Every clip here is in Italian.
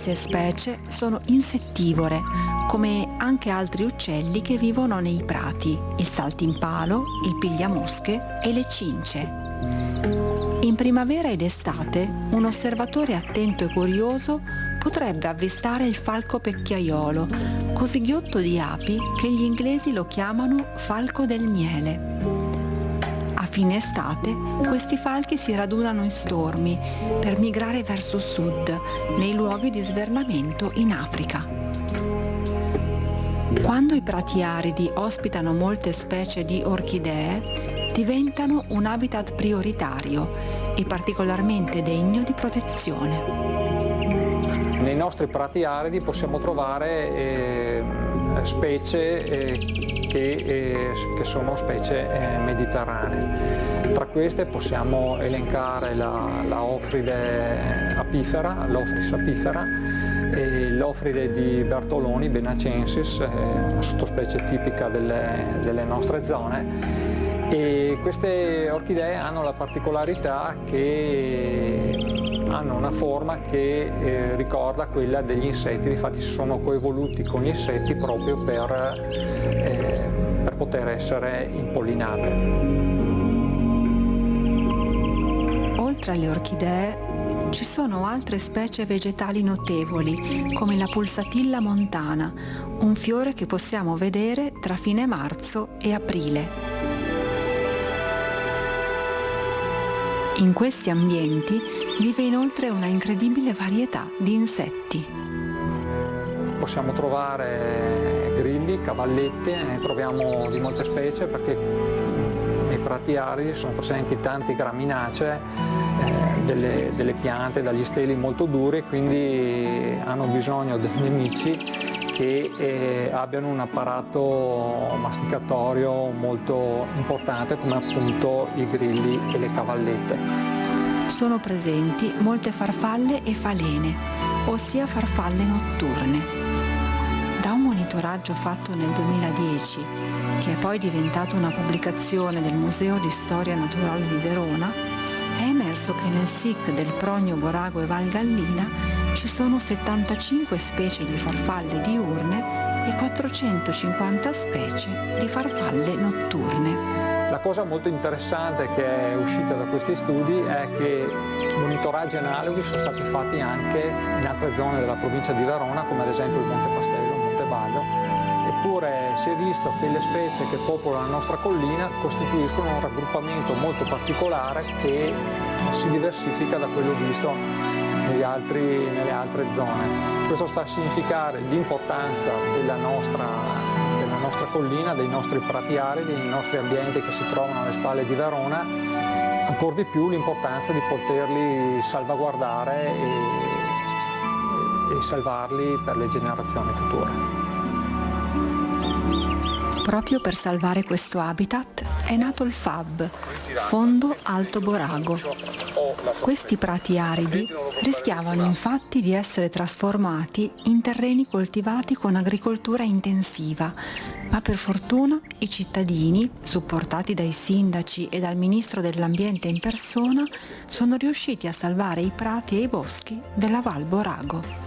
queste specie sono insettivore, come anche altri uccelli che vivono nei prati, il saltimpalo, il pigliamosche e le cince. In primavera ed estate, un osservatore attento e curioso potrebbe avvistare il falco pecchiaiolo, così ghiotto di api che gli inglesi lo chiamano falco del miele. A fine estate, questi falchi si radunano in stormi per migrare verso sud, nei luoghi di svernamento in Africa. Quando i prati aridi ospitano molte specie di orchidee, diventano un habitat prioritario e particolarmente degno di protezione. Nei nostri prati aridi possiamo trovare specie che sono specie mediterranee. Tra queste possiamo elencare la Ofride apifera, l'Ofris apifera, e l'Ofride di Bertoloni, benacensis, una sottospecie tipica delle nostre zone. E queste orchidee hanno la particolarità che hanno una forma che ricorda quella degli insetti, difatti sono coevoluti con gli insetti proprio per poter essere impollinate. Oltre alle orchidee ci sono altre specie vegetali notevoli, come la pulsatilla montana, un fiore che possiamo vedere tra fine marzo e aprile. In questi ambienti vive inoltre una incredibile varietà di insetti. Possiamo trovare grilli, cavallette, ne troviamo di molte specie perché nei prati aridi sono presenti tanti graminacee, delle piante dagli steli molto duri, quindi hanno bisogno dei nemici che abbiano un apparato masticatorio molto importante come appunto i grilli e le cavallette. Sono presenti molte farfalle e falene, ossia farfalle notturne. Da un monitoraggio fatto nel 2010, che è poi diventato una pubblicazione del Museo di Storia Naturale di Verona, è emerso che nel SIC del Prognio Borago e Val Gallina ci sono 75 specie di farfalle diurne e 450 specie di farfalle notturne. La cosa molto interessante che è uscita da questi studi è che monitoraggi analoghi sono stati fatti anche in altre zone della provincia di Verona, come ad esempio il Monte Pastello, il Monte Baldo, eppure si è visto che le specie che popolano la nostra collina costituiscono un raggruppamento molto particolare che si diversifica da quello visto nelle altre zone. Questo sta a significare l'importanza della nostra collina, dei nostri prati aridi, dei nostri ambienti che si trovano alle spalle di Verona, ancora di più l'importanza di poterli salvaguardare e salvarli per le generazioni future. Proprio per salvare questo habitat è nato il FAB, Fondo Alto Borago. Questi prati aridi rischiavano infatti di essere trasformati in terreni coltivati con agricoltura intensiva, ma per fortuna i cittadini, supportati dai sindaci e dal ministro dell'ambiente in persona, sono riusciti a salvare i prati e i boschi della Val Borago.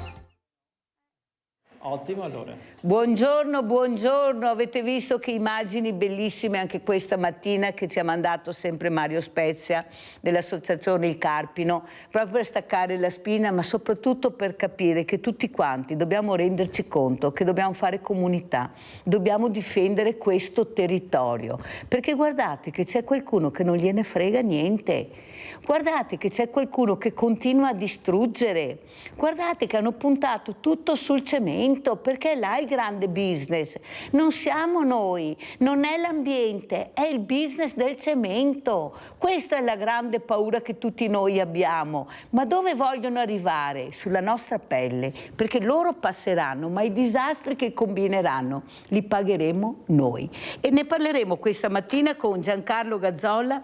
Ottimo, allora. Buongiorno, buongiorno. Avete visto che immagini bellissime anche questa mattina che ci ha mandato sempre Mario Spezia dell'associazione Il Carpino, proprio per staccare la spina, ma soprattutto per capire che tutti quanti dobbiamo renderci conto che dobbiamo fare comunità, dobbiamo difendere questo territorio, perché guardate che c'è qualcuno che non gliene frega niente. Guardate che c'è qualcuno che continua a distruggere, guardate che hanno puntato tutto sul cemento perché è là il grande business, non siamo noi, non è l'ambiente, è il business del cemento, questa è la grande paura che tutti noi abbiamo, ma dove vogliono arrivare? Sulla nostra pelle, perché loro passeranno, ma i disastri che combineranno li pagheremo noi e ne parleremo questa mattina con Giancarlo Gazzolla,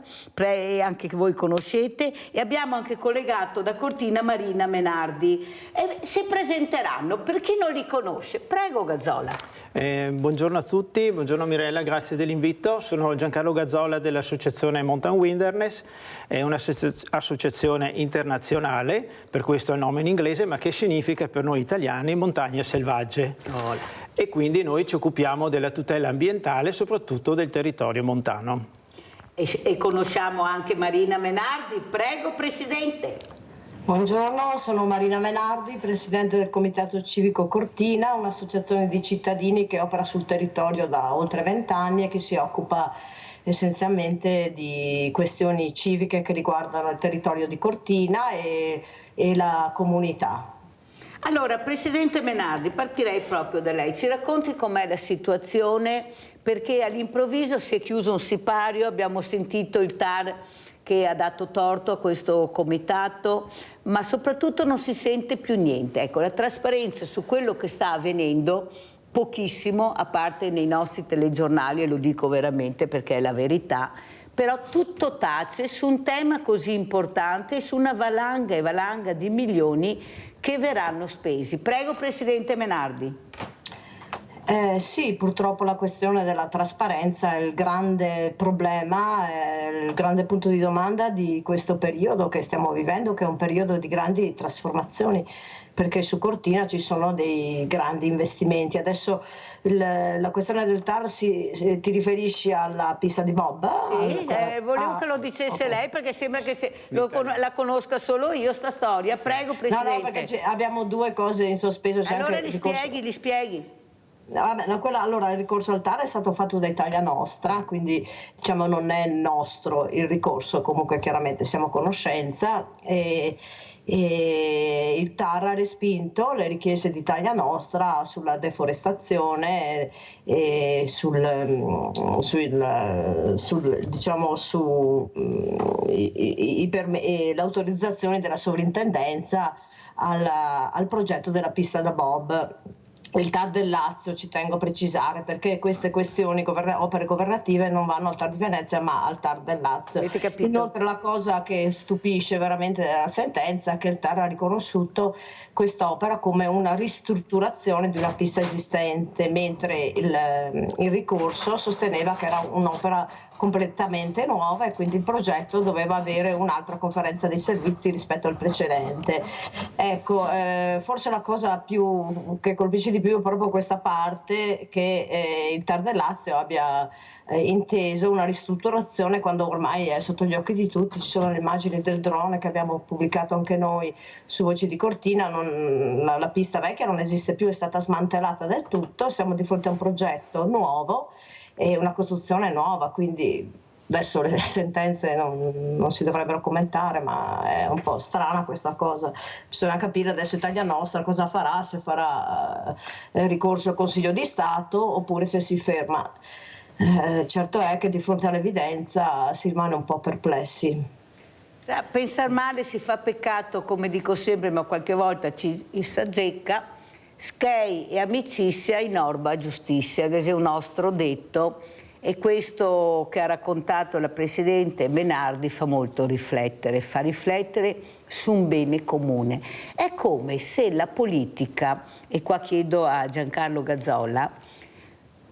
anche che voi conoscete, e abbiamo anche collegato da Cortina Marina Menardi. Si presenteranno, per chi non li conosce conosce. Prego Gazzola. Buongiorno a tutti, buongiorno Mirella, grazie dell'invito. Sono Giancarlo Gazzola dell'associazione Mountain Wilderness, è un'associazione internazionale, per questo è il nome in inglese, ma che significa per noi italiani montagne selvagge. E quindi noi ci occupiamo della tutela ambientale, soprattutto del territorio montano. E conosciamo anche Marina Menardi. Prego Presidente. Buongiorno, sono Marina Menardi, Presidente del Comitato Civico Cortina, un'associazione di cittadini che opera sul territorio da oltre 20 anni e che si occupa essenzialmente di questioni civiche che riguardano il territorio di Cortina e la comunità. Allora, Presidente Menardi, partirei proprio da lei. Ci racconti com'è la situazione, perché all'improvviso si è chiuso un sipario, abbiamo sentito il TAR che ha dato torto a questo comitato, ma soprattutto non si sente più niente. Ecco, la trasparenza su quello che sta avvenendo, pochissimo, a parte nei nostri telegiornali, e lo dico veramente perché è la verità, però tutto tace su un tema così importante, su una valanga e valanga di milioni che verranno spesi. Prego Presidente Menardi. Sì, purtroppo la questione della trasparenza è il grande problema, il grande punto di domanda di questo periodo che stiamo vivendo, che è un periodo di grandi trasformazioni, perché su Cortina ci sono dei grandi investimenti. Adesso la questione del TAR ti riferisci alla pista di bob? Sì, volevo che lo dicesse okay. Lei, perché sembra che la conosca solo io sta storia. Sì. Prego Presidente. No, perché abbiamo due cose in sospeso. Allora li spieghi. Vabbè, allora il ricorso al TAR è stato fatto da Italia Nostra, quindi diciamo non è nostro il ricorso, comunque chiaramente siamo a conoscenza e il TAR ha respinto le richieste di Italia Nostra sulla deforestazione e l'autorizzazione della sovrintendenza al progetto della pista da bob. Il TAR del Lazio, ci tengo a precisare, perché queste questioni opere governative non vanno al TAR di Venezia ma al TAR del Lazio. Inoltre la cosa che stupisce veramente della sentenza è che il TAR ha riconosciuto quest'opera come una ristrutturazione di una pista esistente, mentre il ricorso sosteneva che era un'opera completamente nuova e quindi il progetto doveva avere un'altra conferenza dei servizi rispetto al precedente. Ecco, forse la cosa che colpisce di più è proprio questa parte che il TAR del Lazio abbia inteso una ristrutturazione quando ormai è sotto gli occhi di tutti. Ci sono le immagini del drone che abbiamo pubblicato anche noi su Voci di Cortina, la pista vecchia non esiste più, è stata smantellata del tutto, siamo di fronte a un progetto nuovo e una costruzione nuova, quindi adesso le sentenze non si dovrebbero commentare, ma è un po' strana questa cosa. Bisogna capire adesso Italia Nostra cosa farà, se farà ricorso al Consiglio di Stato oppure se si ferma. Certo è che di fronte all'evidenza si rimane un po' perplessi. Pensare male si fa peccato, come dico sempre, ma qualche volta ci s'azzecca. Schei e amicizia in orba giustizia, che è un nostro detto, e questo che ha raccontato la Presidente Menardi fa molto riflettere, fa riflettere su un bene comune. È come se la politica, e qua chiedo a Giancarlo Gazzola,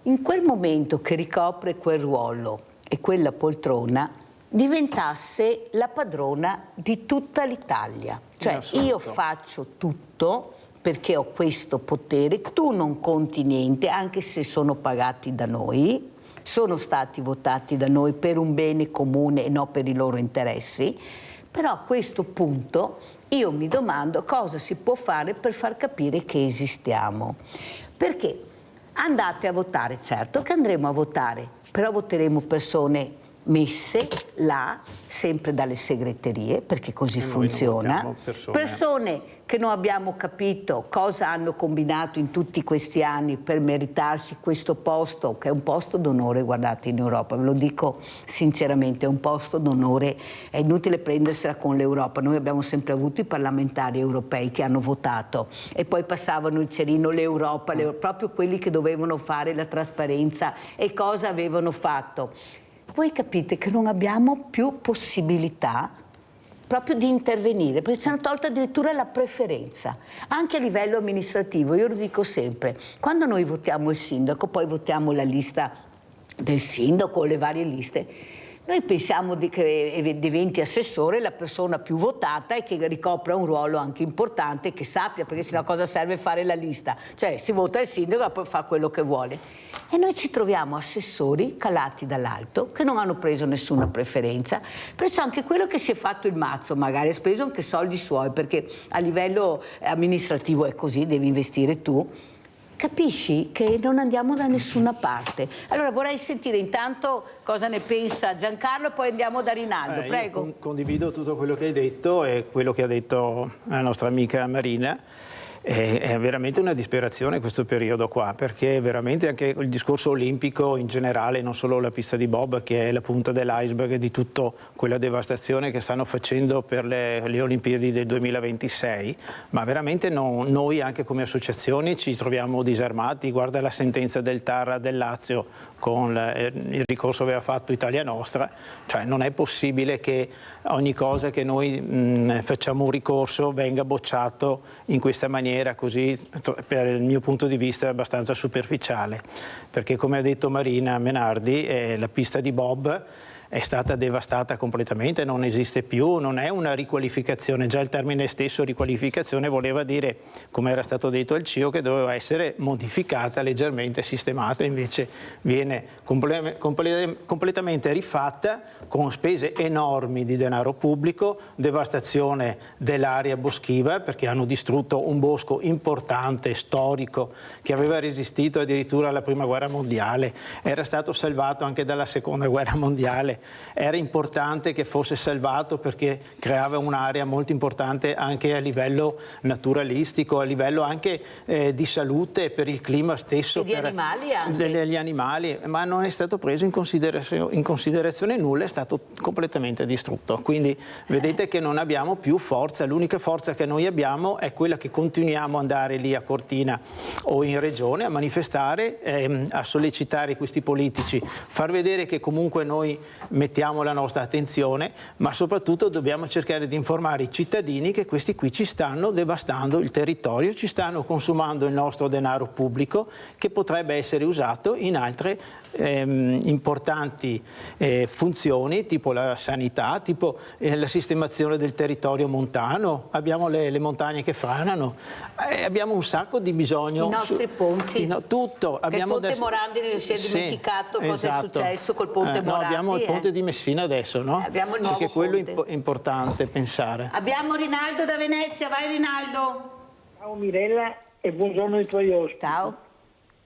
in quel momento che ricopre quel ruolo e quella poltrona, diventasse la padrona di tutta l'Italia. Cioè io faccio tutto perché ho questo potere, tu non conti niente, anche se sono pagati da noi, sono stati votati da noi per un bene comune e non per i loro interessi, però a questo punto io mi domando cosa si può fare per far capire che esistiamo. Perché andate a votare, certo che andremo a votare, però voteremo persone messe là, sempre dalle segreterie, perché così funziona, persone che non abbiamo capito cosa hanno combinato in tutti questi anni per meritarsi questo posto, che è un posto d'onore, guardate, in Europa, ve lo dico sinceramente, è un posto d'onore, è inutile prendersela con l'Europa, noi abbiamo sempre avuto i parlamentari europei che hanno votato e poi passavano il cerino l'Europa, proprio quelli che dovevano fare la trasparenza e cosa avevano fatto. Voi capite che non abbiamo più possibilità proprio di intervenire, perché ci hanno tolto addirittura la preferenza, anche a livello amministrativo. Io lo dico sempre, quando noi votiamo il sindaco, poi votiamo la lista del sindaco, le varie liste, noi pensiamo che diventi assessore la persona più votata e che ricopra un ruolo anche importante, che sappia, perché sennò cosa serve fare la lista? Cioè si vota il sindaco e poi fa quello che vuole. E noi ci troviamo assessori calati dall'alto che non hanno preso nessuna preferenza, perciò anche quello che si è fatto il mazzo magari ha speso anche soldi suoi, perché a livello amministrativo è così, devi investire tu. Capisci che non andiamo da nessuna parte. Allora vorrei sentire intanto cosa ne pensa Giancarlo e poi andiamo da Rinaldo, prego. Io condivido tutto quello che hai detto e quello che ha detto la nostra amica Marina. È veramente una disperazione questo periodo qua, perché veramente anche il discorso olimpico in generale, non solo la pista di bob che è la punta dell'iceberg di tutta quella devastazione che stanno facendo per le Olimpiadi del 2026, ma veramente noi anche come associazioni ci troviamo disarmati. Guarda la sentenza del TAR del Lazio con il ricorso che aveva fatto Italia Nostra, cioè non è possibile che ogni cosa che noi facciamo un ricorso venga bocciato in questa maniera così, per il mio punto di vista, abbastanza superficiale, perché come ha detto Marina Menardi, la pista di bob è stata devastata completamente, non esiste più, non è una riqualificazione, già il termine stesso riqualificazione voleva dire, come era stato detto al CIO, che doveva essere modificata, leggermente sistemata, invece viene completamente rifatta con spese enormi di denaro pubblico, devastazione dell'area boschiva perché hanno distrutto un bosco importante, storico, che aveva resistito addirittura alla Prima Guerra Mondiale, era stato salvato anche dalla Seconda Guerra Mondiale. Era importante che fosse salvato perché creava un'area molto importante anche a livello naturalistico, a livello anche di salute, per il clima stesso, e animali anche. Degli animali, ma non è stato preso in considerazione nulla, è stato completamente distrutto. Quindi vedete che non abbiamo più forza, l'unica forza che noi abbiamo è quella che continuiamo ad andare lì a Cortina o in regione a manifestare, a sollecitare questi politici, far vedere che comunque noi mettiamo la nostra attenzione, ma soprattutto dobbiamo cercare di informare i cittadini che questi qui ci stanno devastando il territorio, ci stanno consumando il nostro denaro pubblico che potrebbe essere usato in altre importanti funzioni, tipo la sanità, tipo la sistemazione del territorio montano. Abbiamo le montagne che franano, abbiamo un sacco di bisogno. I nostri ponti, tutto. Che il ponte Morandi si è dimenticato cosa è successo col ponte Morandi. No, abbiamo il ponte di Messina adesso, no? Abbiamo il nuovo perché quello ponte. È importante pensare. Abbiamo Rinaldo da Venezia, vai Rinaldo. Ciao Mirella e buongiorno ai tuoi ospiti. Ciao.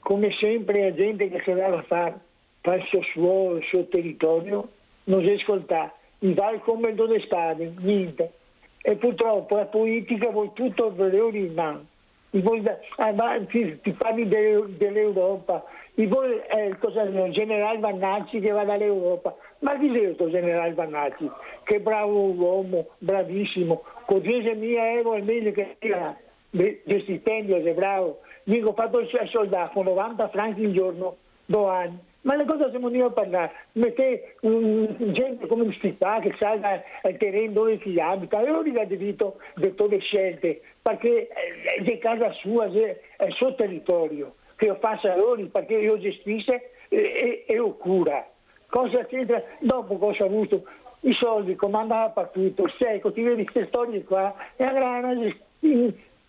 Come sempre la gente che si deve fare il suo territorio non si ascolta, i vari come dove spade, niente. E purtroppo la politica vuole tutto volere in mano. Ti parli dell'Europa, il generale Vannacci che va dall'Europa. Ma chi è questo generale Vannacci? Che bravo uomo, bravissimo, con 10.000 euro al mese che tira di stipendio, è bravo. Io ho fatto il soldato con 90 franchi al giorno, 2 anni. Ma le cose siamo venuti a parlare? Mette gente come il Stipà che salga al terreno dove si abita, e io gli ho detto le scelte, perché è casa sua, è il suo territorio, che io faccia loro, perché io gestisce e io cura. Cosa c'entra? Dopo cosa ho avuto? I soldi, come andava partito, il secco, ti vedi queste storie qua, e allora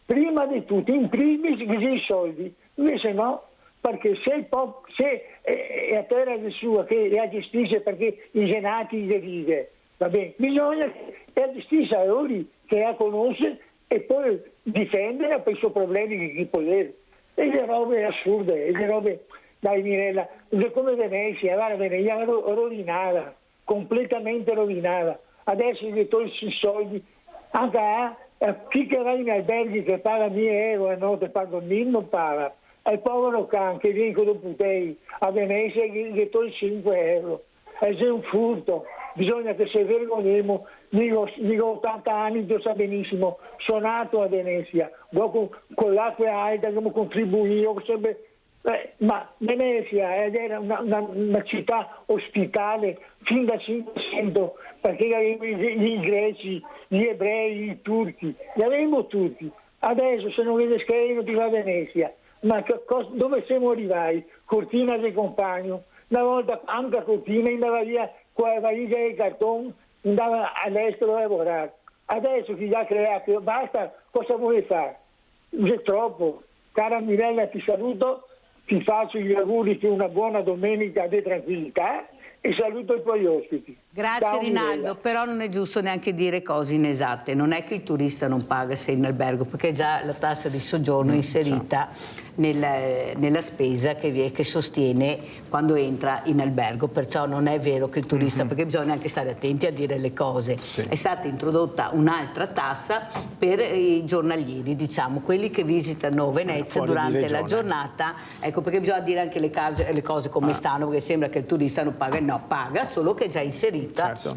prima di tutto, in primis i soldi, invece no, perché se è a terra di sua che la gestisce perché i senati le vive, va bene, bisogna che la gestisca a loro, che la conosce e poi difendere per i suoi problemi che può avere. E le robe assurde, e le robe, dai Mirella, come Venezia, guarda, Venezia rovinata, completamente rovinata. Adesso gli tolgono i soldi, anche chi che va in alberghi che paga 1.000 euro a notte per dormire non paga. E il povero can che viene con Putei a Venezia gli toglie 5 euro. E c'è un furto. Bisogna che se vergogniamo. Io ho 80 anni, io so benissimo, sono nato a Venezia, con l'acqua alta che mi contribuisco, sempre Ma Venezia era una città ospitale fin da 500, perché avevamo i greci, gli ebrei, i turchi, li avevamo tutti. Adesso se non vede schermo ti va a Venezia. Ma dove siamo arrivati? Cortina del Compagno. Una volta anche a Cortina andava via con la valigia del cartone, andava all'estero a lavorare. Adesso chi ha creato, basta, cosa vuole fare? È troppo. Cara Mirella, ti saluto, ti faccio gli auguri per una buona domenica di tranquillità e saluto i tuoi ospiti. Grazie. Ciao, Rinaldo, Mirella. Però non è giusto neanche dire cose inesatte. Non è che il turista non paga se è in albergo, perché è già la tassa di soggiorno inserita nella spesa che sostiene quando entra in albergo. Perciò non è vero che il turista, perché bisogna anche stare attenti a dire le cose. Sì. È stata introdotta un'altra tassa per i giornalieri, diciamo, quelli che visitano Venezia durante la giornata. Ecco, perché bisogna dire anche le cose come stanno, perché sembra che il turista non paga. No, paga, solo che è già inserita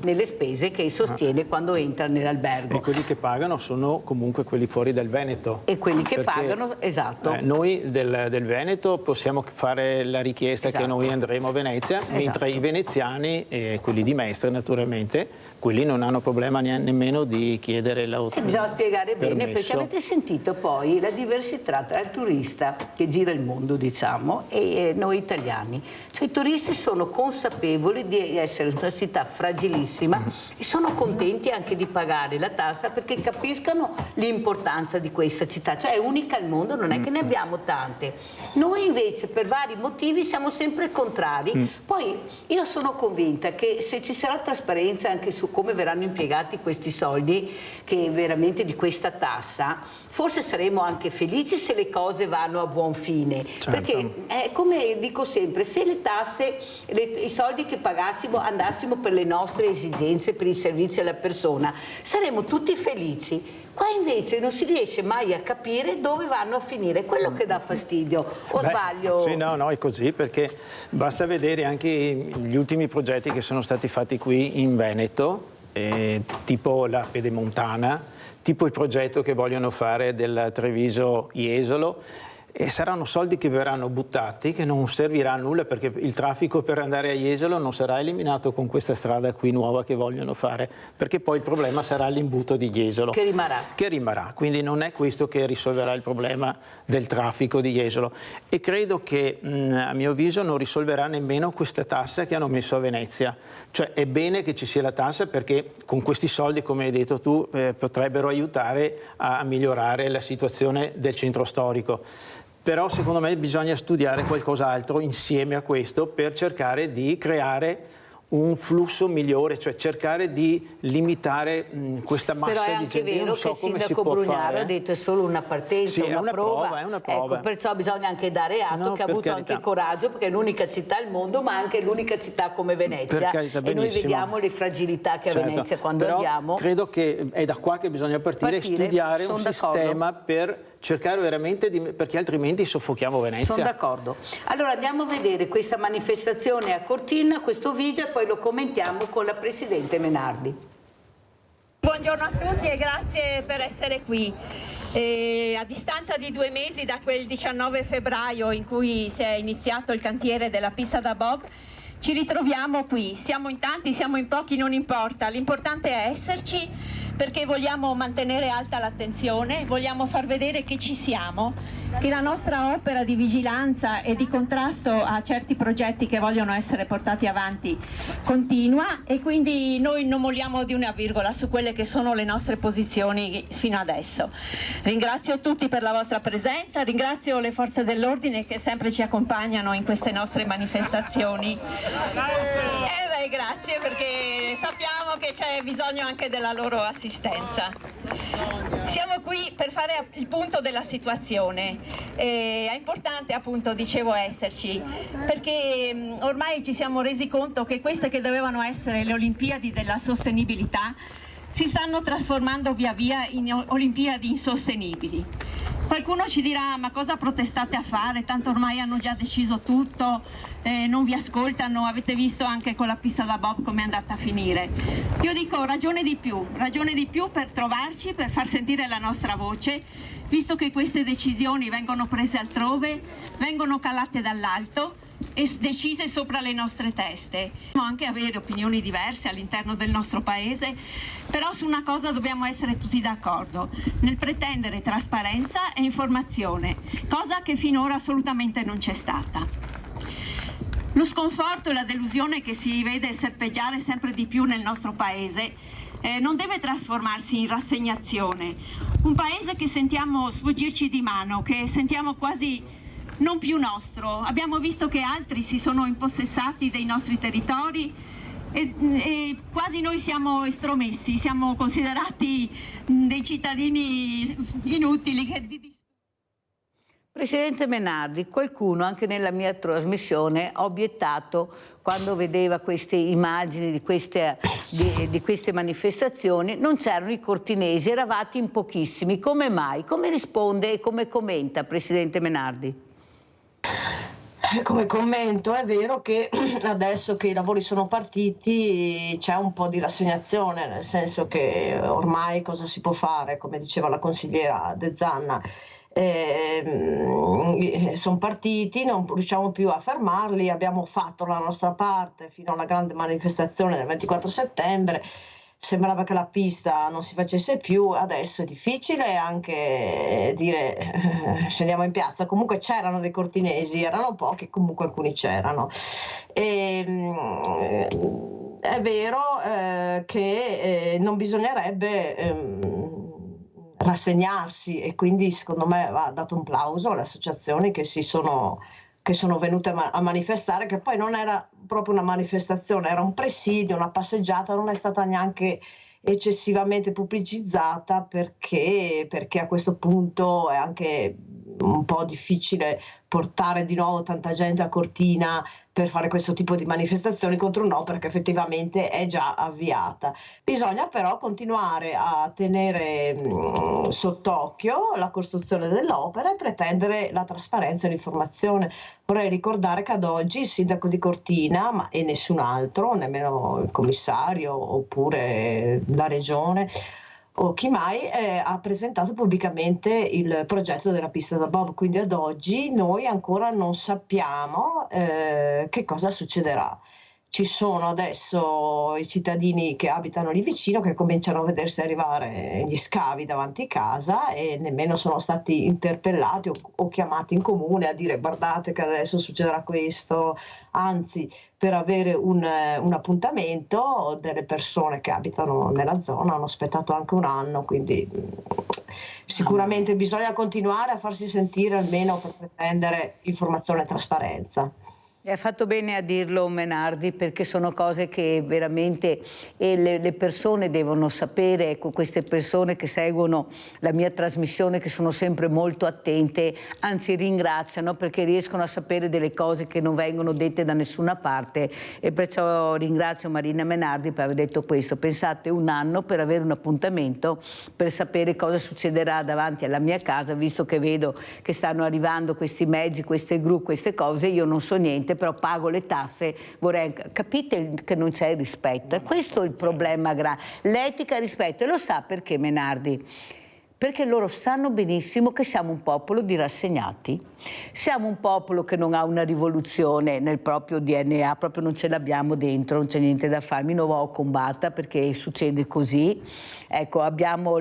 nelle spese che sostiene quando entra nell'albergo. E quelli che pagano sono comunque quelli fuori dal Veneto. E quelli che pagano, esatto. Noi del Veneto possiamo fare la richiesta che noi andremo a Venezia, mentre i veneziani, quelli di Mestre naturalmente, quelli non hanno problema nemmeno di chiedere l'autorizzazione. Sì, bisogna spiegare bene, perché avete sentito poi la diversità tra il turista che gira il mondo, diciamo, e noi italiani. Cioè i turisti sono consapevoli di essere una città fragilissima e sono contenti anche di pagare la tassa perché capiscano l'importanza di questa città. Cioè è unica al mondo, non è che ne abbiamo tante. Noi invece per vari motivi siamo sempre contrari. Poi io sono convinta che se ci sarà trasparenza anche su come verranno impiegati questi soldi, che veramente di questa tassa, forse saremo anche felici se le cose vanno a buon fine. Certo. Perché come dico sempre, se le tasse, i soldi che pagassimo andassimo per le nostre esigenze, per i servizi alla persona, saremmo tutti felici. Qua invece non si riesce mai a capire dove vanno a finire, quello che dà fastidio, o sbaglio? Sì, no, è così, perché basta vedere anche gli ultimi progetti che sono stati fatti qui in Veneto, tipo la Pedemontana, tipo il progetto che vogliono fare del Treviso-Jesolo, e saranno soldi che verranno buttati, che non servirà a nulla, perché il traffico per andare a Jesolo non sarà eliminato con questa strada qui nuova che vogliono fare, perché poi il problema sarà l'imbuto di Jesolo. Che rimarrà. Quindi non è questo che risolverà il problema del traffico di Jesolo. E credo che, a mio avviso, non risolverà nemmeno questa tassa che hanno messo a Venezia. Cioè è bene che ci sia la tassa, perché con questi soldi, come hai detto tu, potrebbero aiutare a migliorare la situazione del centro storico. Però secondo me bisogna studiare qualcos'altro insieme a questo per cercare di creare un flusso migliore, cioè cercare di limitare questa massa di gente. Però è anche vero che il sindaco Brugnaro ha detto è solo una partenza, una prova. È una prova. Ecco, perciò bisogna anche dare atto che ha avuto anche coraggio, perché è l'unica città al mondo, ma anche l'unica città come Venezia. E noi vediamo le fragilità che ha Venezia quando andiamo. Credo che è da qua che bisogna partire e studiare un sistema per cercare veramente perché altrimenti soffochiamo Venezia. Sono d'accordo. Allora andiamo a vedere questa manifestazione a Cortina, questo video, e poi lo commentiamo con la Presidente Menardi. Buongiorno a tutti e grazie per essere qui. A distanza di 2 mesi da quel 19 febbraio in cui si è iniziato il cantiere della pista da bob, ci ritroviamo qui. Siamo in tanti, siamo in pochi, non importa. L'importante è esserci, perché vogliamo mantenere alta l'attenzione, vogliamo far vedere che ci siamo, che la nostra opera di vigilanza e di contrasto a certi progetti che vogliono essere portati avanti continua, e quindi noi non molliamo di una virgola su quelle che sono le nostre posizioni fino adesso. Ringrazio tutti per la vostra presenza, ringrazio le forze dell'ordine che sempre ci accompagnano in queste nostre manifestazioni. Grazie, perché sappiamo che c'è bisogno anche della loro assistenza. Siamo qui per fare il punto della situazione. È importante, appunto, dicevo, esserci, perché ormai ci siamo resi conto che queste che dovevano essere le Olimpiadi della sostenibilità si stanno trasformando via via in Olimpiadi insostenibili. Qualcuno ci dirà: ma cosa protestate a fare? Tanto ormai hanno già deciso tutto, non vi ascoltano, avete visto anche con la pista da bob come è andata a finire. Io dico ragione di più per trovarci, per far sentire la nostra voce, visto che queste decisioni vengono prese altrove, vengono calate dall'alto e decise sopra le nostre teste. Possiamo anche avere opinioni diverse all'interno del nostro paese, però su una cosa dobbiamo essere tutti d'accordo, nel pretendere trasparenza e informazione, cosa che finora assolutamente non c'è stata. Lo sconforto e la delusione che si vede serpeggiare sempre di più nel nostro paese non deve trasformarsi in rassegnazione. Un paese che sentiamo sfuggirci di mano, che sentiamo quasi non più nostro. Abbiamo visto che altri si sono impossessati dei nostri territori e quasi noi siamo estromessi, siamo considerati dei cittadini inutili. Presidente Menardi, qualcuno anche nella mia trasmissione ha obiettato quando vedeva queste immagini di queste manifestazioni, non c'erano i cortinesi, eravate in pochissimi. Come mai? Come risponde e come commenta Presidente Menardi? Come commento, è vero che adesso che i lavori sono partiti c'è un po' di rassegnazione, nel senso che ormai cosa si può fare, come diceva la consigliera De Zanna, sono partiti, non riusciamo più a fermarli, abbiamo fatto la nostra parte fino alla grande manifestazione del 24 settembre, sembrava che la pista non si facesse più, adesso è difficile anche dire scendiamo in piazza. Comunque c'erano dei cortinesi, erano pochi, comunque alcuni c'erano. È vero che non bisognerebbe rassegnarsi, e quindi secondo me va dato un plauso alle associazioni che sono venute a manifestare, che poi non era proprio una manifestazione, era un presidio, una passeggiata, non è stata neanche eccessivamente pubblicizzata perché a questo punto è anche un po' difficile portare di nuovo tanta gente a Cortina per fare questo tipo di manifestazioni contro un'opera che effettivamente è già avviata. Bisogna però continuare a tenere sott'occhio la costruzione dell'opera e pretendere la trasparenza e l'informazione. Vorrei ricordare che ad oggi il sindaco di Cortina, e nessun altro, nemmeno il commissario oppure la regione o chi mai, ha presentato pubblicamente il progetto della pista da bob, quindi ad oggi noi ancora non sappiamo che cosa succederà. Ci sono adesso i cittadini che abitano lì vicino che cominciano a vedersi arrivare gli scavi davanti casa e nemmeno sono stati interpellati o chiamati in comune a dire guardate che adesso succederà questo, anzi per avere un appuntamento delle persone che abitano nella zona hanno aspettato anche un anno, quindi sicuramente bisogna continuare a farsi sentire almeno per pretendere informazione e trasparenza. E ha fatto bene a dirlo Menardi, perché sono cose che veramente le persone devono sapere. Ecco, queste persone che seguono la mia trasmissione, che sono sempre molto attente, anzi ringraziano perché riescono a sapere delle cose che non vengono dette da nessuna parte, e perciò ringrazio Marina Menardi per aver detto questo. Pensate, un anno per avere un appuntamento per sapere cosa succederà davanti alla mia casa, visto che vedo che stanno arrivando questi mezzi, queste gru, queste cose, io non so niente, però pago le tasse, capite che non c'è il rispetto, e questo è il problema grave, l'etica e il rispetto. E lo sa perché Menardi? Perché loro sanno benissimo che siamo un popolo di rassegnati, siamo un popolo che non ha una rivoluzione nel proprio DNA, proprio non ce l'abbiamo dentro, non c'è niente da fare, mi nuovo combatta perché succede così. Ecco, abbiamo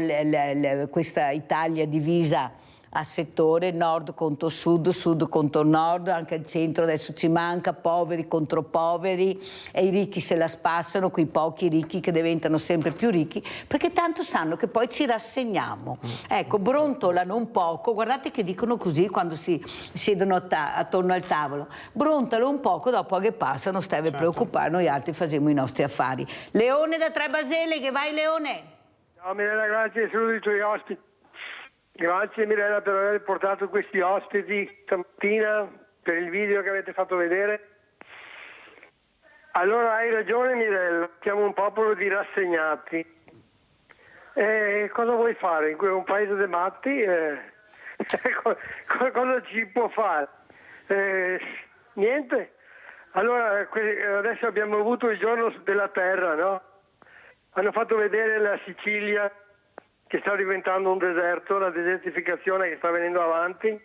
questa Italia divisa a settore, nord contro sud, sud contro nord, anche al centro adesso ci manca, poveri contro poveri, e i ricchi se la spassano, quei pochi ricchi che diventano sempre più ricchi, perché tanto sanno che poi ci rassegniamo. Ecco, brontolano un poco, guardate che dicono così quando si siedono attorno al tavolo, brontolano un poco, dopo che passano stai a preoccupare, noi altri facciamo i nostri affari. Leone da Tre Basele, che vai Leone? Ciao Mirella, grazie, saluto i tuoi ospiti. Grazie Mirella per aver portato questi ospiti stamattina, per il video che avete fatto vedere. Allora hai ragione Mirella, siamo un popolo di rassegnati. Cosa vuoi fare? In un paese dei matti Cosa ci può fare? Niente. Allora, adesso abbiamo avuto il giorno della terra, no? Hanno fatto vedere la Sicilia che sta diventando un deserto, la desertificazione che sta venendo avanti,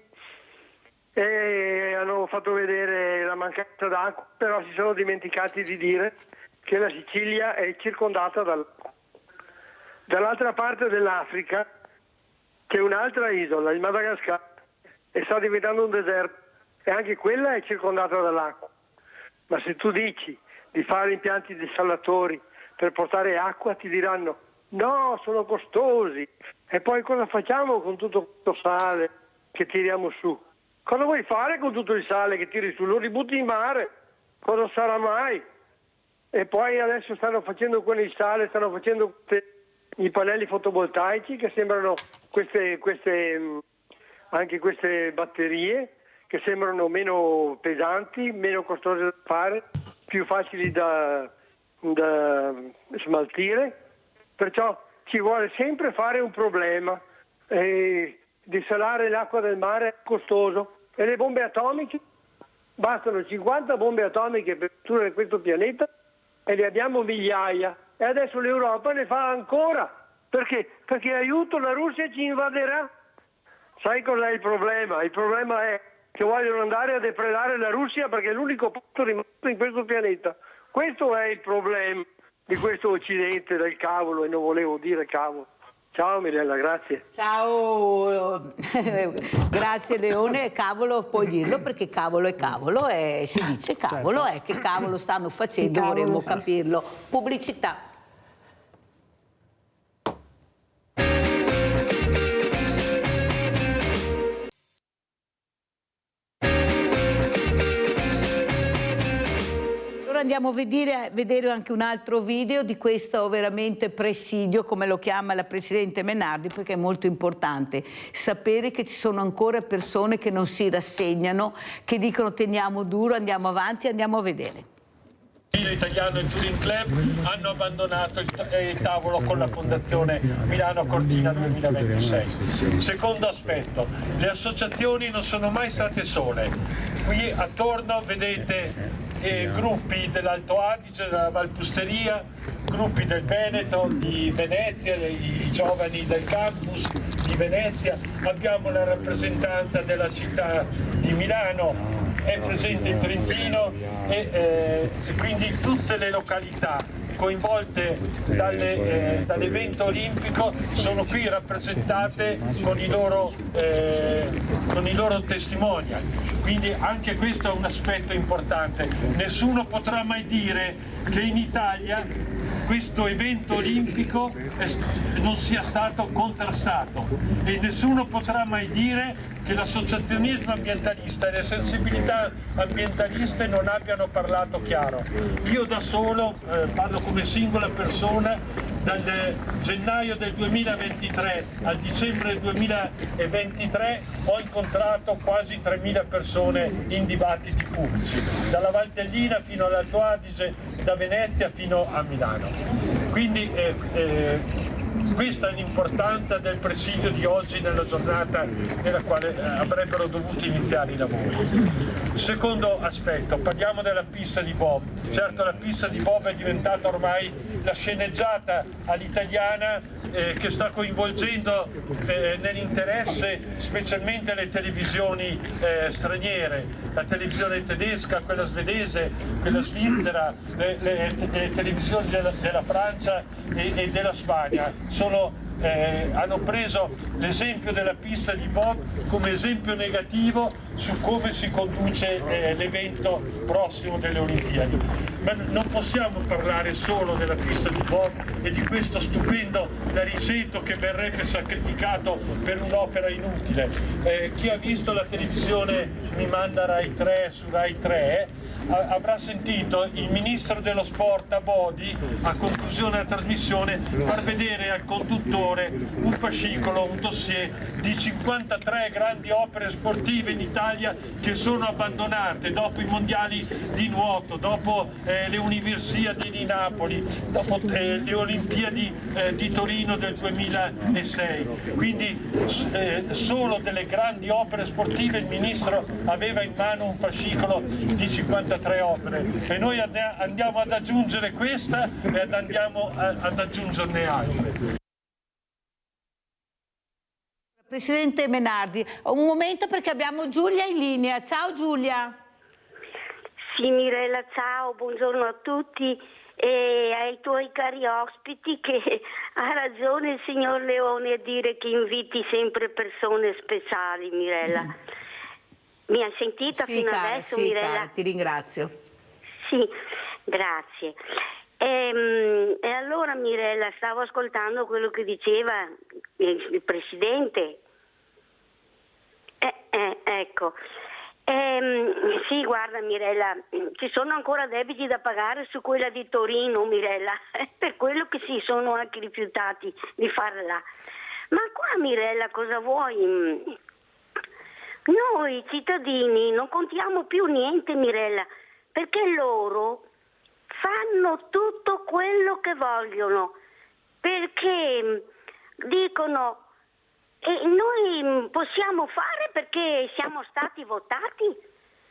e hanno fatto vedere la mancanza d'acqua, però si sono dimenticati di dire che la Sicilia è circondata dall'acqua. Dall'altra parte dell'Africa c'è un'altra isola, il Madagascar, e sta diventando un deserto, e anche quella è circondata dall'acqua. Ma se tu dici di fare impianti dessalatori per portare acqua, ti diranno no, sono costosi, e poi cosa facciamo con tutto questo sale che tiriamo su? Cosa vuoi fare con tutto il sale che tiri su? Lo ributti in mare? Cosa sarà mai? E poi adesso stanno facendo con il sale, stanno facendo i pannelli fotovoltaici che sembrano anche queste batterie che sembrano meno pesanti, meno costose da fare, più facili da smaltire. Perciò ci vuole sempre fare un problema. Desalare l'acqua del mare è costoso. E le bombe atomiche? Bastano 50 bombe atomiche per distruggere questo pianeta e ne abbiamo migliaia. E adesso l'Europa ne fa ancora. Perché? Perché aiuto, la Russia ci invaderà. Sai cos'è il problema? Il problema è che vogliono andare a depredare la Russia perché è l'unico posto rimasto in questo pianeta. Questo è il problema di questo Occidente del cavolo, e non volevo dire cavolo. Ciao Mirella, grazie. Ciao, grazie Leone. Cavolo puoi dirlo perché cavolo è cavolo e si dice cavolo, certo. Che cavolo stanno facendo, vorremmo capirlo. Pubblicità. Andiamo a vedere anche un altro video di questo veramente presidio, come lo chiama la Presidente Menardi, perché è molto importante sapere che ci sono ancora persone che non si rassegnano, che dicono teniamo duro, andiamo avanti, andiamo a vedere. Il italiano e il Touring Club hanno abbandonato il tavolo con la Fondazione Milano Cortina 2026. Secondo aspetto, le associazioni non sono mai state sole. Qui attorno vedete gruppi dell'Alto Adige, della Valpusteria, gruppi del Veneto, di Venezia, i giovani del campus di Venezia, abbiamo la rappresentanza della città di Milano, è presente in Trentino e quindi tutte le località coinvolte dall'evento olimpico sono qui rappresentate con i loro testimonial. Quindi anche questo è un aspetto importante. Nessuno potrà mai dire che in Italia questo evento olimpico non sia stato contrastato e nessuno potrà mai dire che l'associazionismo ambientalista e le sensibilità ambientaliste non abbiano parlato chiaro. Io da solo, parlo come singola persona, dal gennaio del 2023 al dicembre del 2023 ho incontrato quasi 3.000 persone in dibattiti pubblici, dalla Valtellina fino all'Alto Adige, da Venezia fino a Milano. Quindi questa è l'importanza del presidio di oggi nella giornata nella quale avrebbero dovuto iniziare i lavori. Secondo aspetto, parliamo della pista di bob. Certo, la pista di bob è diventata ormai la sceneggiata all'italiana che sta coinvolgendo nell'interesse specialmente le televisioni straniere, la televisione tedesca, quella svedese, quella svizzera, le televisioni della Francia e della Spagna. Hanno preso l'esempio della pista di bob come esempio negativo su come si conduce l'evento prossimo delle Olimpiadi. Ma non possiamo parlare solo della pista di bob e di questo stupendo Lariceto che verrebbe sacrificato per un'opera inutile. Chi ha visto la televisione Mi manda Rai 3 su Rai 3 avrà sentito il ministro dello sport Abodi a conclusione della trasmissione far vedere al conduttore un fascicolo, un dossier di 53 grandi opere sportive in Italia che sono abbandonate dopo i mondiali di nuoto, dopo le Universiadi di Napoli, dopo le Olimpiadi di Torino del 2006. Quindi solo delle grandi opere sportive il Ministro aveva in mano un fascicolo di 53 opere e noi andiamo ad aggiungere questa e andiamo ad aggiungerne altre. Presidente Menardi, un momento perché abbiamo Giulia in linea. Ciao Giulia. Sì Mirella, ciao, buongiorno a tutti e ai tuoi cari ospiti, che ha ragione il signor Leone a dire che inviti sempre persone speciali, Mirella. Mi hai sentita fino adesso, sì, Mirella? Cara, ti ringrazio. Sì, grazie. E allora Mirella, stavo ascoltando quello che diceva il Presidente. Ecco. Sì, guarda Mirella, ci sono ancora debiti da pagare su quella di Torino, Mirella, per quello che si sono anche rifiutati di farla. Ma qua Mirella, cosa vuoi? Noi cittadini non contiamo più niente, Mirella, perché loro fanno tutto quello che vogliono, perché dicono noi possiamo fare perché siamo stati votati,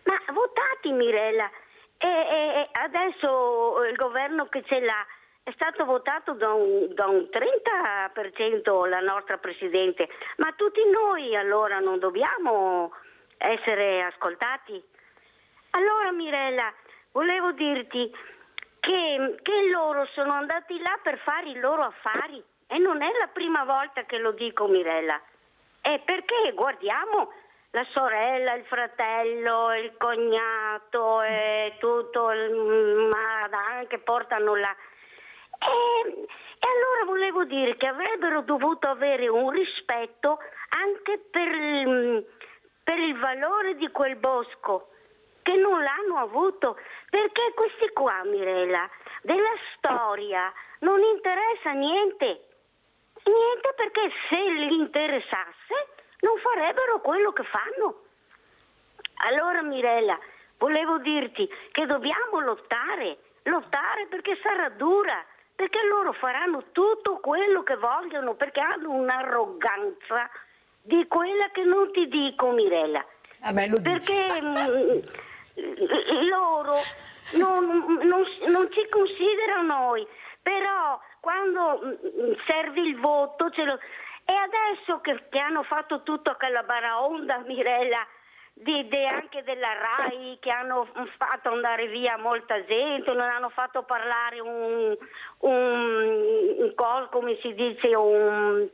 ma votati Mirella, e adesso il governo che ce l'ha è stato votato da un 30% la nostra Presidente, ma tutti noi allora non dobbiamo essere ascoltati? Allora Mirella, volevo dirti che loro sono andati là per fare i loro affari e non è la prima volta che lo dico Mirella, è perché guardiamo la sorella, il fratello, il cognato e tutto il Madan che portano là. E allora volevo dire che avrebbero dovuto avere un rispetto anche per il valore di quel bosco, che non l'hanno avuto, perché questi qua, Mirella, della storia non interessa niente, perché se li interessasse non farebbero quello che fanno. Allora Mirella, volevo dirti che dobbiamo lottare perché sarà dura, perché loro faranno tutto quello che vogliono, perché hanno un'arroganza di quella che non ti dico Mirella. A me lo dici. Perché loro non ci considerano noi, però quando serve il voto ce lo... E adesso che hanno fatto tutto quella baraonda, Mirella, anche della RAI, che hanno fatto andare via molta gente, non hanno fatto parlare come si dice, un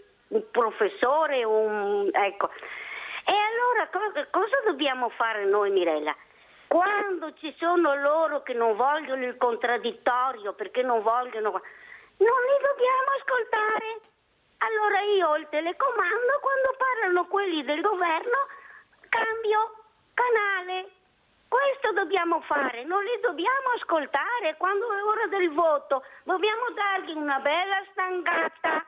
professore, ecco. E allora cosa dobbiamo fare noi, Mirella? Quando ci sono loro che non vogliono il contraddittorio, perché non vogliono, non li dobbiamo ascoltare. Allora io ho il telecomando, quando parlano quelli del governo cambio canale. Questo dobbiamo fare, non li dobbiamo ascoltare. Quando è ora del voto dobbiamo dargli una bella stangata.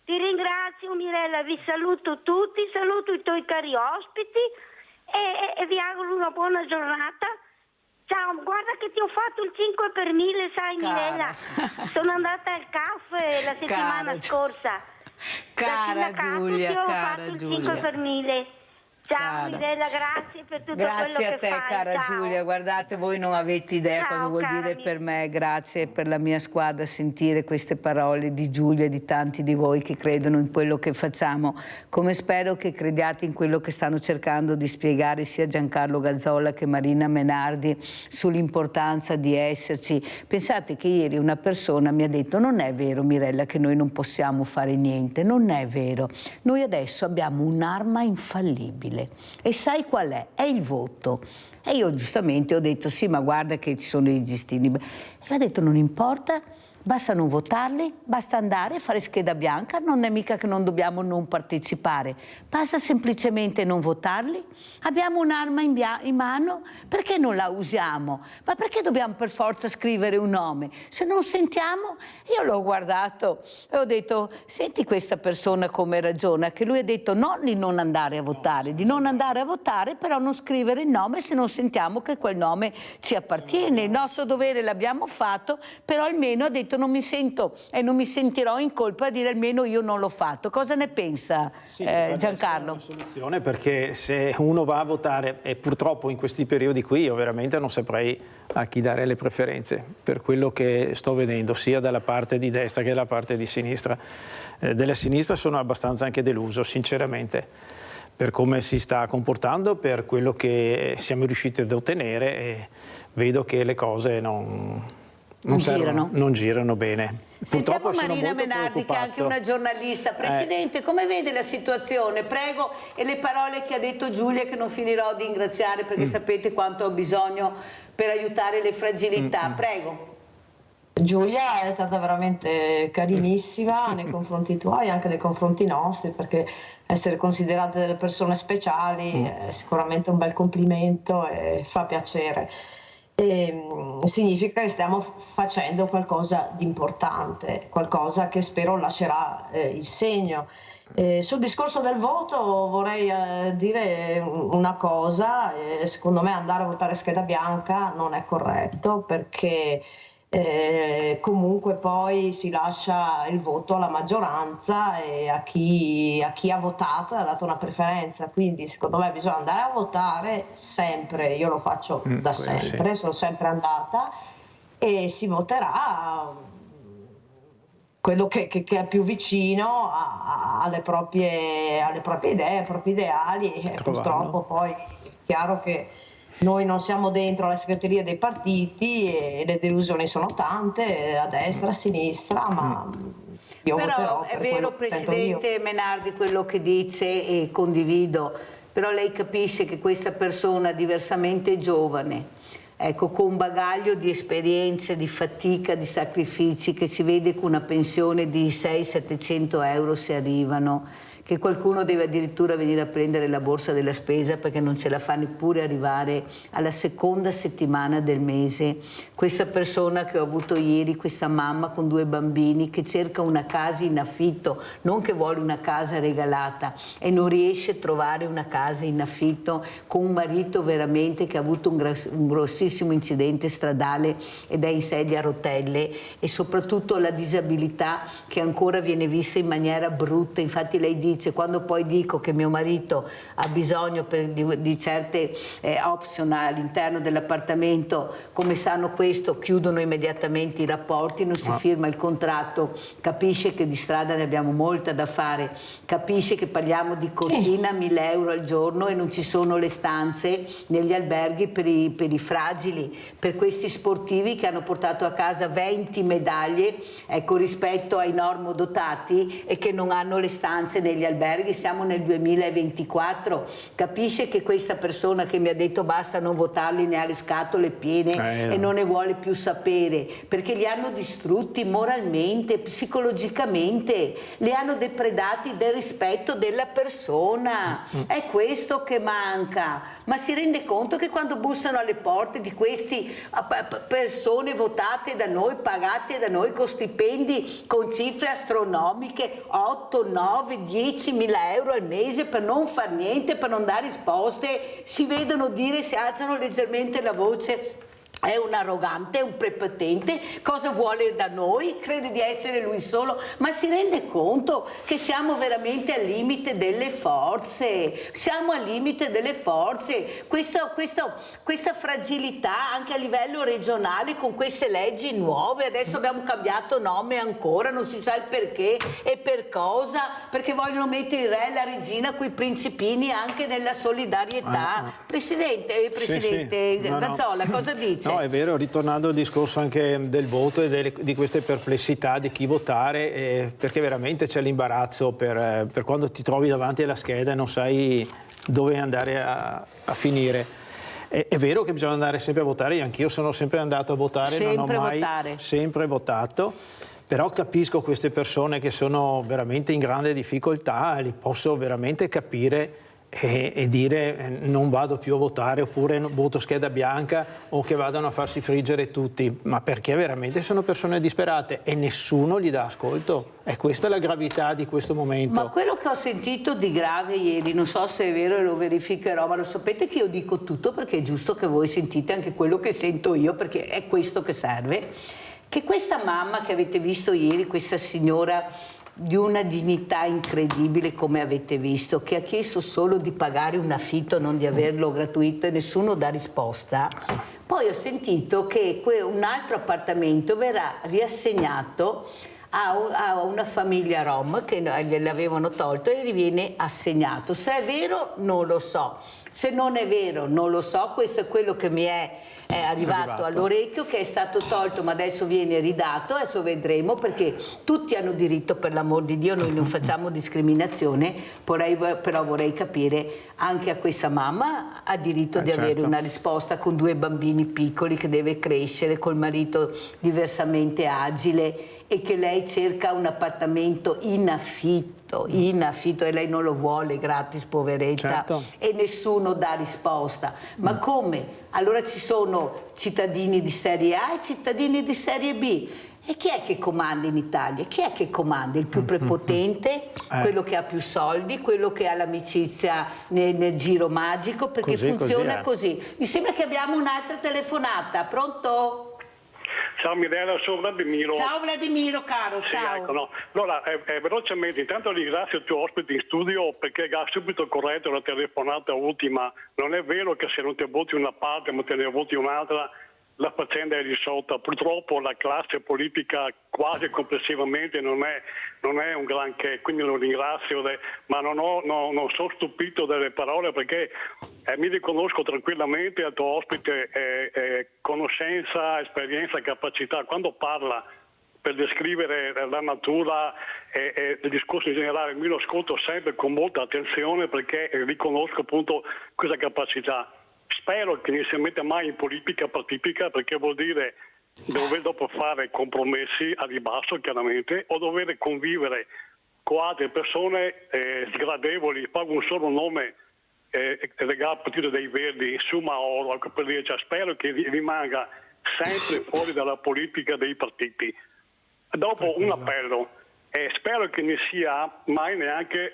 Ti ringrazio Mirella, vi saluto tutti, saluto i tuoi cari ospiti e vi auguro una buona giornata. Ciao, guarda che ti ho fatto il 5 per 1000, sai Mirella, sono andata al caffè la settimana scorsa. Cara Giulia, ti ho fatto il 5 per 1000. Ciao Mirella, grazie per tutto quello che fai. Grazie a te, cara ciao. Giulia. Guardate, voi non avete idea cosa vuol dire per me. Grazie per la mia squadra sentire queste parole di Giulia e di tanti di voi che credono in quello che facciamo, come spero che crediate in quello che stanno cercando di spiegare sia Giancarlo Gazzola che Marina Menardi sull'importanza di esserci. Pensate che ieri una persona mi ha detto: non è vero Mirella che noi non possiamo fare niente, non è vero. Noi adesso abbiamo un'arma infallibile. E sai qual è? È il voto. E io giustamente ho detto: sì, ma guarda che ci sono i listini. E ha detto: non importa, Basta non votarli, basta andare a fare scheda bianca, non è mica che non dobbiamo non partecipare, basta semplicemente non votarli. Abbiamo un'arma in mano, perché non la usiamo? Ma perché dobbiamo per forza scrivere un nome? Se non sentiamo, io l'ho guardato e ho detto, senti questa persona come ragiona, che lui ha detto non di non andare a votare, di non andare a votare, però non scrivere il nome se non sentiamo che quel nome ci appartiene. Il nostro dovere l'abbiamo fatto, però almeno ha detto non mi sento e non mi sentirò in colpa a dire almeno io non l'ho fatto. Cosa ne pensa Giancarlo? È una soluzione, perché se uno va a votare, e purtroppo in questi periodi qui io veramente non saprei a chi dare le preferenze, per quello che sto vedendo sia dalla parte di destra che dalla parte di sinistra. Della sinistra sono abbastanza anche deluso, sinceramente, per come si sta comportando, per quello che siamo riusciti ad ottenere, e vedo che le cose non girano bene. Sentiamo Purtroppo Marina Menardi, che è anche una giornalista. Presidente, come vede la situazione? Prego, e le parole che ha detto Giulia, che non finirò di ringraziare perché sapete quanto ho bisogno per aiutare le fragilità. Prego. Giulia è stata veramente carinissima nei confronti tuoi, anche nei confronti nostri, perché essere considerate delle persone speciali è sicuramente un bel complimento e fa piacere. Significa che stiamo facendo qualcosa di importante, qualcosa che spero lascerà il segno. Sul discorso del voto vorrei dire una cosa: secondo me andare a votare scheda bianca non è corretto, perché comunque poi si lascia il voto alla maggioranza e a chi ha votato e ha dato una preferenza. Quindi secondo me bisogna andare a votare sempre, io lo faccio da sempre, sono sempre andata, e si voterà quello che è più vicino alle proprie idee, ai propri ideali, e purtroppo poi è chiaro che noi non siamo dentro alle segreterie dei partiti e le delusioni sono tante, a destra, a sinistra, ma io voterò per quello che sento io. È vero, Presidente Menardi, quello che dice, e condivido, però lei capisce che questa persona diversamente giovane, ecco, con un bagaglio di esperienze, di fatica, di sacrifici, che si vede con una pensione di 600-700 euro se arrivano, che qualcuno deve addirittura venire a prendere la borsa della spesa perché non ce la fa neppure arrivare alla seconda settimana del mese. Questa persona che ho avuto ieri, questa mamma con 2 bambini che cerca una casa in affitto, non che vuole una casa regalata, e non riesce a trovare una casa in affitto, con un marito veramente che ha avuto un grossissimo incidente stradale ed è in sedia a rotelle, e soprattutto la disabilità che ancora viene vista in maniera brutta. Infatti lei dice, quando poi dico che mio marito ha bisogno di certe option all'interno dell'appartamento, come sanno questo, chiudono immediatamente i rapporti, non si firma il contratto, capisce che di strada ne abbiamo molta da fare, capisce che parliamo di cortina 1.000 euro al giorno e non ci sono le stanze negli alberghi per i fragili, per questi sportivi che hanno portato a casa 20 medaglie, ecco, rispetto ai normodotati, e che non hanno le stanze negli alberghi. Siamo nel 2024, capisce che questa persona che mi ha detto basta non votarli, ne ha le scatole piene e non ne vuole più sapere, perché li hanno distrutti moralmente, psicologicamente, li hanno depredati del rispetto della persona. È questo che manca. Ma si rende conto che quando bussano alle porte di queste persone votate da noi, pagate da noi con stipendi con cifre astronomiche, 8, 9, 10 mila euro al mese, per non far niente, per non dare risposte, si vedono dire, si alzano leggermente la voce: è un arrogante, è un prepotente, cosa vuole da noi? Crede di essere lui solo, ma si rende conto che siamo veramente al limite delle forze, siamo al limite delle forze. Questa fragilità anche a livello regionale con queste leggi nuove, adesso abbiamo cambiato nome ancora, non si sa il perché e per cosa, perché vogliono mettere il re e la regina coi principini anche nella solidarietà. Presidente Gazzola, cosa dice? No, è vero, ritornando al discorso anche del voto e di queste perplessità di chi votare, perché veramente c'è l'imbarazzo per quando ti trovi davanti alla scheda e non sai dove andare a finire. È vero che bisogna andare sempre a votare, anch'io sono sempre andato a votare, non ho mai sempre votato, però capisco queste persone che sono veramente in grande difficoltà, li posso veramente capire e dire non vado più a votare oppure voto scheda bianca o che vadano a farsi friggere tutti, ma perché veramente sono persone disperate e nessuno gli dà ascolto. E questa è la gravità di questo momento. Ma quello che ho sentito di grave ieri, non so se è vero e lo verificherò, ma lo sapete che io dico tutto perché è giusto che voi sentite anche quello che sento io, perché è questo che serve, che questa mamma che avete visto ieri, questa signora di una dignità incredibile come avete visto, che ha chiesto solo di pagare un affitto, non di averlo gratuito, e nessuno dà risposta. Poi ho sentito che un altro appartamento verrà riassegnato a una famiglia rom che gliel'avevano tolto e gli viene assegnato. Se è vero non lo so, se non è vero non lo so, questo è quello che mi è arrivato all'orecchio, che è stato tolto ma adesso viene ridato, adesso vedremo, perché tutti hanno diritto, per l'amor di Dio, noi non facciamo discriminazione, però vorrei capire, anche a questa mamma ha diritto di avere una risposta con 2 bambini piccoli che deve crescere, col marito diversamente agile, e che lei cerca un appartamento in affitto e lei non lo vuole gratis, poveretta, e nessuno dà risposta. Ma come? Allora ci sono cittadini di serie A e cittadini di serie B. E chi è che comanda in Italia? Chi è che comanda? Il più prepotente? Quello che ha più soldi? Quello che ha l'amicizia nel giro magico? Perché funziona così. Mi sembra che abbiamo un'altra telefonata. Pronto? Ciao Mirella, sono Vladimiro. Ciao Vladimiro, caro, ciao. Ecco, no. Allora, velocemente, intanto ringrazio il tuo ospite in studio perché ha subito corretto la telefonata ultima. Non è vero che se non ti voti una parte ma te ne voti un'altra, la faccenda è risolta. Purtroppo la classe politica quasi complessivamente non è un granché, quindi lo ringrazio, ma non sono stupito delle parole perché mi riconosco tranquillamente al tuo ospite conoscenza, esperienza, capacità. Quando parla per descrivere la natura e il discorso in generale mi lo ascolto sempre con molta attenzione perché riconosco appunto questa capacità. Spero che non si metta mai in politica partitica perché vuol dire dover dopo fare compromessi a ribasso chiaramente o dover convivere con altre persone sgradevoli. Pago un solo nome legato al Partito dei Verdi, Suma Oro, cioè, spero che rimanga sempre fuori dalla politica dei partiti. Dopo un appello, spero che non sia mai neanche,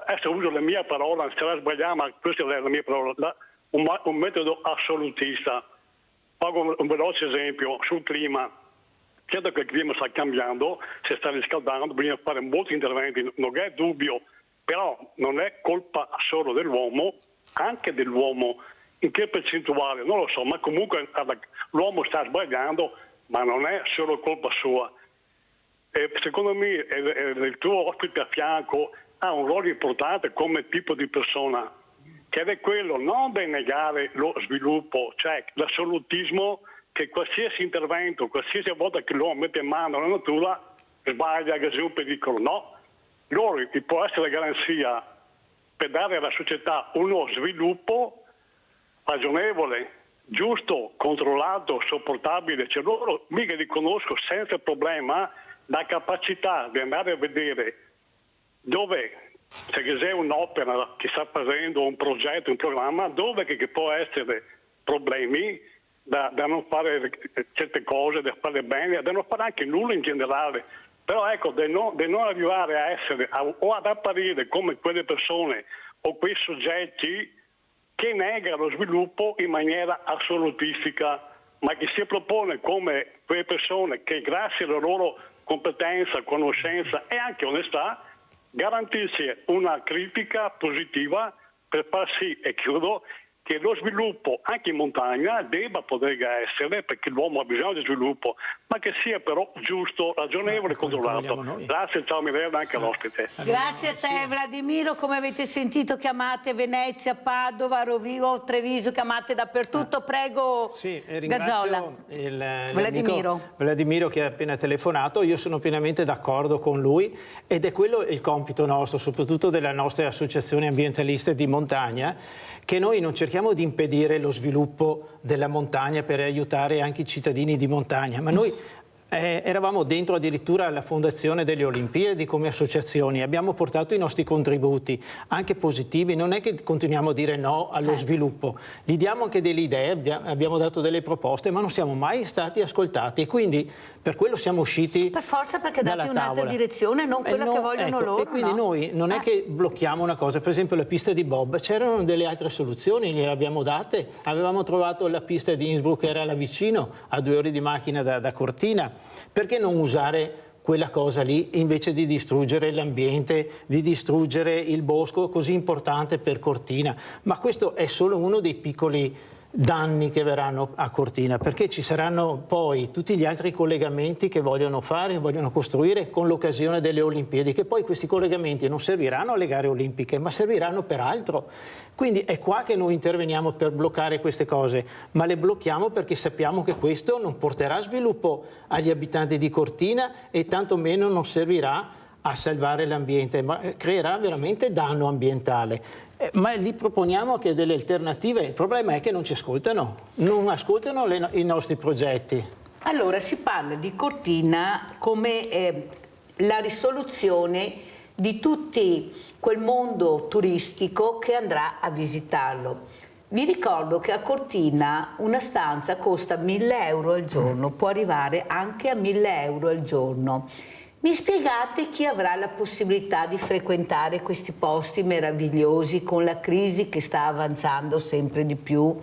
adesso uso la mia parola, sarà sbagliata ma questa è la mia parola, un metodo assolutista. Faccio un veloce esempio sul clima. Certo che il clima sta cambiando, si sta riscaldando, bisogna fare molti interventi, non è dubbio, però non è colpa solo dell'uomo, anche dell'uomo. In che percentuale? Non lo so, ma comunque l'uomo sta sbagliando, ma non è solo colpa sua. Secondo me il tuo ospite a fianco ha un ruolo importante come tipo di persona, che è quello non di negare lo sviluppo, cioè l'assolutismo che qualsiasi intervento, qualsiasi volta che l'uomo mette in mano alla natura, sbaglia, che sia un pericolo. No, loro può essere la garanzia per dare alla società uno sviluppo ragionevole, giusto, controllato, sopportabile. Cioè loro mica riconosco senza problema la capacità di andare a vedere dove, se c'è un'opera che sta facendo un progetto, un programma, dove che può essere problemi da non fare certe cose, da fare bene, da non fare anche nulla in generale. Però ecco, di non arrivare a essere o ad apparire come quelle persone o quei soggetti che negano lo sviluppo in maniera assolutistica, ma che si propone come quelle persone che grazie alla loro competenza, conoscenza e anche onestà garantisce una critica positiva per far sì, e chiudo, che lo sviluppo anche in montagna debba poter essere, perché l'uomo ha bisogno di sviluppo, ma che sia però giusto, ragionevole e controllato. Grazie, ciao Mirella, anche all'ospite. Grazie a te Vladimiro, come avete sentito chiamate Venezia, Padova, Rovigo, Treviso, chiamate dappertutto, prego Gazzola. Vladimiro che ha appena telefonato, io sono pienamente d'accordo con lui ed è quello il compito nostro, soprattutto delle nostre associazioni ambientaliste di montagna, che noi non cerchiamo cerchiamo di impedire lo sviluppo della montagna per aiutare anche i cittadini di montagna, ma noi eravamo dentro addirittura alla fondazione delle Olimpiadi come associazioni, abbiamo portato i nostri contributi anche positivi, non è che continuiamo a dire no allo sviluppo, gli diamo anche delle idee, abbiamo dato delle proposte, ma non siamo mai stati ascoltati e quindi per quello siamo usciti per forza, perché date un'altra tavola. Direzione, non quella che vogliono loro. E quindi noi non è che blocchiamo una cosa, per esempio la pista di bob, c'erano delle altre soluzioni, gliele abbiamo date, avevamo trovato la pista di Innsbruck che era là vicino, a 2 ore di macchina da Cortina. Perché non usare quella cosa lì invece di distruggere l'ambiente, di distruggere il bosco così importante per Cortina? Ma questo è solo uno dei piccoli danni che verranno a Cortina, perché ci saranno poi tutti gli altri collegamenti che vogliono fare, vogliono costruire con l'occasione delle Olimpiadi, che poi questi collegamenti non serviranno alle gare olimpiche, ma serviranno per altro. Quindi è qua che noi interveniamo per bloccare queste cose, ma le blocchiamo perché sappiamo che questo non porterà sviluppo agli abitanti di Cortina e tantomeno non servirà a salvare l'ambiente, ma creerà veramente danno ambientale. Ma gli proponiamo anche delle alternative, il problema è che non ci ascoltano, non ascoltano i nostri progetti. Allora si parla di Cortina come la risoluzione di tutti quel mondo turistico che andrà a visitarlo. Vi ricordo che a Cortina una stanza costa 1.000 euro al giorno, può arrivare anche a 1.000 euro al giorno. Mi spiegate chi avrà la possibilità di frequentare questi posti meravigliosi con la crisi che sta avanzando sempre di più,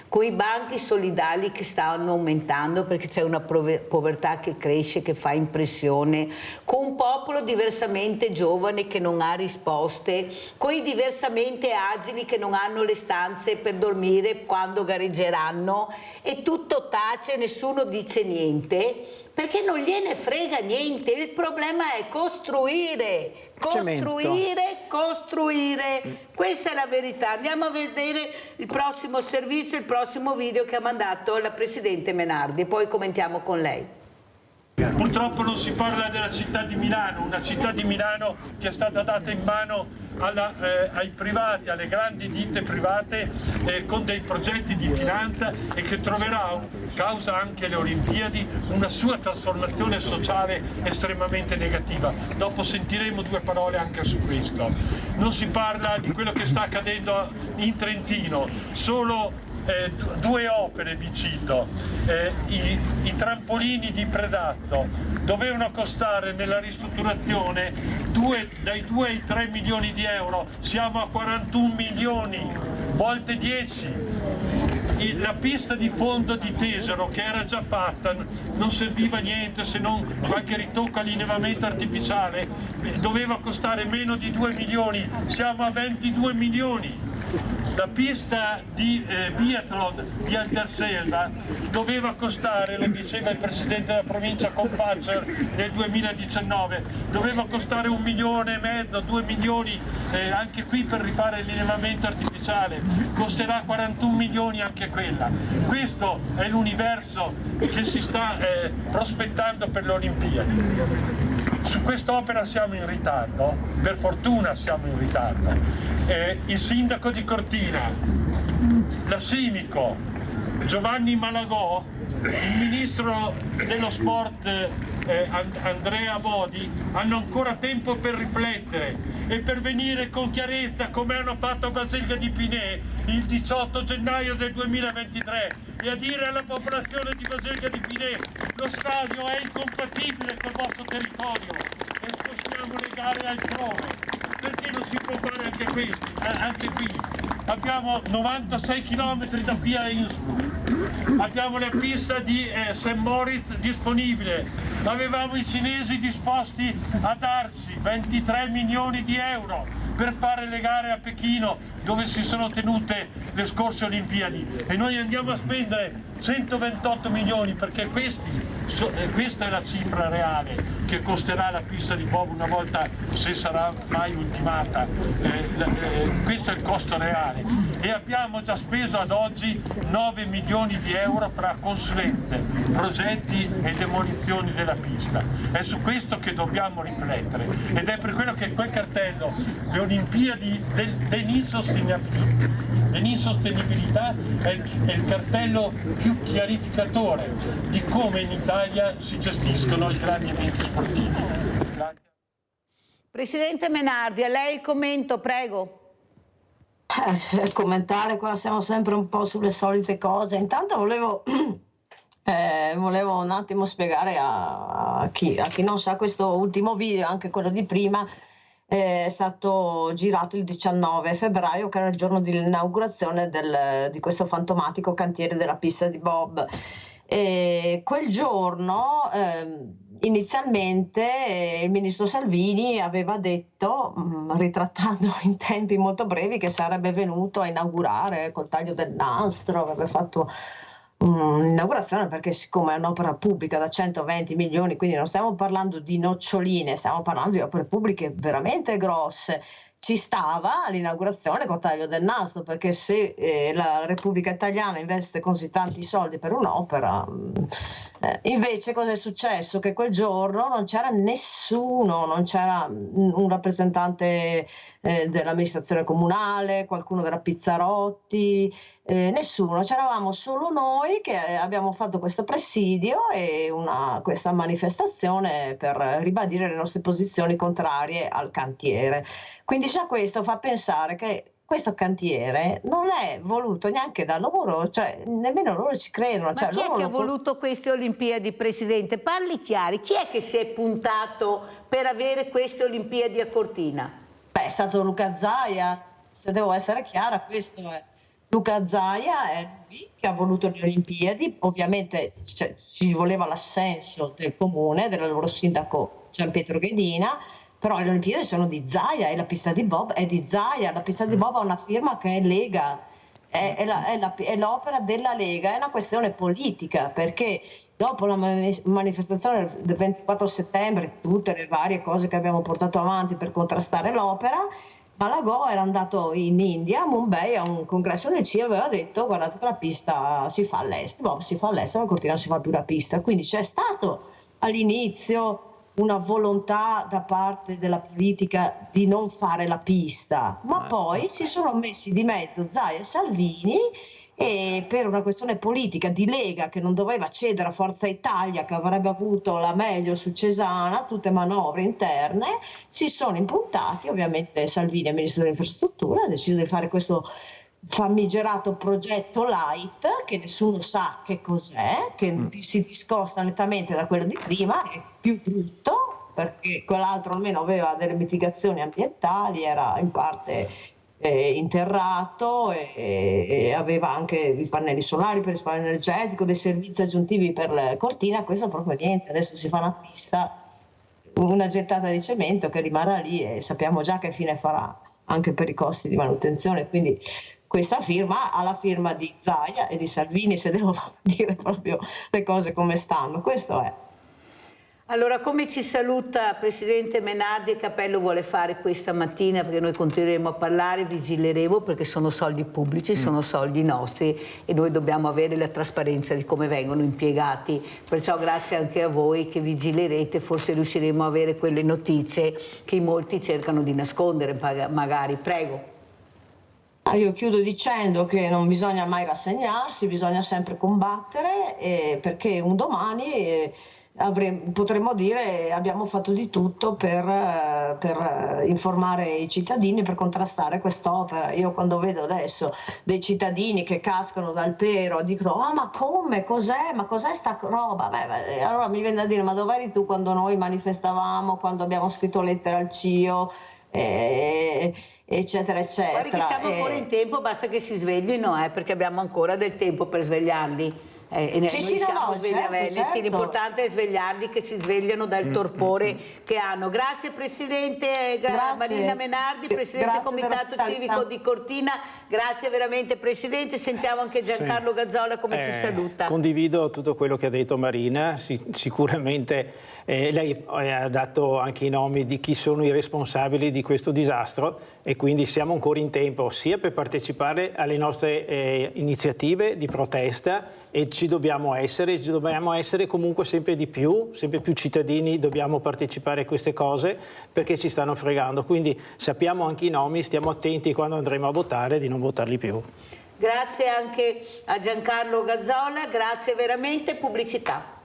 con i banchi solidali che stanno aumentando perché c'è una povertà che cresce, che fa impressione, con un popolo diversamente giovane che non ha risposte, con i diversamente agili che non hanno le stanze per dormire quando gareggeranno e tutto tace, nessuno dice niente, perché non gliene frega niente. Il problema è costruire. Questa è la verità. Andiamo a vedere il prossimo servizio, il prossimo video che ha mandato la Presidente Menardi, poi commentiamo con lei. Purtroppo non si parla della città di Milano, una città di Milano che è stata data in mano ai privati, alle grandi ditte private con dei progetti di finanza e che troverà, causa anche le Olimpiadi, una sua trasformazione sociale estremamente negativa. Dopo sentiremo 2 parole anche su questo. Non si parla di quello che sta accadendo in Trentino, solo 2 opere vi cito, i trampolini di Predazzo dovevano costare nella ristrutturazione dai 2 ai 3 milioni di euro, siamo a 41 milioni, volte 10. La pista di fondo di Tesero che era già fatta, non serviva niente se non qualche ritocco all'innevamento artificiale, doveva costare meno di 2 milioni, siamo a 22 milioni. La pista di biathlon di Anterselva doveva costare, lo diceva il presidente della provincia Compaccer nel 2019, doveva costare 1,5 milioni, 2 milioni anche qui per rifare l'innevamento artificiale, costerà 41 milioni anche quella. Questo è l'universo che si sta prospettando per le Olimpiadi. Su quest'opera siamo in ritardo, per fortuna siamo in ritardo. Il sindaco di Cortina, la Simico, Giovanni Malagò, il ministro dello sport Andrea Bodi hanno ancora tempo per riflettere e per venire con chiarezza come hanno fatto a Baselga di Pinè il 18 gennaio del 2023 e a dire alla popolazione di Baselga di Pinè: lo stadio è incompatibile col vostro territorio e spostiamo le gare altrove. Perché non si può fare anche questo? Anche qui abbiamo 96 km da qui a Innsbruck, abbiamo la pista di St. Moritz disponibile, avevamo i cinesi disposti a darci 23 milioni di euro per fare le gare a Pechino dove si sono tenute le scorse Olimpiadi e noi andiamo a spendere 128 milioni perché questa è la cifra reale. che costerà la pista di bob una volta, se sarà mai ultimata. Questo è il costo reale, e abbiamo già speso ad oggi 9 milioni di euro tra consulenze, progetti e demolizioni della pista. È su questo che dobbiamo riflettere, ed è per quello che quel cartello, le Olimpiadi dell'insostenibilità, è il cartello più chiarificatore di come in Italia si gestiscono i grandi eventi sportivi. Grazie. Presidente Menardi, a lei il commento, prego. Commentare qua siamo sempre un po' sulle solite cose. Intanto volevo un attimo spiegare a chi non sa, questo ultimo video, anche quello di prima, è stato girato il 19 febbraio, che era il giorno dell'inaugurazione di questo fantomatico cantiere della pista di bob. E quel giorno inizialmente il ministro Salvini aveva detto, ritrattando in tempi molto brevi, che sarebbe venuto a inaugurare col taglio del nastro, avrebbe fatto un'inaugurazione, perché siccome è un'opera pubblica da 120 milioni, quindi non stiamo parlando di noccioline, stiamo parlando di opere pubbliche veramente grosse, ci stava l'inaugurazione col taglio del nastro, perché se la Repubblica Italiana investe così tanti soldi per un'opera, invece cosa è successo? Che quel giorno non c'era nessuno, non c'era un rappresentante dell'amministrazione comunale, qualcuno della Pizzarotti, nessuno, c'eravamo solo noi che abbiamo fatto questo presidio e questa manifestazione per ribadire le nostre posizioni contrarie al cantiere. Quindi già questo fa pensare che questo cantiere non è voluto neanche da loro, cioè nemmeno loro ci credono. Ma chi è che ha voluto queste Olimpiadi, Presidente? Parli chiari, chi è che si è puntato per avere queste Olimpiadi a Cortina? Beh, è stato Luca Zaia, se devo essere chiara, questo è. Luca Zaia è lui che ha voluto le Olimpiadi, ovviamente ci voleva l'assenso del comune, del loro sindaco Gianpietro Ghedina, però le Olimpiadi sono di Zaia e la pista di bob è di Zaia. La pista di bob ha una firma che è Lega, è l'opera della Lega, è una questione politica, perché dopo la manifestazione del 24 settembre, tutte le varie cose che abbiamo portato avanti per contrastare l'opera, Malagò era andato in India, a Mumbai, a un congresso del CIE, aveva detto: guardate che la pista si fa all'estero, bob si fa all'estero, a Cortina non si fa più la pista. Quindi c'è stato all'inizio una volontà da parte della politica di non fare la pista, ma poi si sono messi di mezzo Zaia e Salvini, e per una questione politica di Lega che non doveva cedere a Forza Italia, che avrebbe avuto la meglio su Cesana, tutte manovre interne, si sono impuntati. Ovviamente Salvini, ministro delle infrastrutture, ha deciso di fare questo famigerato progetto light, che nessuno sa che cos'è, che si discosta nettamente da quello di prima, è più brutto perché quell'altro almeno aveva delle mitigazioni ambientali, era in parte interrato e aveva anche i pannelli solari per risparmio energetico, dei servizi aggiuntivi per Cortina. Questo proprio niente, adesso si fa una pista, una gettata di cemento che rimarrà lì e sappiamo già che fine farà anche per i costi di manutenzione. Quindi questa firma ha la firma di Zaia e di Salvini, se devo dire proprio le cose come stanno, questo è. Allora, come ci saluta Presidente Menardi, e Cappello vuole fare questa mattina, perché noi continueremo a parlare, vigileremo, perché sono soldi pubblici, sono soldi nostri e noi dobbiamo avere la trasparenza di come vengono impiegati. Perciò grazie anche a voi che vigilerete, forse riusciremo a avere quelle notizie che molti cercano di nascondere, magari. Prego. Io chiudo dicendo che non bisogna mai rassegnarsi, bisogna sempre combattere, perché un domani potremmo dire abbiamo fatto di tutto per informare i cittadini, per contrastare quest'opera. Io quando vedo adesso dei cittadini che cascano dal pero dicono: ah, ma come, cos'è, ma cos'è sta roba? Beh, allora mi viene da dire: ma dov'eri tu quando noi manifestavamo, quando abbiamo scritto lettere al CIO, eccetera eccetera. Guardi che siamo ancora in tempo, basta che si sveglino, perché abbiamo ancora del tempo per svegliarli. Noi siamo svegliamenti, certo. L'importante è svegliarli, che si svegliano dal torpore che hanno. Grazie Presidente, Marina Menardi, Presidente del Comitato Civico di Cortina, grazie veramente Presidente. Sentiamo anche Giancarlo Gazzola come ci saluta. Condivido tutto quello che ha detto Marina, sicuramente lei ha dato anche i nomi di chi sono i responsabili di questo disastro e quindi siamo ancora in tempo sia per partecipare alle nostre iniziative di protesta, e ci dobbiamo essere comunque sempre più cittadini dobbiamo partecipare a queste cose perché ci stanno fregando, quindi sappiamo anche i nomi, stiamo attenti quando andremo a votare di non votarli più. Grazie anche a Giancarlo Gazzola, grazie veramente. Pubblicità.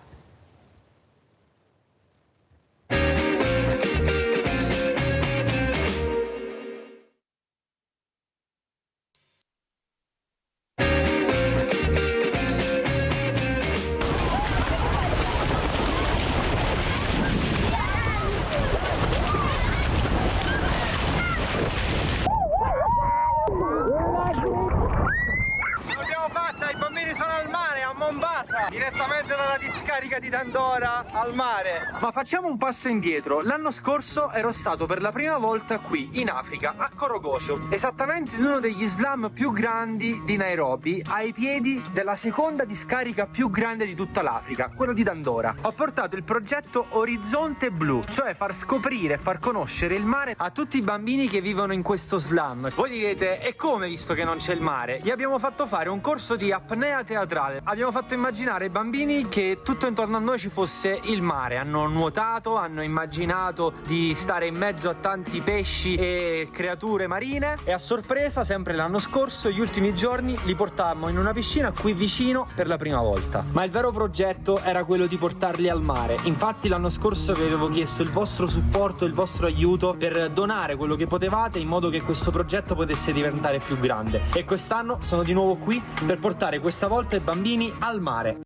Direttamente dalla discarica di Dandora al mare. Ma facciamo un passo indietro. L'anno scorso ero stato per la prima volta qui in Africa, a Korogosho, esattamente in uno degli slam più grandi di Nairobi, ai piedi della seconda discarica più grande di tutta l'Africa, quello di Dandora. Ho portato il progetto Orizzonte Blu, cioè far scoprire e far conoscere il mare a tutti i bambini che vivono in questo slam. Voi direte, e come visto che non c'è il mare? Gli abbiamo fatto fare un corso di apnea teatrale. Abbiamo fatto immaginare ai bambini che tutto intorno a noi ci fosse il mare. Hanno nuotato, hanno immaginato di stare in mezzo a tanti pesci e creature marine, e a sorpresa sempre l'anno scorso, gli ultimi giorni, li portammo in una piscina qui vicino per la prima volta. Ma il vero progetto era quello di portarli al mare. Infatti l'anno scorso vi avevo chiesto il vostro supporto, il vostro aiuto per donare quello che potevate in modo che questo progetto potesse diventare più grande, e quest'anno sono di nuovo qui per portare questa volta i bambini al mare.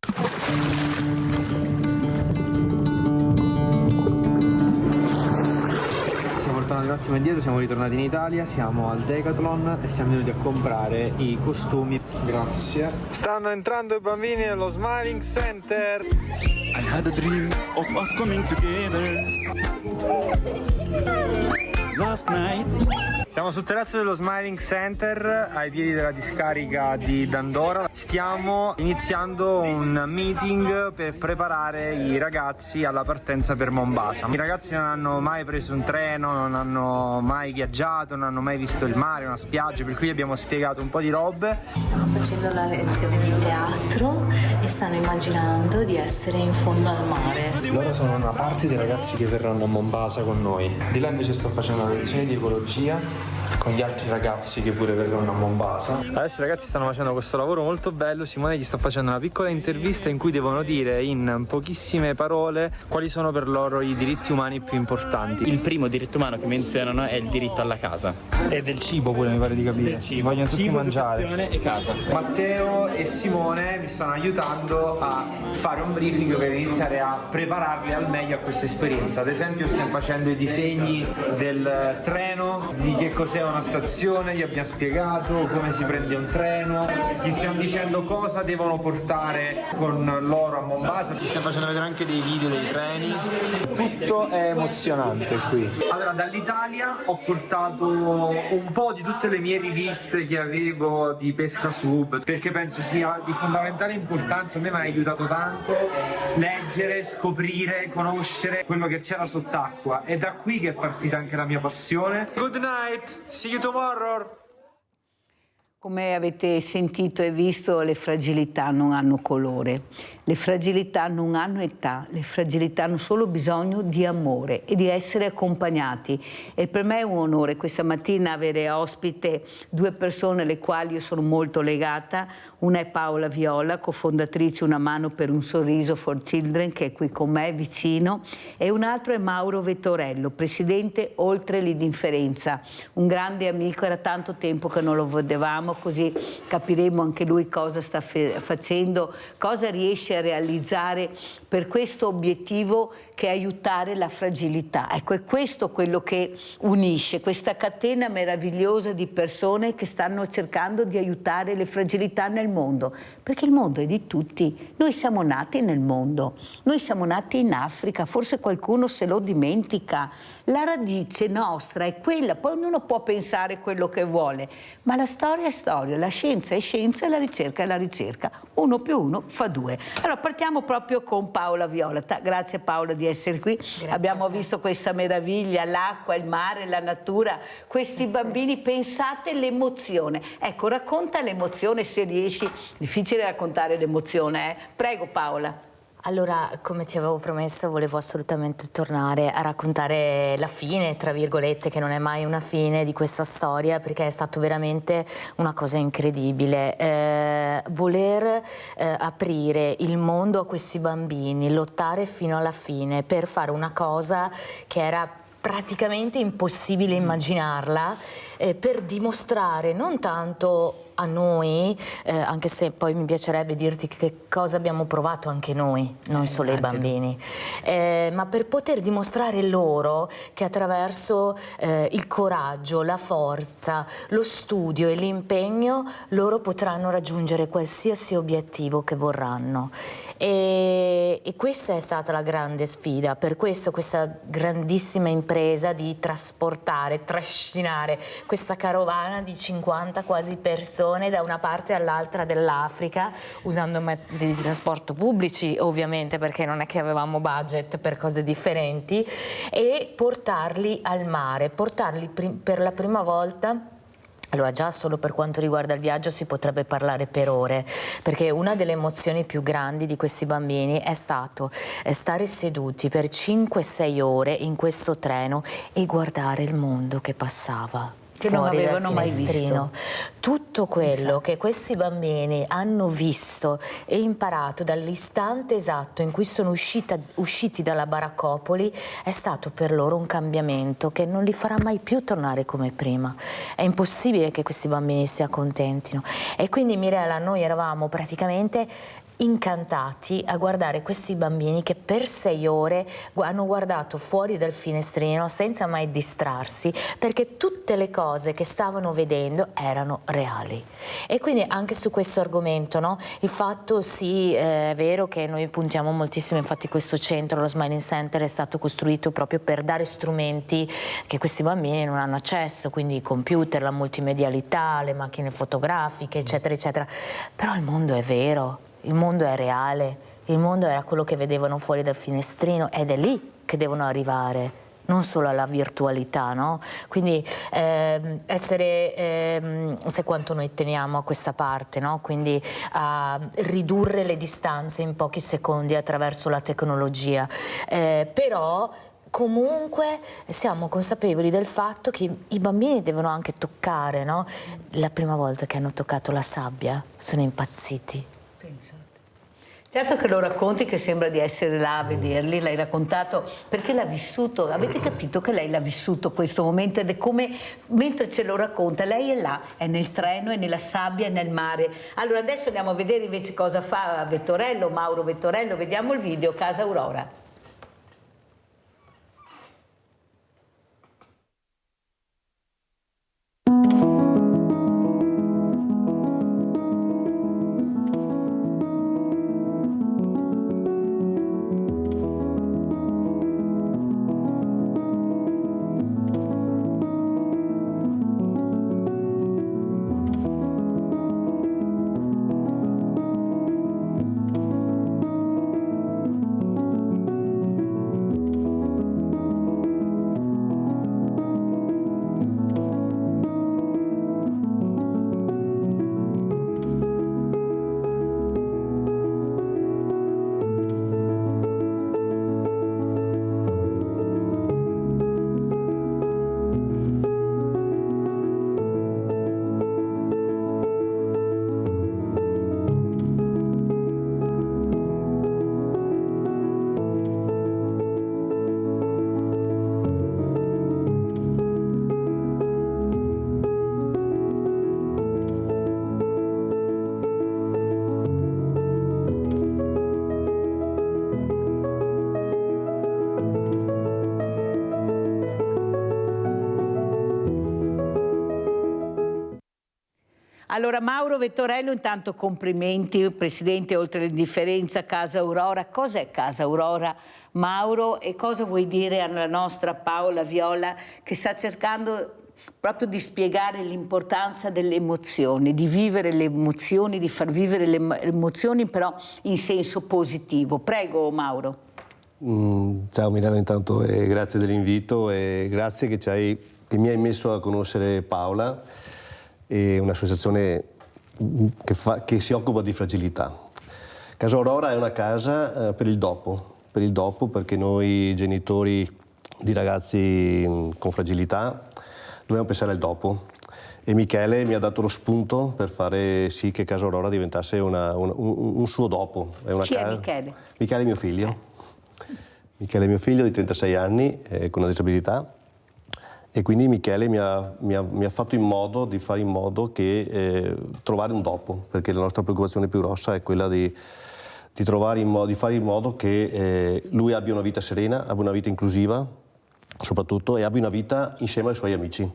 Siamo tornati un attimo indietro, siamo ritornati in Italia, siamo al Decathlon e siamo venuti a comprare i costumi. Grazie. Stanno entrando i bambini nello Smiling Center. I had a dream of us coming together last night. Siamo sul terrazzo dello Smiling Center, ai piedi della discarica di Dandora. Stiamo iniziando un meeting per preparare i ragazzi alla partenza per Mombasa. I ragazzi non hanno mai preso un treno, non hanno mai viaggiato, non hanno mai visto il mare, una spiaggia, per cui abbiamo spiegato un po' di robe. Stanno facendo la lezione di teatro e stanno immaginando di essere in fondo al mare. Loro sono una parte dei ragazzi che verranno a Mombasa con noi. Di là invece sto facendo una lezione di ecologia con gli altri ragazzi che pure verranno a Mombasa. Adesso i ragazzi stanno facendo questo lavoro molto bello. Simone gli sta facendo una piccola intervista in cui devono dire in pochissime parole quali sono per loro i diritti umani più importanti. Il primo diritto umano che menzionano è il diritto alla casa. E del cibo pure, mi pare di capire. Del cibo. Vogliono tutti mangiare. Educazione e casa. Matteo e Simone mi stanno aiutando a fare un briefing per iniziare a prepararli al meglio a questa esperienza. Ad esempio stiamo facendo i disegni del treno, di che cos'è una stazione, gli abbiamo spiegato come si prende un treno, gli stiamo dicendo cosa devono portare con loro a Mombasa, gli stiamo facendo vedere anche dei video dei treni. Tutto è emozionante qui. Allora, dall'Italia ho portato un po' di tutte le mie riviste che avevo di pesca sub, perché penso sia di fondamentale importanza. A me mi ha aiutato tanto leggere, scoprire, conoscere quello che c'era sott'acqua, è da qui che è partita anche la mia passione. Good night, see you tomorrow. Come avete sentito e visto, le fragilità non hanno colore, le fragilità non hanno età, le fragilità hanno solo bisogno di amore e di essere accompagnati. E per me è un onore questa mattina avere ospite due persone alle quali io sono molto legata. Una è Paola Viola, cofondatrice Una Mano per un Sorriso for Children, che è qui con me vicino, e un altro è Mauro Vettorello, presidente Oltre l'Indifferenza, un grande amico. Era tanto tempo che non lo vedevamo, così capiremo anche lui cosa sta facendo, cosa riesce a realizzare per questo obiettivo che aiutare la fragilità. Ecco, è questo quello che unisce, questa catena meravigliosa di persone che stanno cercando di aiutare le fragilità nel mondo, perché il mondo è di tutti. Noi siamo nati nel mondo, noi siamo nati in Africa, forse qualcuno se lo dimentica. La radice nostra è quella, poi ognuno può pensare quello che vuole, ma la storia è storia, la scienza è scienza e la ricerca è la ricerca. 1 più 1 fa 2. Allora partiamo proprio con Paola Viola. Grazie Paola di essere qui. Grazie. Abbiamo visto questa meraviglia, l'acqua, il mare, la natura, questi bambini, pensate l'emozione. Ecco, racconta l'emozione se riesci. Difficile raccontare l'emozione, eh? Prego Paola. Allora, come ti avevo promesso, volevo assolutamente tornare a raccontare la fine, tra virgolette, che non è mai una fine di questa storia, perché è stato veramente una cosa incredibile. Voler aprire il mondo a questi bambini, lottare fino alla fine per fare una cosa che era praticamente impossibile immaginarla, per dimostrare non tanto a noi, anche se poi mi piacerebbe dirti che cosa abbiamo provato anche noi, non solo i bambini, ma per poter dimostrare loro che attraverso il coraggio, la forza, lo studio e l'impegno loro potranno raggiungere qualsiasi obiettivo che vorranno. E questa è stata la grande sfida, per questo questa grandissima impresa di trasportare, trascinare questa carovana di 50 quasi persone da una parte all'altra dell'Africa, usando mezzi di trasporto pubblici ovviamente, perché non è che avevamo budget per cose differenti, e portarli al mare, portarli per la prima volta. Allora, già solo per quanto riguarda il viaggio si potrebbe parlare per ore, perché una delle emozioni più grandi di questi bambini è stato stare seduti per 5-6 ore in questo treno e guardare il mondo che passava. Che non avevano mai visto. Tutto quello che questi bambini hanno visto e imparato dall'istante esatto in cui sono usciti dalla baraccopoli è stato per loro un cambiamento che non li farà mai più tornare come prima. È impossibile che questi bambini si accontentino. E quindi Mirella, noi eravamo praticamente incantati a guardare questi bambini che per 6 ore hanno guardato fuori dal finestrino senza mai distrarsi, perché tutte le cose che stavano vedendo erano reali. E quindi anche su questo argomento, no? Il fatto, sì, è vero che noi puntiamo moltissimo, infatti questo centro, lo Smiling Center, è stato costruito proprio per dare strumenti che questi bambini non hanno accesso, quindi i computer, la multimedialità, le macchine fotografiche, eccetera, eccetera. Però il mondo è vero. Il mondo è reale, il mondo era quello che vedevano fuori dal finestrino ed è lì che devono arrivare, non solo alla virtualità, no? Quindi sai quanto noi teniamo a questa parte, no? Quindi a ridurre le distanze in pochi secondi attraverso la tecnologia, però comunque siamo consapevoli del fatto che i bambini devono anche toccare, no? La prima volta che hanno toccato la sabbia sono impazziti. Certo che lo racconti che sembra di essere là a vederli, l'hai raccontato perché l'ha vissuto, avete capito che lei l'ha vissuto questo momento ed è come, mentre ce lo racconta, lei è là, è nel treno, è nella sabbia, è nel mare. Allora adesso andiamo a vedere invece cosa fa Vettorello, Mauro Vettorello, vediamo il video, Casa Aurora. Allora Mauro Vettorello, intanto complimenti, Presidente Oltre l'Indifferenza, Casa Aurora. Cos'è Casa Aurora, Mauro, e cosa vuoi dire alla nostra Paola Viola che sta cercando proprio di spiegare l'importanza delle emozioni, di vivere le emozioni, di far vivere le emozioni però in senso positivo. Prego Mauro. Ciao Mirella, intanto grazie dell'invito e grazie che mi hai messo a conoscere Paola, è un'associazione che si occupa di fragilità. Casa Aurora è una casa per il dopo, perché noi genitori di ragazzi con fragilità dobbiamo pensare al dopo, e Michele mi ha dato lo spunto per fare sì che Casa Aurora diventasse un suo dopo. Chi è Michele? Michele è mio figlio. Michele è mio figlio di 36 anni con una disabilità, e quindi Michele mi ha fatto di fare in modo che trovare un dopo, perché la nostra preoccupazione più grossa è quella di fare in modo che lui abbia una vita serena, abbia una vita inclusiva soprattutto, e abbia una vita insieme ai suoi amici,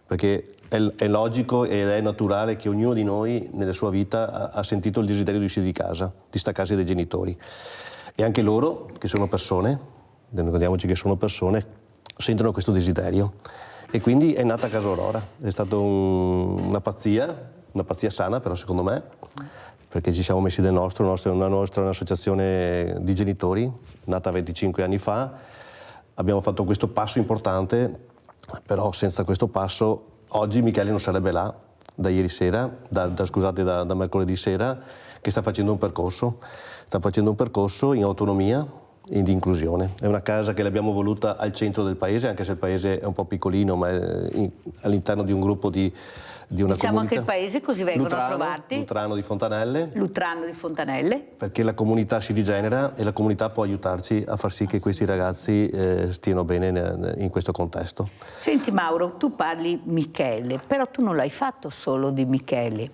perché è logico ed è naturale che ognuno di noi nella sua vita ha sentito il desiderio di uscire di casa, di staccarsi dai genitori, e anche loro, che sono persone, ricordiamoci che sono persone, sentono questo desiderio, e quindi è nata Casa Aurora. È stata una pazzia sana però secondo me, perché ci siamo messi del nostro, un'associazione di genitori nata 25 anni fa. Abbiamo fatto questo passo importante, però senza questo passo oggi Michele non sarebbe là da ieri sera, da mercoledì sera, che sta facendo un percorso in autonomia e di inclusione. È una casa che l'abbiamo voluta al centro del paese, anche se il paese è un po' piccolino, ma è all'interno di un gruppo di una diciamo comunità. Anche il paese, così vengono a trovarti. Lutrano di Fontanelle. Lutrano di Fontanelle. Perché la comunità si rigenera e la comunità può aiutarci a far sì che questi ragazzi stiano bene in questo contesto. Senti Mauro, tu parli Michele, però tu non l'hai fatto solo di Michele.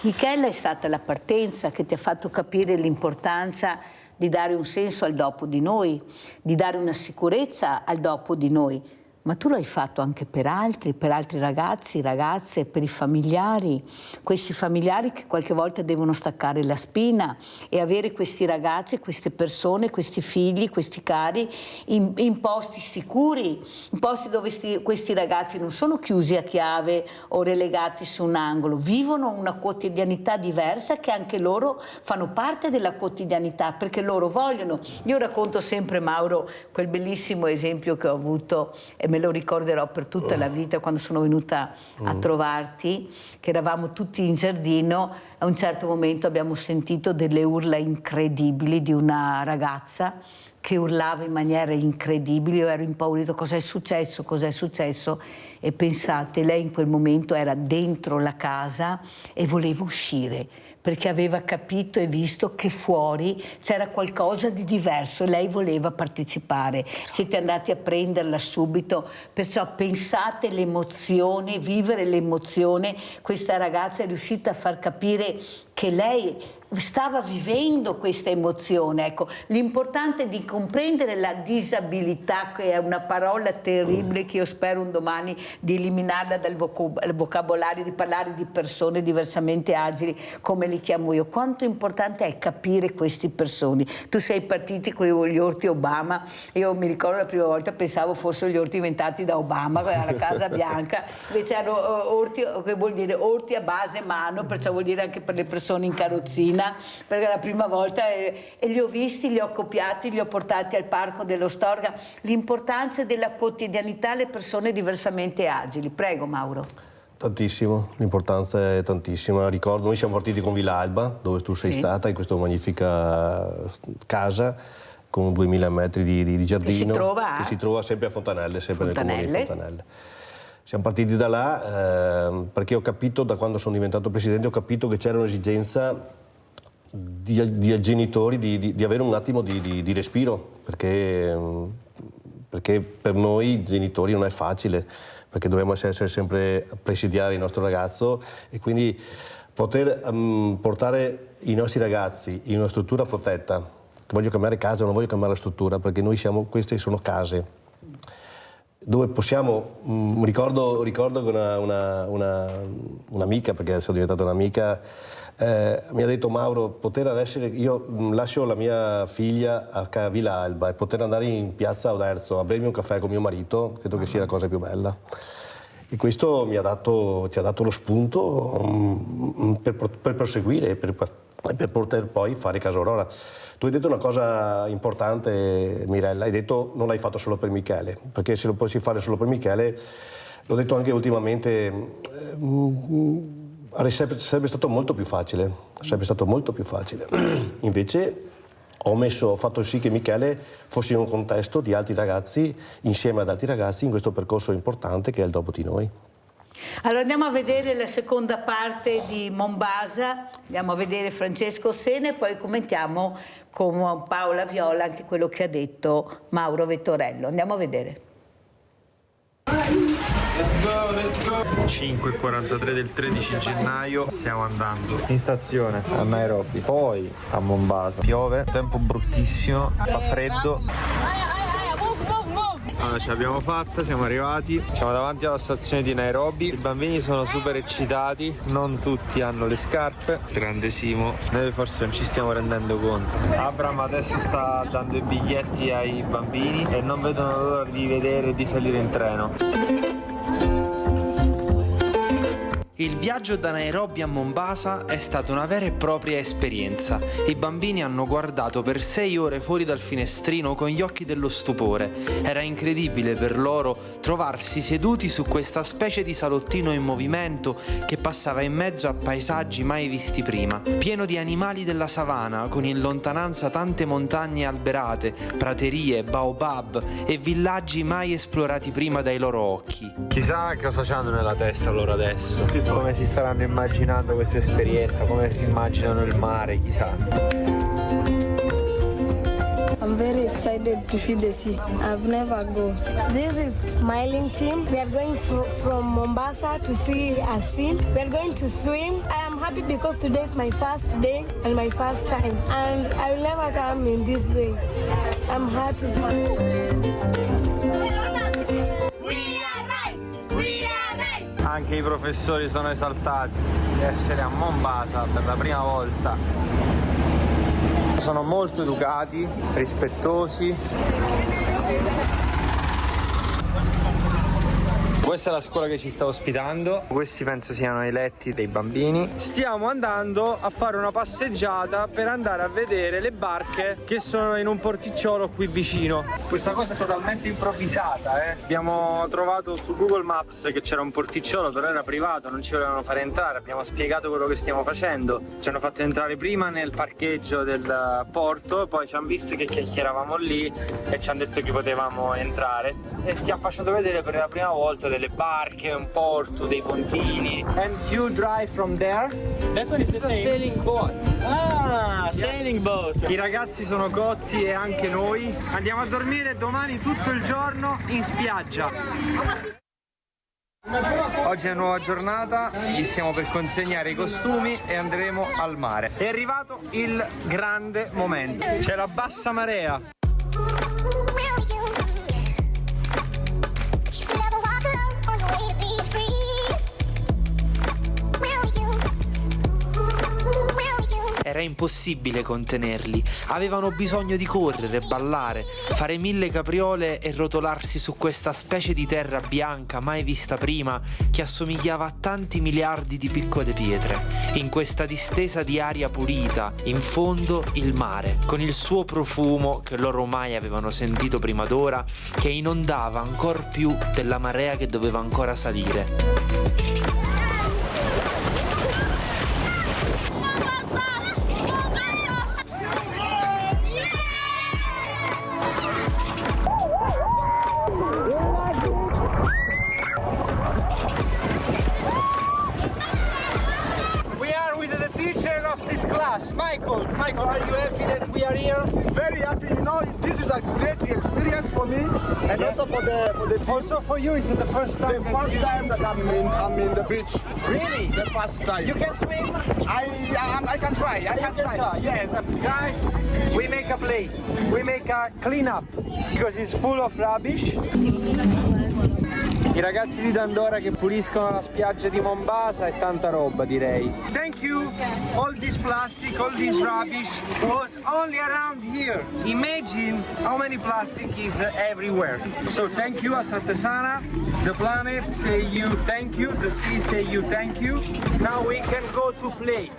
Michele è stata la partenza che ti ha fatto capire l'importanza di dare un senso al dopo di noi, di dare una sicurezza al dopo di noi. Ma tu l'hai fatto anche per altri ragazzi, ragazze, per i familiari, questi familiari che qualche volta devono staccare la spina, e avere questi ragazzi, queste persone, questi figli, questi cari in posti sicuri, in posti dove questi ragazzi non sono chiusi a chiave o relegati su un angolo, vivono una quotidianità diversa che anche loro fanno parte della quotidianità, perché loro vogliono. Io racconto sempre, Mauro, quel bellissimo esempio che ho avuto, e me lo ricorderò per tutta la vita, quando sono venuta a trovarti, che eravamo tutti in giardino. A un certo momento abbiamo sentito delle urla incredibili di una ragazza che urlava in maniera incredibile. Io ero impaurito, cos'è successo? E pensate, lei in quel momento era dentro la casa e voleva uscire, perché aveva capito e visto che fuori c'era qualcosa di diverso e lei voleva partecipare. Siete andati a prenderla subito, perciò pensate l'emozione, vivere l'emozione. Questa ragazza è riuscita a far capire che lei stava vivendo questa emozione. Ecco, l'importante è di comprendere la disabilità, che è una parola terribile che io spero un domani di eliminarla dal vocabolario, di parlare di persone diversamente agili, come li chiamo io. Quanto importante è capire queste persone. Tu sei partiti con gli orti Obama, io mi ricordo la prima volta pensavo fossero gli orti inventati da Obama alla Casa Bianca, invece erano orti, che vuol dire orti a base mano, perciò vuol dire anche per le persone in carrozzina, perché la prima volta e li ho visti, li ho copiati, li ho portati al Parco dello Storga. L'importanza della quotidianità alle persone diversamente agili. Prego Mauro. Tantissimo, l'importanza è tantissima. Ricordo, noi siamo partiti con Villa Alba, dove tu sei stata, in questa magnifica casa con 2000 metri di giardino, che si trova sempre a Fontanelle, sempre nel comune di Fontanelle. Siamo partiti da là perché ho capito, da quando sono diventato presidente, ho capito che c'era un'esigenza di genitori di avere un attimo di respiro, perché per noi genitori non è facile, perché dobbiamo essere sempre a presidiare il nostro ragazzo, e quindi poter portare i nostri ragazzi in una struttura protetta. Voglio cambiare casa, non voglio cambiare la struttura, perché noi queste sono case. dove possiamo, ricordo con un'amica, perché adesso è diventata un'amica, mi ha detto: Mauro, poter essere, io lascio la mia figlia a Villa Alba e poter andare in piazza Oderzo a bermi un caffè con mio marito, credo che sia la cosa più bella. E questo ci ha dato lo spunto per proseguire, per poter poi fare Casa Aurora. Tu hai detto una cosa importante, Mirella, hai detto non l'hai fatto solo per Michele, perché se lo potessi fare solo per Michele, l'ho detto anche ultimamente, sarebbe stato molto più facile, Invece ho fatto sì che Michele fosse in un contesto di altri ragazzi, insieme ad altri ragazzi, in questo percorso importante che è il Dopo di Noi. Allora andiamo a vedere la seconda parte di Mombasa, andiamo a vedere Francesco Sena e poi commentiamo con Paola Viola anche quello che ha detto Mauro Vettorello. Andiamo a vedere. 5:43 del 13 gennaio, stiamo andando in stazione a Nairobi, poi a Mombasa. Piove, tempo bruttissimo, fa freddo. Allora, ce l'abbiamo fatta, siamo arrivati, siamo davanti alla stazione di Nairobi. I bambini sono super eccitati, non tutti hanno le scarpe. Grande Simo, noi forse non ci stiamo rendendo conto. Abram adesso sta dando i biglietti ai bambini e non vedono l'ora di vedere e di salire in treno. Il viaggio da Nairobi a Mombasa è stata una vera e propria esperienza. I bambini hanno guardato per 6 ore fuori dal finestrino con gli occhi dello stupore. Era incredibile per loro trovarsi seduti su questa specie di salottino in movimento che passava in mezzo a paesaggi mai visti prima, pieno di animali della savana, con in lontananza tante montagne alberate, praterie, baobab e villaggi mai esplorati prima dai loro occhi. Chissà cosa c'hanno nella testa loro adesso. Come si staranno immaginando questa esperienza, come si immaginano il mare, chissà. I'm very excited to see the sea. I've never gone. This is Smiling Team. We are going from Mombasa to see a sea. We are going to swim. I am happy because today is my first day and my first time. And I will never come in this way. I'm happy. Anche i professori sono esaltati di essere a Mombasa per la prima volta. Sono molto educati, rispettosi. Questa è la scuola che ci sta ospitando. Questi penso siano i letti dei bambini. Stiamo andando a fare una passeggiata per andare a vedere le barche che sono in un porticciolo qui vicino. Questa cosa è totalmente improvvisata, Abbiamo trovato su Google Maps che c'era un porticciolo, però era privato, non ci volevano fare entrare. Abbiamo spiegato quello che stiamo facendo. Ci hanno fatto entrare prima nel parcheggio del porto, poi ci hanno visto che chiacchieravamo lì e ci hanno detto che potevamo entrare. E stiamo facendo vedere per la prima volta delle barche, un porto, dei pontini. And you drive from there? That one is a sailing boat. Ah, sailing boat. I ragazzi sono cotti e anche noi. Andiamo a dormire domani tutto il giorno in spiaggia. Oggi è una nuova giornata, gli stiamo per consegnare i costumi e andremo al mare. È arrivato il grande momento. C'è la bassa marea. Era impossibile contenerli, avevano bisogno di correre, ballare, fare 1000 capriole e rotolarsi su questa specie di terra bianca mai vista prima che assomigliava a tanti miliardi di piccole pietre. In questa distesa di aria pulita, in fondo il mare, con il suo profumo che loro mai avevano sentito prima d'ora, che inondava ancor più della marea che doveva ancora salire. Michael, are you happy that we are here? Very happy. You know, this is a great experience for me, and also for the team. Also for you, is it the first time? The first time that I'm in the beach. Really? The first time. You can swim? I can try. I can try. Yes. Guys, we make a play. We make a clean up because it's full of rubbish. I ragazzi di Dandora che puliscono la spiaggia di Mombasa e tanta roba, direi. Thank you. All this plastic, all this rubbish was only around here. Imagine how many plastic is everywhere. So thank you, Asantesana. The planet say you thank you. The sea say you thank you. Now we can go to play.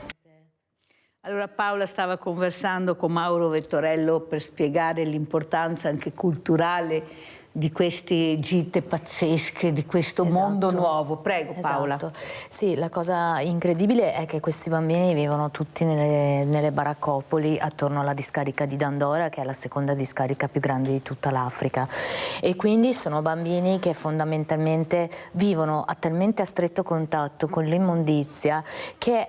Allora Paola stava conversando con Mauro Vettorello per spiegare l'importanza anche culturale di queste gite pazzesche, di questo mondo nuovo. Prego Paola. Esatto. Sì, la cosa incredibile è che questi bambini vivono tutti nelle baraccopoli attorno alla discarica di Dandora, che è la seconda discarica più grande di tutta l'Africa, e quindi sono bambini che fondamentalmente vivono talmente a stretto contatto con l'immondizia che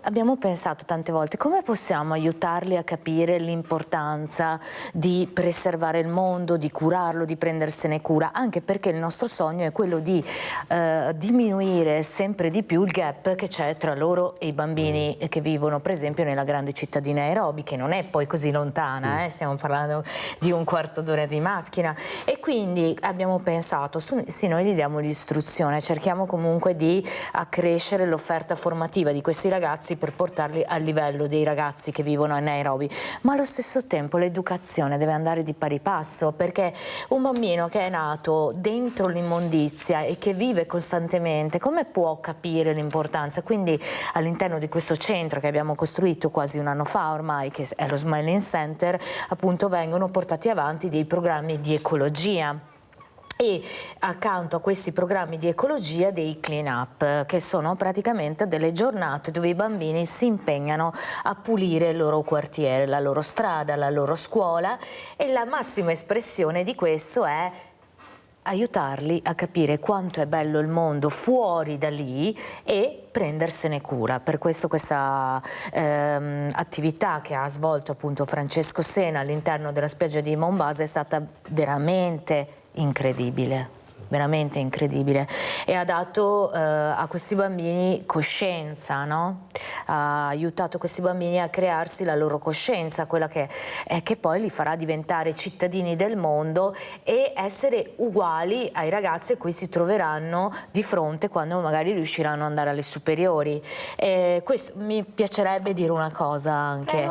abbiamo pensato tante volte come possiamo aiutarli a capire l'importanza di preservare il mondo, di curarlo, di prendersene cura, anche perché il nostro sogno è quello di diminuire sempre di più il gap che c'è tra loro e i bambini che vivono per esempio nella grande città di Nairobi, che non è poi così lontana, stiamo parlando di un quarto d'ora di macchina, e quindi abbiamo pensato, sì, noi gli diamo l'istruzione, cerchiamo comunque di accrescere l'offerta formativa di questi ragazzi per portarli al livello dei ragazzi che vivono a Nairobi, ma allo stesso tempo l'educazione deve andare di pari passo, perché un bambino che è nato dentro l'immondizia e che vive costantemente, come può capire l'importanza? Quindi all'interno di questo centro che abbiamo costruito quasi un anno fa ormai, che è lo Smiling Center, appunto vengono portati avanti dei programmi di ecologia. E accanto a questi programmi di ecologia dei clean up, che sono praticamente delle giornate dove i bambini si impegnano a pulire il loro quartiere, la loro strada, la loro scuola, e la massima espressione di questo è aiutarli a capire quanto è bello il mondo fuori da lì e prendersene cura. Per questo questa attività che ha svolto appunto Francesco Sena all'interno della spiaggia di Mombasa è stata veramente incredibile, veramente incredibile, e ha dato a questi bambini coscienza, no? Ha aiutato questi bambini a crearsi la loro coscienza, quella che poi li farà diventare cittadini del mondo e essere uguali ai ragazzi a cui si troveranno di fronte quando magari riusciranno ad andare alle superiori. Questo, mi piacerebbe dire una cosa anche.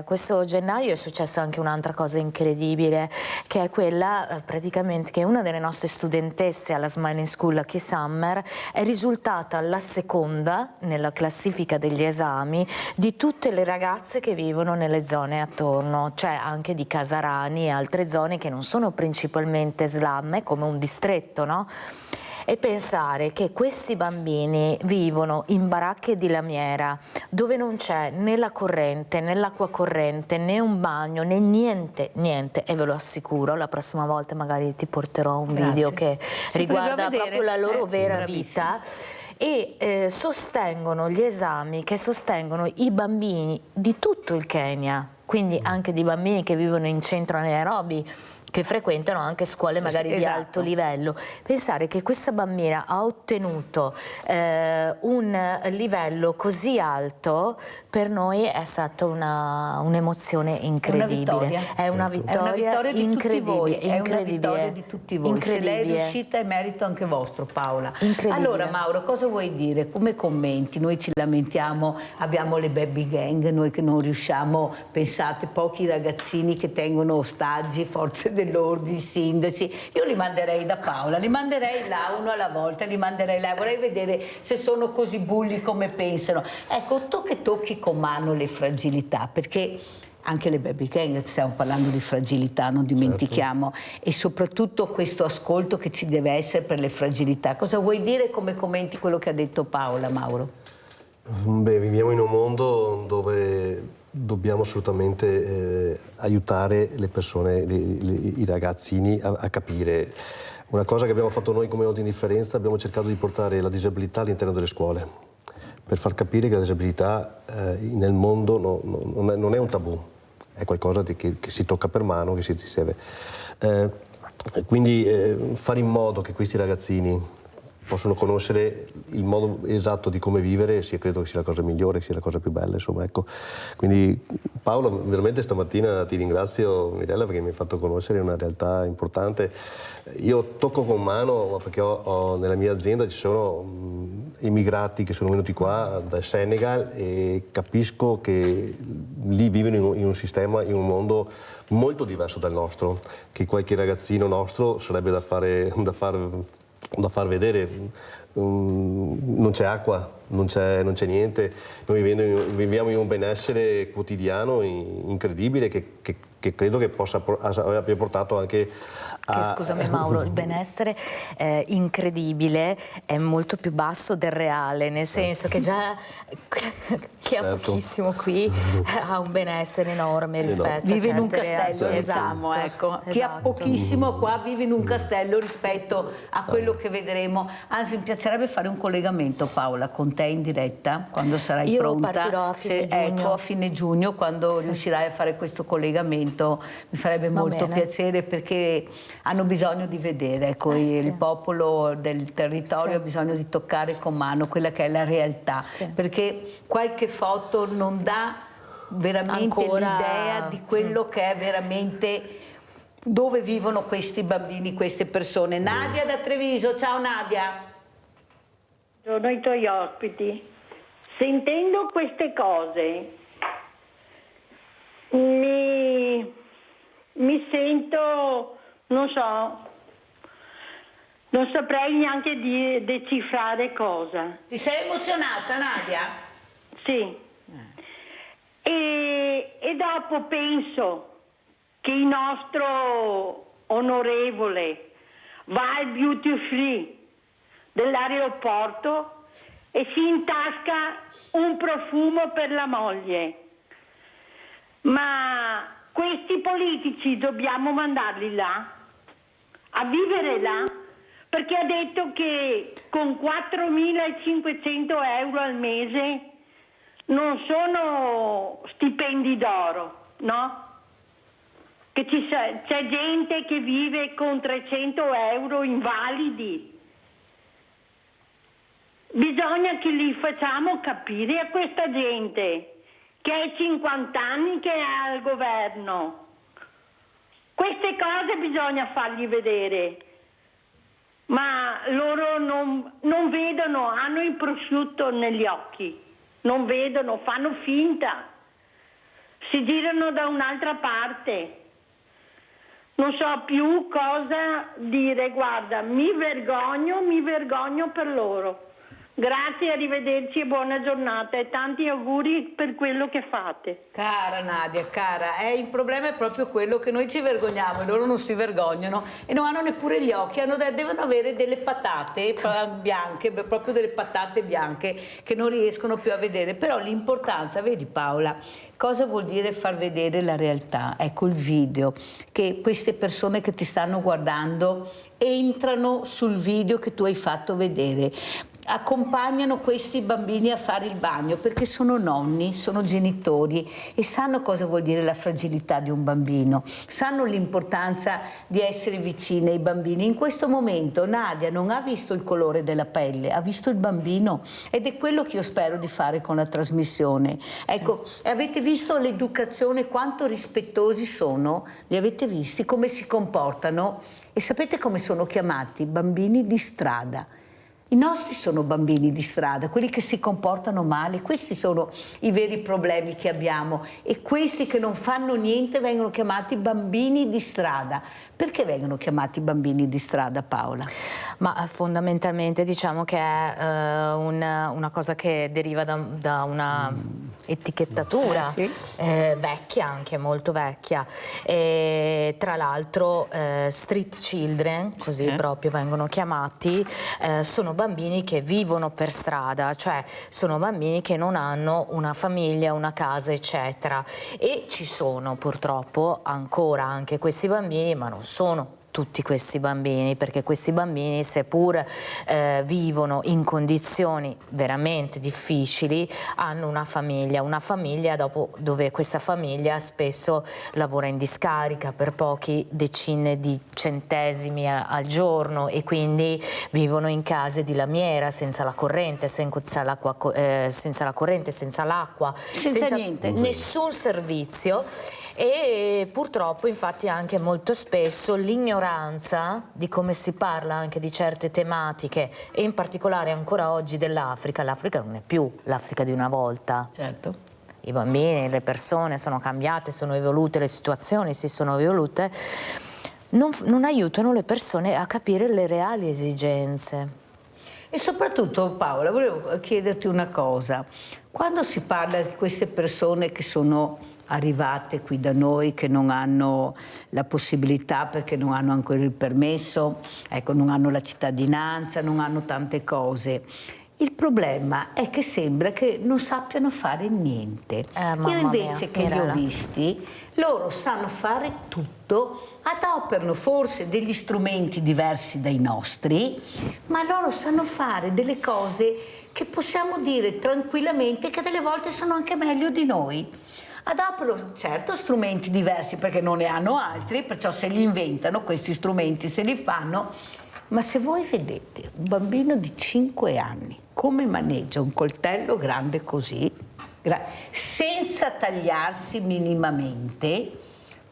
Questo gennaio è successa anche un'altra cosa incredibile, che è quella praticamente che una delle nostre studentesse alla Smiling School a Key Summer è risultata la seconda nella classifica degli esami di tutte le ragazze che vivono nelle zone attorno, cioè anche di Casarani e altre zone che non sono principalmente slam, è come un distretto, no? E pensare che questi bambini vivono in baracche di lamiera dove non c'è né la corrente, né l'acqua corrente, né un bagno, né niente, e ve lo assicuro, la prossima volta magari ti porterò un video che riguarda proprio la loro vera vita. E sostengono gli esami che sostengono i bambini di tutto il Kenya, quindi anche di bambini che vivono in centro a Nairobi, che frequentano anche scuole magari di alto livello. Pensare che questa bambina ha ottenuto un livello così alto per noi è stata un'emozione incredibile. È una vittoria incredibile. È una vittoria di tutti voi. Se lei è riuscita è merito anche vostro, Paola. Allora Mauro, cosa vuoi dire? Come commenti? Noi ci lamentiamo, abbiamo le baby gang, noi che non riusciamo, pensate, pochi ragazzini che tengono ostaggi, forze dell'ordine, sindaci. Io li manderei da Paola, li manderei là uno alla volta, li manderei là, vorrei vedere se sono così bulli come pensano. Ecco, tu che tocchi con mano le fragilità, perché anche le baby gang, stiamo parlando di fragilità, non dimentichiamo, e soprattutto questo ascolto che ci deve essere per le fragilità. Cosa vuoi dire, come commenti quello che ha detto Paola, Mauro? Beh, viviamo in un mondo dove dobbiamo assolutamente aiutare le persone, i ragazzini a capire. Una cosa che abbiamo fatto noi come Ordine Differenza, abbiamo cercato di portare la disabilità all'interno delle scuole, per far capire che la disabilità nel mondo non è un tabù, è qualcosa che si tocca per mano, che si deve. Quindi fare in modo che questi ragazzini possono conoscere il modo esatto di come vivere, credo che sia la cosa migliore, che sia la cosa più bella, insomma, ecco. Quindi Paolo, veramente stamattina ti ringrazio, Mirella, perché mi hai fatto conoscere una realtà importante. Io tocco con mano, perché nella mia azienda ci sono immigrati che sono venuti qua dal Senegal e capisco che lì vivono in un sistema, in un mondo molto diverso dal nostro, che qualche ragazzino nostro sarebbe da far vedere. Non c'è acqua, non c'è niente, noi viviamo in un benessere quotidiano incredibile che credo che abbia portato anche Scusami Mauro, il benessere incredibile è molto più basso del reale, nel senso che già chi ha pochissimo qui ha un benessere enorme rispetto vive a in un certe castello, realtà. diciamo, ecco. Esatto. Chi ha pochissimo qua vive in un castello rispetto a quello che vedremo. Anzi, mi piacerebbe fare un collegamento, Paola, con te in diretta quando sarai Io pronta. partirò a fine giugno. Ecco, a fine giugno, quando riuscirai a fare questo collegamento, mi farebbe molto piacere, perché hanno bisogno di vedere, ecco, il popolo del territorio ha bisogno di toccare con mano quella che è la realtà, perché qualche foto non dà veramente l'idea di quello che è veramente dove vivono questi bambini, queste persone. Nadia da Treviso, ciao Nadia. Buongiorno ai tuoi ospiti. Sentendo queste cose mi sento, non saprei neanche decifrare cosa. Ti sei emozionata, Nadia? Sì. E dopo penso che il nostro onorevole va al duty free dell'aeroporto e si intasca un profumo per la moglie. Ma questi politici dobbiamo mandarli là, a vivere là, perché ha detto che con 4.500 euro al mese non sono stipendi d'oro, no? Che c'è gente che vive con 300 euro invalidi. Bisogna che li facciamo capire a questa gente che è 50 anni che è al governo. Queste cose bisogna fargli vedere, ma loro non vedono, hanno il prosciutto negli occhi, non vedono, fanno finta, si girano da un'altra parte. Non so più cosa dire, guarda, mi vergogno per loro. Grazie, arrivederci e buona giornata e tanti auguri per quello che fate. Cara Nadia, cara, il problema è proprio quello che noi ci vergogniamo e loro non si vergognano e non hanno neppure gli occhi, devono avere delle patate bianche, proprio delle patate bianche che non riescono più a vedere. Però l'importanza, vedi Paola, cosa vuol dire far vedere la realtà? Ecco il video, che queste persone che ti stanno guardando entrano sul video che tu hai fatto vedere, accompagnano questi bambini a fare il bagno perché sono nonni, sono genitori e sanno cosa vuol dire la fragilità di un bambino, sanno l'importanza di essere vicine ai bambini. In questo momento Nadia non ha visto il colore della pelle, ha visto il bambino ed è quello che io spero di fare con la trasmissione. Ecco, avete visto l'educazione, quanto rispettosi sono? Li avete visti come si comportano? E sapete come sono chiamati? Bambini di strada. I nostri sono bambini di strada, quelli che si comportano male, questi sono i veri problemi che abbiamo e questi che non fanno niente vengono chiamati bambini di strada. Perché vengono chiamati bambini di strada, Paola? Ma fondamentalmente diciamo che è una cosa che deriva da una etichettatura vecchia, anche molto vecchia, e tra l'altro street children, così proprio vengono chiamati, sono bambini che vivono per strada, cioè sono bambini che non hanno una famiglia, una casa, eccetera, e ci sono purtroppo ancora anche questi bambini, ma non sono tutti questi bambini, perché questi bambini, seppur vivono in condizioni veramente difficili, hanno una famiglia dove questa famiglia spesso lavora in discarica per pochi decine di centesimi al giorno, e quindi vivono in case di lamiera, senza la corrente, senza l'acqua, senza niente, nessun servizio. E purtroppo infatti anche molto spesso l'ignoranza di come si parla anche di certe tematiche, e in particolare ancora oggi dell'Africa. L'Africa non è più l'Africa di una volta. Certo. I bambini, le persone sono cambiate, sono evolute, le situazioni si sono evolute, non aiutano le persone a capire le reali esigenze. E soprattutto, Paola, volevo chiederti una cosa. Quando si parla di queste persone che sono arrivate qui da noi, che non hanno la possibilità perché non hanno ancora il permesso, ecco, non hanno la cittadinanza, non hanno tante cose, il problema è che sembra che non sappiano fare niente. Io invece che li ho visti, loro sanno fare tutto, adoperano forse degli strumenti diversi dai nostri, ma loro sanno fare delle cose che possiamo dire tranquillamente che delle volte sono anche meglio di noi. Adoperano certo strumenti diversi perché non ne hanno altri, perciò se li inventano questi strumenti, se li fanno. Ma se voi vedete un bambino di 5 anni come maneggia un coltello grande così, senza tagliarsi minimamente,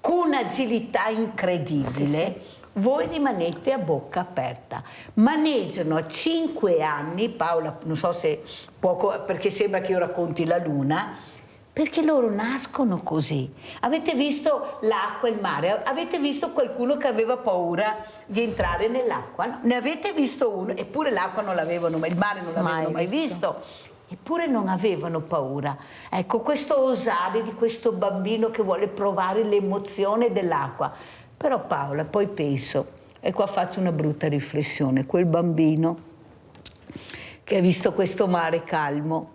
con agilità incredibile, sì. Voi rimanete a bocca aperta. Maneggiano a 5 anni, Paola, non so se poco, perché sembra che io racconti la luna, perché loro nascono così. Avete visto l'acqua e il mare? Avete visto qualcuno che aveva paura di entrare nell'acqua? No? Ne avete visto uno? Eppure l'acqua non l'avevano mai, il mare non l'avevano mai visto. Eppure non avevano paura. Ecco, questo osare di questo bambino che vuole provare l'emozione dell'acqua. Però Paola, poi penso, e qua faccio una brutta riflessione, quel bambino che ha visto questo mare calmo,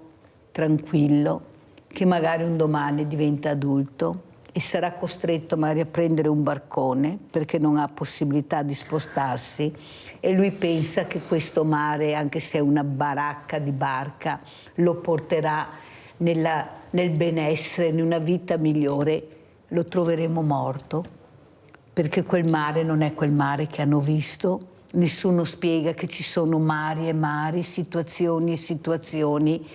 tranquillo, che magari un domani diventa adulto e sarà costretto magari a prendere un barcone perché non ha possibilità di spostarsi, e lui pensa che questo mare, anche se è una baracca di barca, lo porterà nel benessere, in una vita migliore. Lo troveremo morto, perché quel mare non è quel mare che hanno visto. Nessuno spiega che ci sono mari e mari, situazioni e situazioni.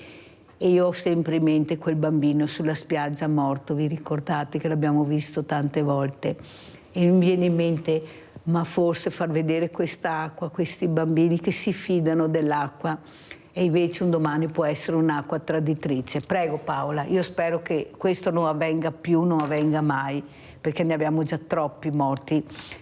E io ho sempre in mente quel bambino sulla spiaggia morto, vi ricordate che l'abbiamo visto tante volte? E mi viene in mente, ma forse far vedere quest'acqua, questi bambini che si fidano dell'acqua, e invece un domani può essere un'acqua traditrice. Prego Paola, io spero che questo non avvenga più, non avvenga mai, perché ne abbiamo già troppi morti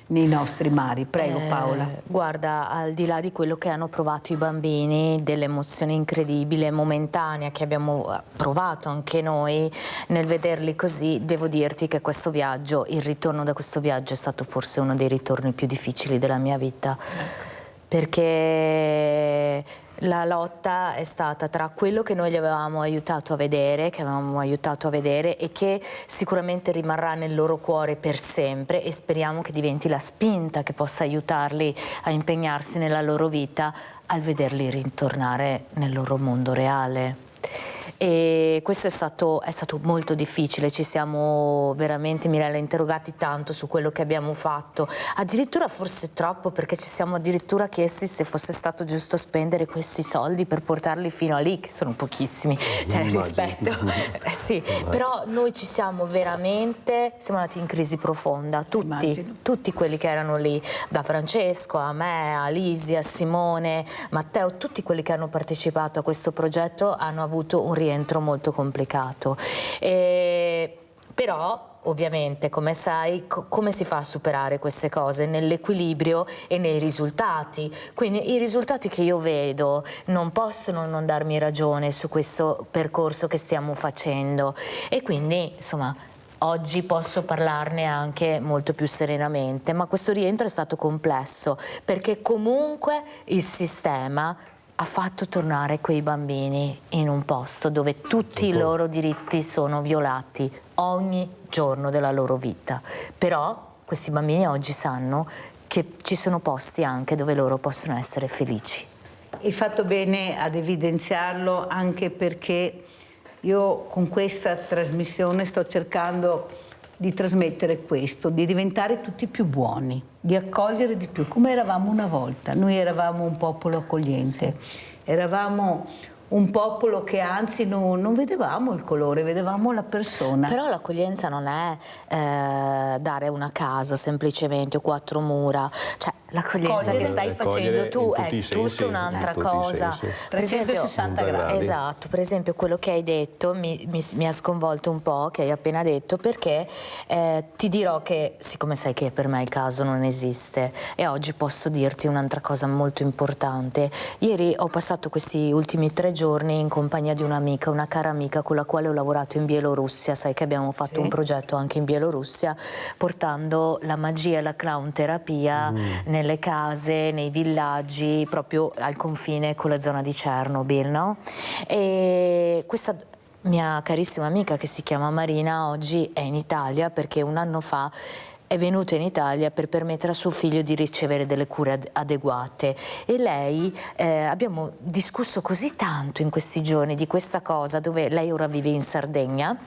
nei nostri mari. Prego Paola. Guarda, al di là di quello che hanno provato i bambini, dell'emozione incredibile, momentanea che abbiamo provato anche noi nel vederli così, devo dirti che questo viaggio, il ritorno da questo viaggio è stato forse uno dei ritorni più difficili della mia vita. Perché la lotta è stata tra quello che noi gli avevamo aiutato a vedere, e che sicuramente rimarrà nel loro cuore per sempre, e speriamo che diventi la spinta che possa aiutarli a impegnarsi nella loro vita, al vederli ritornare nel loro mondo reale. E questo è stato molto difficile, ci siamo veramente, Mirella, interrogati tanto su quello che abbiamo fatto, addirittura forse troppo, perché ci siamo addirittura chiesti se fosse stato giusto spendere questi soldi per portarli fino a lì, che sono pochissimi, cioè rispetto. Sì, però noi ci siamo veramente, siamo andati in crisi profonda, tutti quelli che erano lì, da Francesco a me, a Lisi, a Simone, Matteo, tutti quelli che hanno partecipato a questo progetto hanno avuto un rientro molto complicato, però ovviamente, come sai, come si fa a superare queste cose? Nell'equilibrio e nei risultati. Quindi i risultati che io vedo non possono non darmi ragione su questo percorso che stiamo facendo, e quindi insomma oggi posso parlarne anche molto più serenamente, ma questo rientro è stato complesso perché comunque il sistema ha fatto tornare quei bambini in un posto dove tutti i loro diritti sono violati ogni giorno della loro vita. Però questi bambini oggi sanno che ci sono posti anche dove loro possono essere felici. Hai fatto bene ad evidenziarlo, anche perché io con questa trasmissione sto cercando di trasmettere questo, di diventare tutti più buoni, di accogliere di più, come eravamo una volta. Noi eravamo un popolo accogliente, eravamo un popolo che anzi non vedevamo il colore, vedevamo la persona. Però l'accoglienza non è dare una casa semplicemente o 4 mura, cioè l'accoglienza che stai facendo tu è tutta un'altra cosa. 360 gradi. Esatto, per esempio quello che hai detto mi ha sconvolto un po', che hai appena detto, perché ti dirò che, siccome sai che per me il caso non esiste, e oggi posso dirti un'altra cosa molto importante. Ieri ho passato questi ultimi 3 giorni in compagnia di un'amica, una cara amica con la quale ho lavorato in Bielorussia. Sai che abbiamo fatto un progetto anche in Bielorussia, portando la magia e la clown terapia nelle case, nei villaggi, proprio al confine con la zona di Chernobyl, no? E questa mia carissima amica, che si chiama Marina, oggi è in Italia perché un anno fa è venuta in Italia per permettere a suo figlio di ricevere delle cure adeguate, e lei, abbiamo discusso così tanto in questi giorni di questa cosa, dove lei ora vive in Sardegna.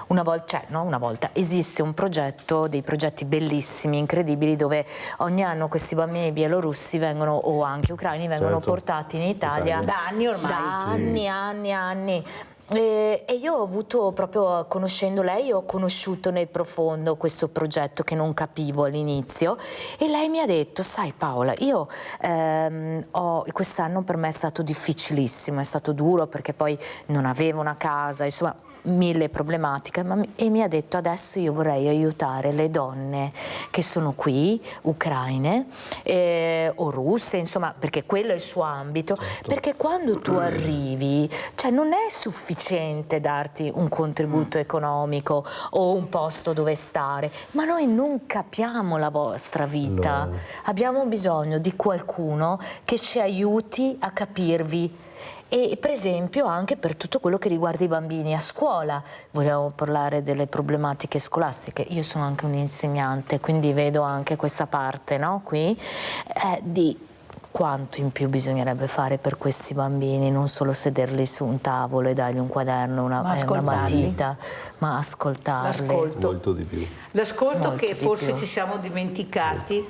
Una volta esiste un progetto, dei progetti bellissimi, incredibili, dove ogni anno questi bambini bielorussi vengono, o anche ucraini, vengono portati in Italia da anni ormai. Da anni. E io ho avuto, proprio conoscendo lei, ho conosciuto nel profondo questo progetto che non capivo all'inizio, e lei mi ha detto: sai Paola, io quest'anno per me è stato difficilissimo, è stato duro perché poi non avevo una casa, insomma 1000 problematiche, e mi ha detto: adesso io vorrei aiutare le donne che sono qui, ucraine o russe, insomma, perché quello è il suo ambito, perché quando tu arrivi, cioè non è sufficiente darti un contributo economico o un posto dove stare, ma noi non capiamo la vostra vita, abbiamo bisogno di qualcuno che ci aiuti a capirvi. E per esempio anche per tutto quello che riguarda i bambini a scuola, vogliamo parlare delle problematiche scolastiche. Io sono anche un'insegnante, quindi vedo anche questa parte, no? Qui di quanto in più bisognerebbe fare per questi bambini, non solo sederli su un tavolo e dargli un quaderno, una matita, ma ascoltarli. Molto di più. L'ascolto che forse ci siamo dimenticati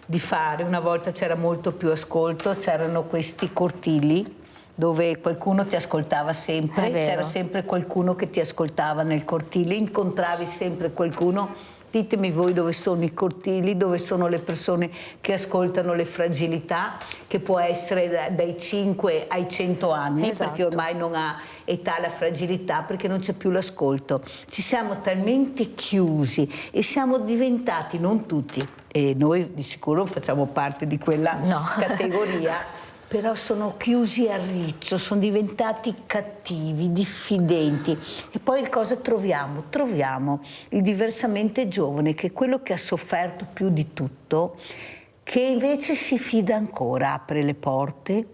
di fare. Una volta c'era molto più ascolto, c'erano questi cortili dove qualcuno ti ascoltava sempre, c'era sempre qualcuno che ti ascoltava nel cortile, incontravi sempre qualcuno. Ditemi voi dove sono i cortili, dove sono le persone che ascoltano le fragilità, che può essere dai 5 ai 100 anni, perché ormai non ha età la fragilità, perché non c'è più l'ascolto. Ci siamo talmente chiusi e siamo diventati, non tutti, e noi di sicuro facciamo parte di quella categoria, però sono chiusi a riccio, sono diventati cattivi, diffidenti. E poi cosa troviamo? Troviamo il diversamente giovane, che è quello che ha sofferto più di tutto, che invece si fida ancora, apre le porte,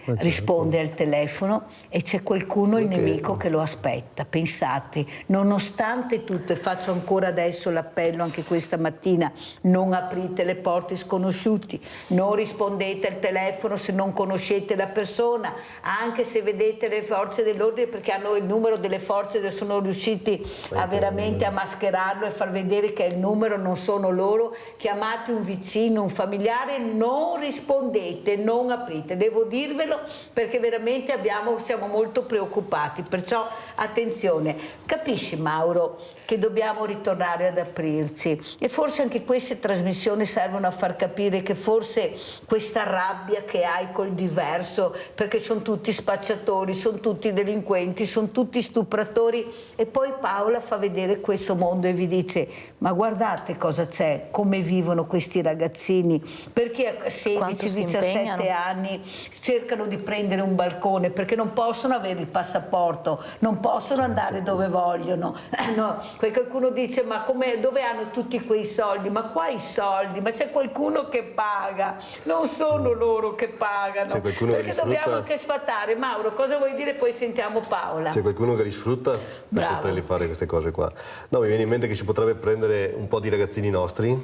risponde al telefono e c'è qualcuno, il nemico, che lo aspetta. Pensate, nonostante tutto, e faccio ancora adesso l'appello anche questa mattina: non aprite le porte sconosciuti, non rispondete al telefono se non conoscete la persona, anche se vedete le forze dell'ordine, perché hanno il numero delle forze, sono riusciti a veramente a mascherarlo e far vedere che è il numero, non sono loro. Chiamate un vicino, un familiare, non rispondete, non aprite. Devo dirvelo perché veramente siamo molto preoccupati, perciò attenzione. Capisci, Mauro, che dobbiamo ritornare ad aprirci, e forse anche queste trasmissioni servono a far capire che forse questa rabbia che hai col diverso, perché sono tutti spacciatori, sono tutti delinquenti, sono tutti stupratori, e poi Paola fa vedere questo mondo e vi dice: ma guardate cosa c'è, come vivono questi ragazzini, perché a 16-17 anni cercano di prendere un balcone, perché non possono avere il passaporto, non possono andare dove vogliono. No, qualcuno dice: ma dove hanno tutti quei soldi? Ma quali soldi? Ma c'è qualcuno che paga, non sono loro che pagano, perché dobbiamo anche sfatare. Mauro, cosa vuoi dire? Poi sentiamo Paola. C'è qualcuno che li sfrutta per poterli fare queste cose qua. No, mi viene in mente che si potrebbe prendere un po' di ragazzini nostri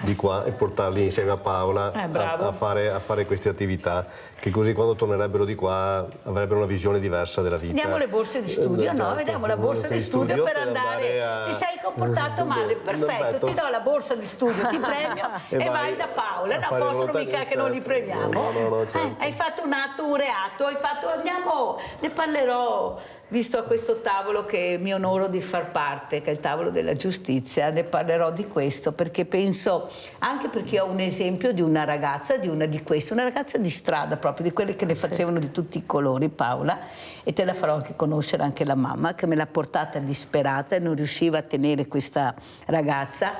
di qua e portarli insieme a Paola a fare queste attività, che così quando tornerebbero di qua avrebbero una visione diversa della vita. Vediamo le borse di studio, no? Vediamo la borsa di studio per andare ti sei comportato male, perfetto, ti do la borsa di studio, ti premio e vai da Paola. No, possono mica che non li premiamo. No, certo. Hai fatto un atto, un reato, andiamo, ne parlerò, visto a questo tavolo che mi onoro di far parte, che è il tavolo della giustizia, ne parlerò di questo, perché penso, anche perché ho un esempio di una ragazza, una ragazza di strada proprio, di quelle che ne facevano di tutti i colori, Paola, e te la farò anche conoscere anche la mamma, che me l'ha portata disperata e non riusciva a tenere questa ragazza,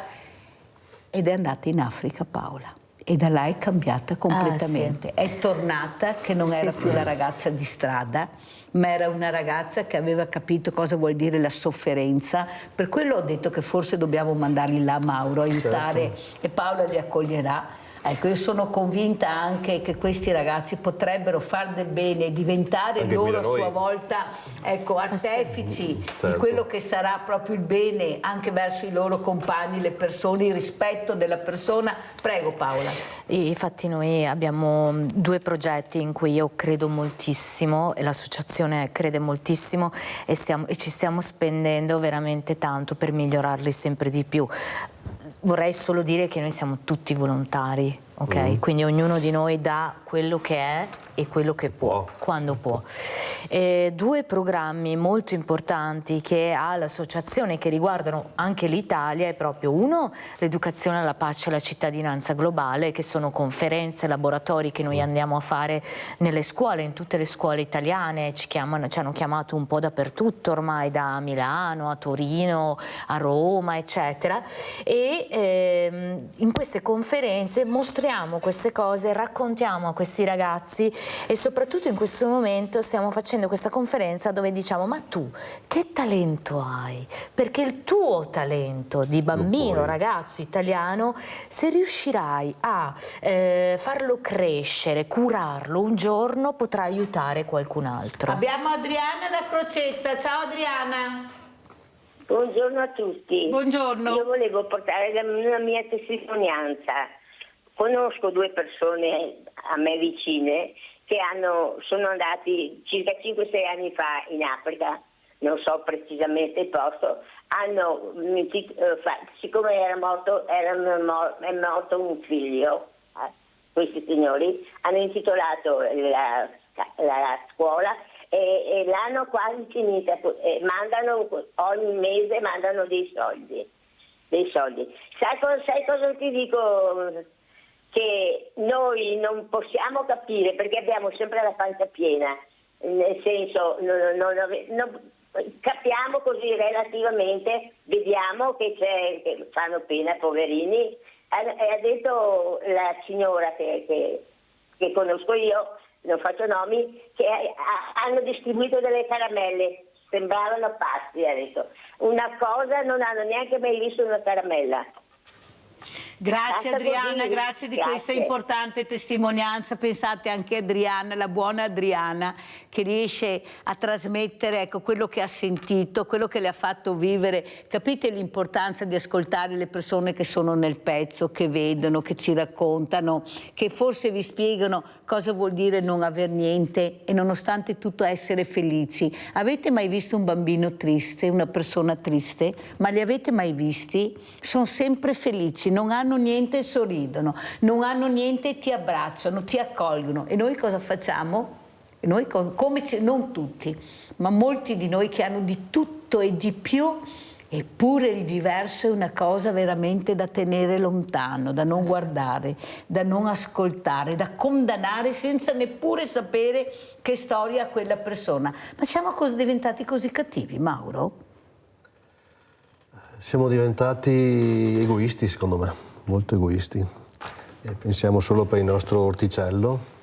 ed è andata in Africa, Paola. E da là è cambiata completamente. È tornata che non era più la ragazza di strada, ma era una ragazza che aveva capito cosa vuol dire la sofferenza. Per quello ho detto che forse dobbiamo mandarli là, Mauro, aiutare, e Paola li accoglierà. Ecco, io sono convinta anche che questi ragazzi potrebbero far del bene e diventare anche loro a sua volta, ecco, artefici di quello che sarà proprio il bene anche verso i loro compagni, le persone, il rispetto della persona. Prego Paola. Infatti noi abbiamo 2 progetti in cui io credo moltissimo e l'associazione crede moltissimo e ci stiamo spendendo veramente tanto per migliorarli sempre di più. Vorrei solo dire che noi siamo tutti volontari, ok? Quindi ognuno di noi dà quello che è e quello che può, quando può. 2 programmi molto importanti che ha l'associazione, che riguardano anche l'Italia, è proprio uno, l'educazione alla pace e alla cittadinanza globale, che sono conferenze, laboratori che noi andiamo a fare nelle scuole, in tutte le scuole italiane, ci hanno chiamato un po' dappertutto ormai, da Milano a Torino a Roma, eccetera, e in queste conferenze mostriamo queste cose, raccontiamo a questi ragazzi, e soprattutto in questo momento stiamo facendo questa conferenza dove diciamo: ma tu che talento hai? Perché il tuo talento di bambino, ragazzo italiano, se riuscirai a farlo crescere, curarlo, un giorno potrà aiutare qualcun altro. Abbiamo Adriana da Crocetta. Ciao Adriana. Buongiorno a tutti. Buongiorno. Io volevo portare una mia testimonianza. Conosco 2 persone a me vicine che sono andati circa 5-6 anni fa in Africa, non so precisamente il posto, siccome è morto un figlio, questi signori hanno intitolato la scuola e l'hanno quasi finita, ogni mese mandano dei soldi. Sai cosa ti dico? Che noi non possiamo capire, perché abbiamo sempre la pancia piena, nel senso capiamo così relativamente, vediamo che fanno pena, poverini. Ha detto la signora che conosco io, non faccio nomi, che hanno distribuito delle caramelle, sembravano pazzi, ha detto. Una cosa, non hanno neanche mai visto una caramella. Grazie Adriana, grazie di questa importante testimonianza. Pensate anche a Adriana, la buona Adriana, che riesce a trasmettere, ecco, quello che ha sentito, quello che le ha fatto vivere. Capite l'importanza di ascoltare le persone che sono nel pezzo, che vedono, che ci raccontano, che forse vi spiegano cosa vuol dire non aver niente e nonostante tutto essere felici. Avete mai visto un bambino triste, una persona triste? Ma li avete mai visti? Sono sempre felici, non hanno niente e sorridono, non hanno niente e ti abbracciano, ti accolgono. E noi cosa facciamo? E noi, non tutti, ma molti di noi che hanno di tutto e di più, eppure il diverso è una cosa veramente da tenere lontano, da non guardare, da non ascoltare, da condannare senza neppure sapere che storia ha quella persona. Ma siamo diventati così cattivi, Mauro? Siamo diventati egoisti, secondo me, molto egoisti. Pensiamo solo per il nostro orticello,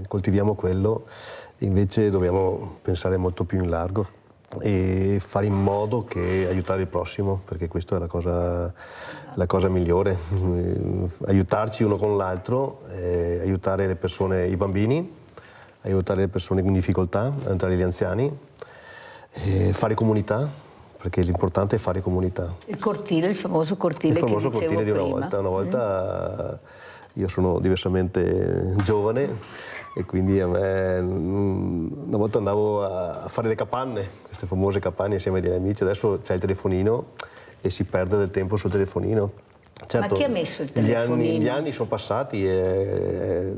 coltiviamo quello, invece dobbiamo pensare molto più in largo e fare in modo che aiutare il prossimo, perché questa è la cosa migliore, aiutarci uno con l'altro, aiutare le persone, i bambini, aiutare le persone in difficoltà, aiutare gli anziani, fare comunità, perché l'importante è fare comunità. Il cortile, il famoso cortile che dicevo prima. Una volta io sono diversamente giovane e quindi a me una volta andavo a fare le capanne, queste famose capanne insieme ai miei amici, adesso c'è il telefonino e si perde del tempo sul telefonino. Certo, ma chi ha messo il telefonino? Gli anni sono passati e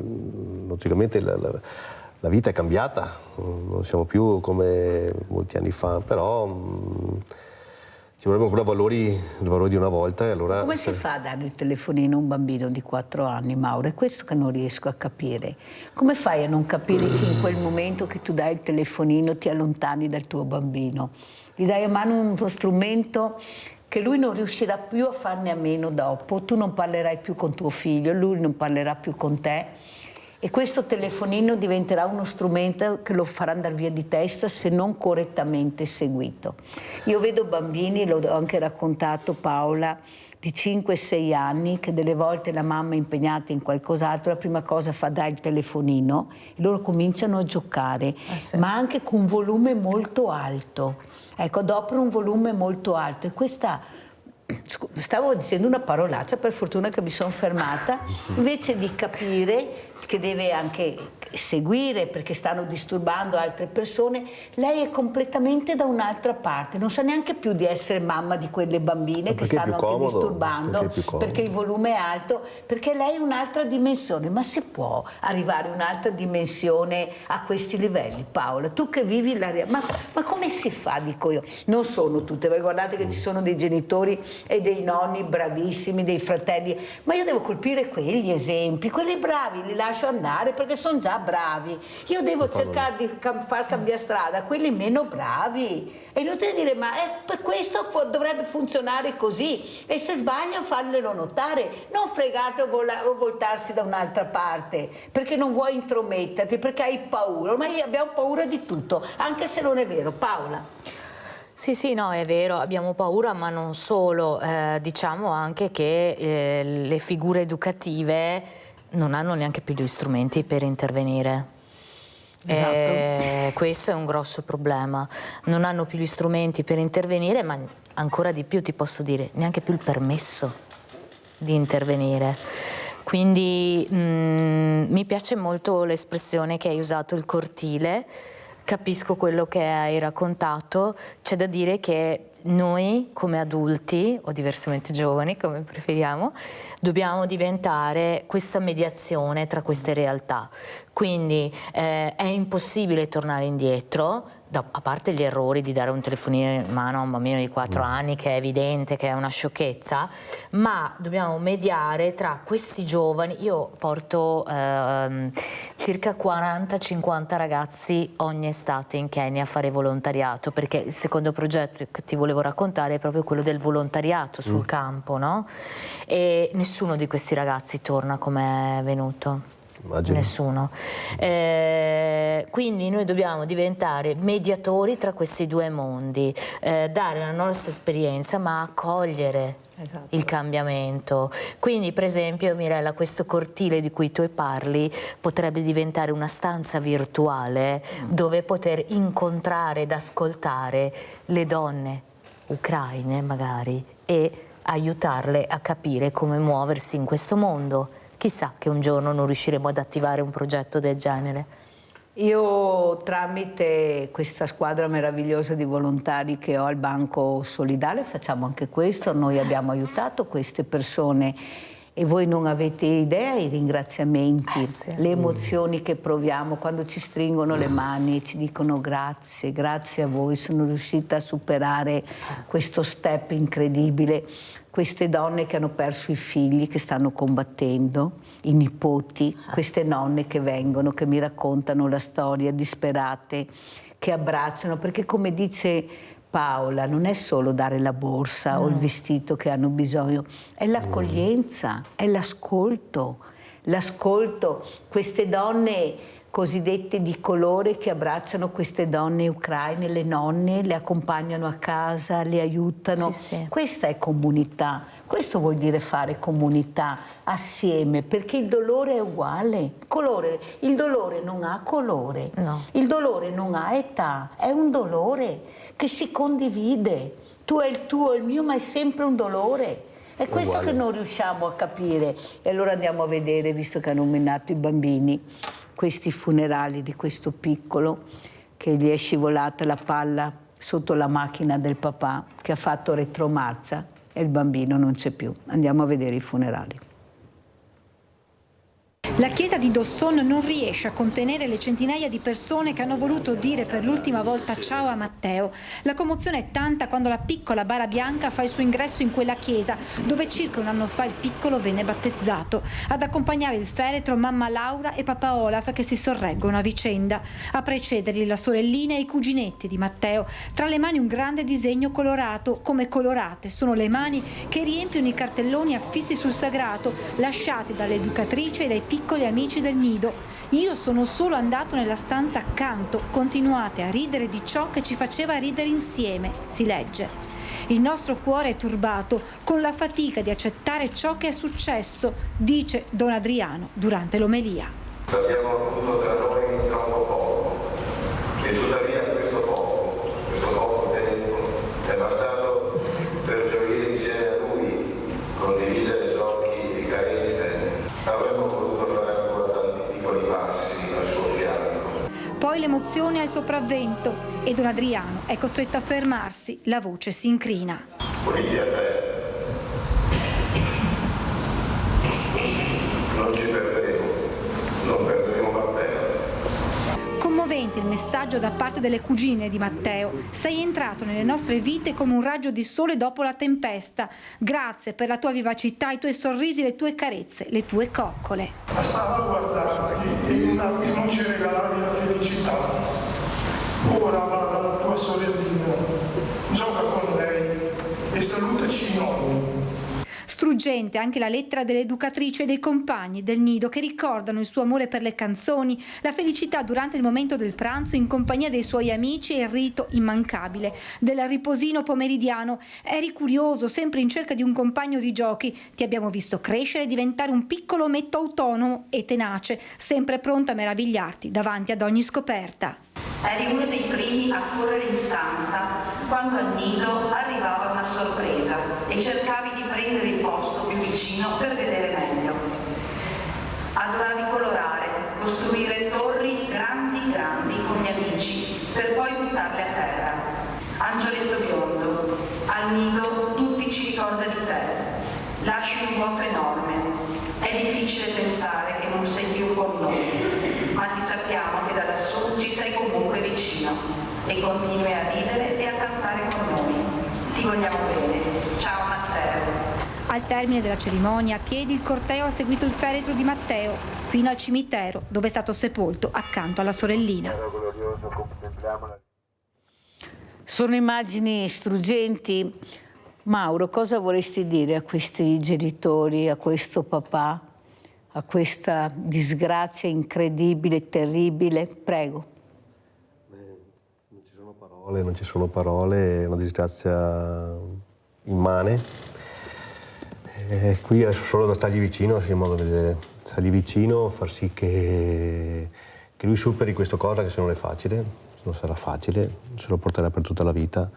logicamente la vita è cambiata, non siamo più come molti anni fa, però ci vorrebbero ancora valori di una volta. E allora come si fa a dare il telefonino a un bambino di 4 anni, Mauro? È questo che non riesco a capire. Come fai a non capire che in quel momento che tu dai il telefonino ti allontani dal tuo bambino? Gli dai a mano uno strumento che lui non riuscirà più a farne a meno dopo, tu non parlerai più con tuo figlio, lui non parlerà più con te e questo telefonino diventerà uno strumento che lo farà andare via di testa se non correttamente seguito. Io vedo bambini, l'ho anche raccontato Paola, di 5-6 anni che delle volte la mamma è impegnata in qualcos'altro, la prima cosa fa dare il telefonino e loro cominciano a giocare, sì. Ma anche con un volume molto alto. Ecco, adoperano un volume molto alto e questa, stavo dicendo una parolaccia, per fortuna che mi sono fermata, invece di capire che deve anche seguire perché stanno disturbando altre persone, lei è completamente da un'altra parte, non sa neanche più di essere mamma di quelle bambine che stanno anche disturbando perché il volume è alto, perché lei è un'altra dimensione. Ma si può arrivare a un'altra dimensione a questi livelli, Paola? Tu che vivi la realtà, ma come si fa, dico io? Non sono tutte, voi guardate che ci sono dei genitori e dei nonni bravissimi, dei fratelli, ma io devo colpire quegli esempi, quelli bravi li lascio andare perché sono già bravi, io devo cercare di far cambiare strada quelli meno bravi. È inutile dire ma per questo dovrebbe funzionare così e se sbagliano farglielo notare, non fregate o voltarsi da un'altra parte perché non vuoi intrometterti, perché hai paura. Ormai abbiamo paura di tutto, anche se non è vero. Paola? Sì, no, è vero, abbiamo paura, ma non solo, diciamo anche che le figure educative non hanno neanche più gli strumenti per intervenire. Esatto. Questo è un grosso problema. Non hanno più gli strumenti per intervenire, ma ancora di più ti posso dire, neanche più il permesso di intervenire. Quindi mi piace molto l'espressione che hai usato, il cortile. Capisco quello che hai raccontato. C'è da dire che noi come adulti, o diversamente giovani, come preferiamo, dobbiamo diventare questa mediazione tra queste realtà. Quindi è impossibile tornare indietro, a parte gli errori di dare un telefonino in mano a un bambino di 4 anni, che è evidente che è una sciocchezza, ma dobbiamo mediare tra questi giovani. Io porto circa 40-50 ragazzi ogni estate in Kenya a fare volontariato, perché il secondo progetto che ti volevo raccontare è proprio quello del volontariato sul campo, no? E nessuno di questi ragazzi torna come è venuto. Immagino. Nessuno. Quindi noi dobbiamo diventare mediatori tra questi due mondi, dare la nostra esperienza ma accogliere il cambiamento. Quindi per esempio, Mirella, questo cortile di cui tu parli potrebbe diventare una stanza virtuale dove poter incontrare ed ascoltare le donne ucraine magari e aiutarle a capire come muoversi in questo mondo. Chissà che un giorno non riusciremo ad attivare un progetto del genere. Io tramite questa squadra meravigliosa di volontari che ho al Banco Solidale facciamo anche questo, noi abbiamo aiutato queste persone e voi non avete idea i ringraziamenti, le emozioni che proviamo quando ci stringono le mani e ci dicono grazie, grazie a voi, sono riuscita a superare questo step incredibile. Queste donne che hanno perso i figli, che stanno combattendo, i nipoti, queste nonne che vengono, che mi raccontano la storia, disperate, che abbracciano, perché come dice Paola, non è solo dare la borsa o il vestito che hanno bisogno, è l'accoglienza, è l'ascolto, queste donne cosiddette di colore che abbracciano queste donne ucraine, le nonne, le accompagnano a casa, le aiutano. Questa è comunità, questo vuol dire fare comunità assieme, perché il dolore è uguale. Il dolore non ha colore, il dolore non ha età, è un dolore che si condivide. Tu hai il tuo, il mio, ma è sempre un dolore. È questo che non riusciamo a capire. E allora andiamo a vedere, visto che hanno nominato i bambini, questi funerali di questo piccolo che gli è scivolata la palla sotto la macchina del papà, che ha fatto retromarcia e il bambino non c'è più. Andiamo a vedere i funerali. La chiesa di Dosson non riesce a contenere le centinaia di persone che hanno voluto dire per l'ultima volta ciao a Matteo. La commozione è tanta quando la piccola bara bianca fa il suo ingresso in quella chiesa, dove circa un anno fa il piccolo venne battezzato. Ad accompagnare il feretro mamma Laura e papà Olaf, che si sorreggono a vicenda. A precederli la sorellina e i cuginetti di Matteo. Tra le mani un grande disegno colorato, come colorate sono le mani che riempiono i cartelloni affissi sul sagrato, lasciati dall'educatrice e dai piccoli amici del nido. Io sono solo andato nella stanza accanto, continuate a ridere di ciò che ci faceva ridere insieme, si legge. Il nostro cuore è turbato con la fatica di accettare ciò che è successo, dice Don Adriano durante l'omelia. Abbiamo avuto da noi troppo poco e tuttavia questo poco tempo è bastato per gioire insieme a lui, condividere giochi e carenze. Avremmo voluto fare ancora tanti piccoli passi al suo fianco. Poi l'emozione ha il sopravvento e Don Adriano è costretto a fermarsi, la voce si incrina. Uniti a te, non ci perderemo, non perderemo Matteo. Commovente il messaggio da parte delle cugine di Matteo. Sei entrato nelle nostre vite come un raggio di sole dopo la tempesta. Grazie per la tua vivacità, i tuoi sorrisi, le tue carezze, le tue coccole. Bastava guardarti e in un attimo ci regalavi la felicità. Ora va dalla tua sorellina, gioca con lei e salutaci noi. Struggente anche la lettera dell'educatrice e dei compagni del nido che ricordano il suo amore per le canzoni, la felicità durante il momento del pranzo in compagnia dei suoi amici e il rito immancabile del riposino pomeridiano. Eri curioso, sempre in cerca di un compagno di giochi. Ti abbiamo visto crescere e diventare un piccolo ometto autonomo e tenace, sempre pronto a meravigliarti davanti ad ogni scoperta. Eri uno dei primi a correre in stanza quando al nido arrivava una sorpresa e cercavi di prendere il posto più vicino per vedere meglio. Adoravi colorare, costruire torri grandi con gli amici per poi buttarle a terra. Angioletto biondo, al nido tutti ci ricorda di te. Lasci un vuoto enorme. È difficile pensare che non sei più con noi, ma ti sappiamo che da lassù ci sei comunque vicino e continui a ridere e a cantare con noi. Ti vogliamo bene. Ciao Matteo. Al termine della cerimonia, a piedi il corteo ha seguito il feretro di Matteo fino al cimitero dove è stato sepolto accanto alla sorellina. Sono immagini struggenti. Mauro, cosa vorresti dire a questi genitori, a questo papà, a questa disgrazia incredibile, terribile? Prego. Non ci sono parole, è una disgrazia immane. Qui adesso solo da stargli vicino, in modo da vedere, stargli vicino, far sì che lui superi questa cosa, che se non è facile, non sarà facile, se lo porterà per tutta la vita.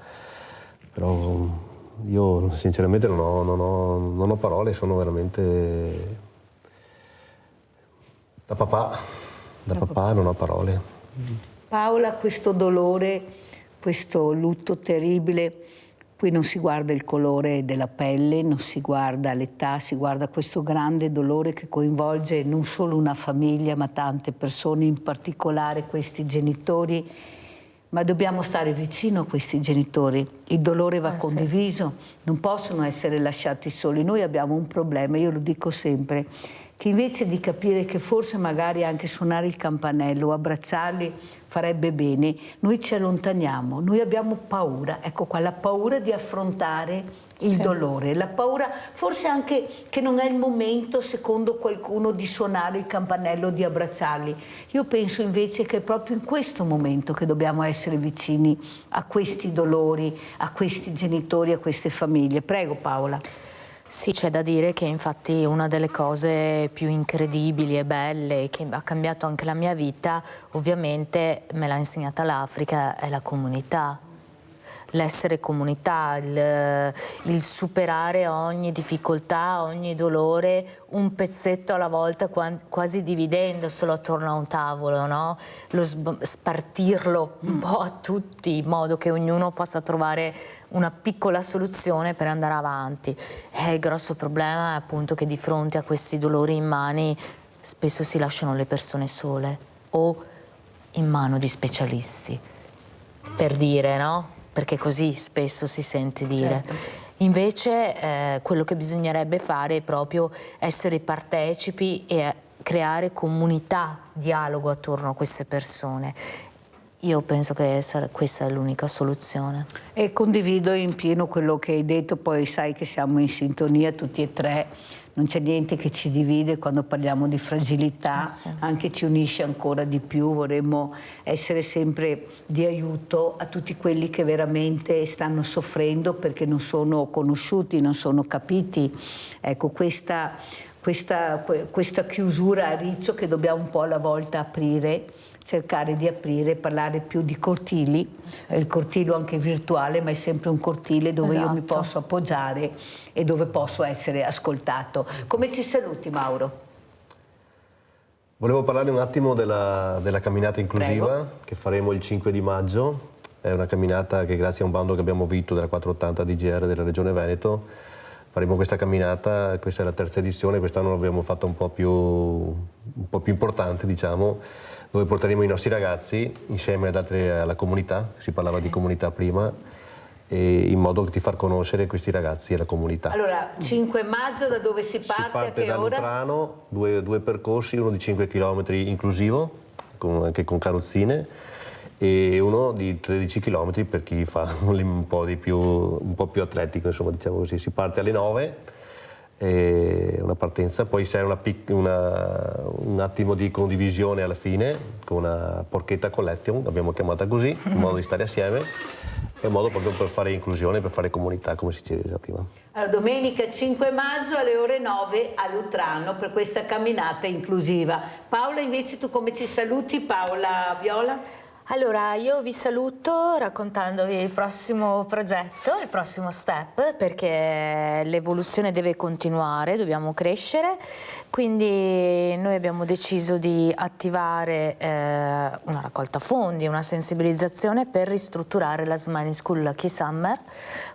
Però io sinceramente non ho parole, sono veramente da papà non ho parole. Paola, questo dolore, questo lutto terribile, qui non si guarda il colore della pelle, non si guarda l'età, si guarda questo grande dolore che coinvolge non solo una famiglia ma tante persone, in particolare questi genitori. Ma dobbiamo stare vicino a questi genitori, il dolore va condiviso, non possono essere lasciati soli. Noi abbiamo un problema, io lo dico sempre, che invece di capire che forse magari anche suonare il campanello o abbracciarli farebbe bene, noi ci allontaniamo, noi abbiamo paura, ecco qua, la paura di affrontare il dolore, la paura forse anche che non è il momento, secondo qualcuno, di suonare il campanello, di abbracciarli. Io penso invece che è proprio in questo momento che dobbiamo essere vicini a questi dolori, a questi genitori, a queste famiglie. Prego Paola. Sì, c'è da dire che infatti una delle cose più incredibili e belle che ha cambiato anche la mia vita, ovviamente me l'ha insegnata l'Africa, è la comunità. l'essere comunità, il superare ogni difficoltà, ogni dolore, un pezzetto alla volta, quasi dividendoselo attorno a un tavolo, no? Spartirlo un po' a tutti, in modo che ognuno possa trovare una piccola soluzione per andare avanti. Il grosso problema è appunto che di fronte a questi dolori immani spesso si lasciano le persone sole o in mano di specialisti, per dire, no? Perché così spesso si sente dire. Certo. Invece quello che bisognerebbe fare è proprio essere partecipi e creare comunità, dialogo attorno a queste persone. Io penso che questa è l'unica soluzione. E condivido in pieno quello che hai detto, poi sai che siamo in sintonia tutti e tre. Non c'è niente che ci divide quando parliamo di fragilità, sì. Anche ci unisce ancora di più, vorremmo essere sempre di aiuto a tutti quelli che veramente stanno soffrendo perché non sono conosciuti, non sono capiti. Ecco, questa chiusura a riccio che dobbiamo un po' alla volta aprire, cercare di aprire, parlare più di cortili, sì. Il cortile anche virtuale, ma è sempre un cortile dove io mi posso appoggiare e dove posso essere ascoltato. Come ci saluti, Mauro? Volevo parlare un attimo della camminata inclusiva. Prego. Che faremo il 5 di maggio. È una camminata che grazie a un bando che abbiamo vinto della 480 DGR della Regione Veneto faremo questa camminata. Questa è la terza edizione, quest'anno l'abbiamo fatta un po' più importante, diciamo, dove porteremo i nostri ragazzi insieme alla comunità, si parlava di comunità prima, e in modo di far conoscere questi ragazzi e la comunità. Allora, 5 maggio da dove si parte? Si parte a che da ora? Lutrano, due percorsi, uno di 5 km inclusivo, anche con carrozzine, e uno di 13 km per chi fa un po' più atletico, insomma, diciamo così. Si parte alle 9, una partenza, poi c'è un attimo di condivisione alla fine con una porchetta collection, l'abbiamo chiamata così, in modo di stare assieme, è un modo proprio per fare inclusione, per fare comunità, come si diceva prima. Allora, domenica 5 maggio alle ore 9 a Lutrano per questa camminata inclusiva. Paola, invece tu come ci saluti, Paola Viola? Allora, io vi saluto raccontandovi il prossimo progetto, il prossimo step, perché l'evoluzione deve continuare, dobbiamo crescere, quindi noi abbiamo deciso di attivare una raccolta fondi, una sensibilizzazione per ristrutturare la Smiling School Lucky Summer,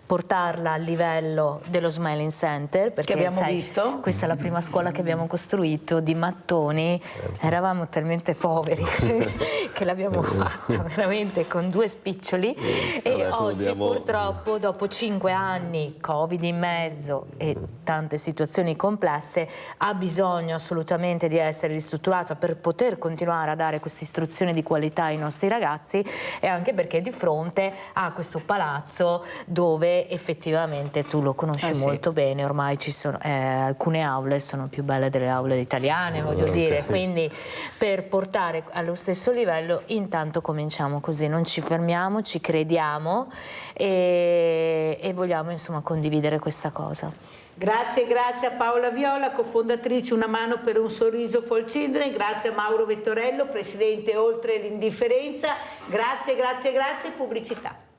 portarla al livello dello Smiling Center, perché che abbiamo visto. Questa è la prima scuola che abbiamo costruito di mattoni, eravamo talmente poveri che l'abbiamo fatta veramente con 2 spiccioli e oggi purtroppo dopo 5 anni, Covid in mezzo e tante situazioni complesse, ha bisogno assolutamente di essere ristrutturata per poter continuare a dare questa istruzione di qualità ai nostri ragazzi, e anche perché di fronte a questo palazzo dove effettivamente tu lo conosci molto bene, ormai ci sono alcune aule sono più belle delle aule italiane, voglio dire, quindi per portare allo stesso livello intanto cominciamo così, non ci fermiamo, ci crediamo e vogliamo insomma condividere questa cosa. Grazie a Paola Viola, cofondatrice Una Mano per un Sorriso for Children, grazie a Mauro Vettorello, presidente Oltre l'Indifferenza, grazie, pubblicità.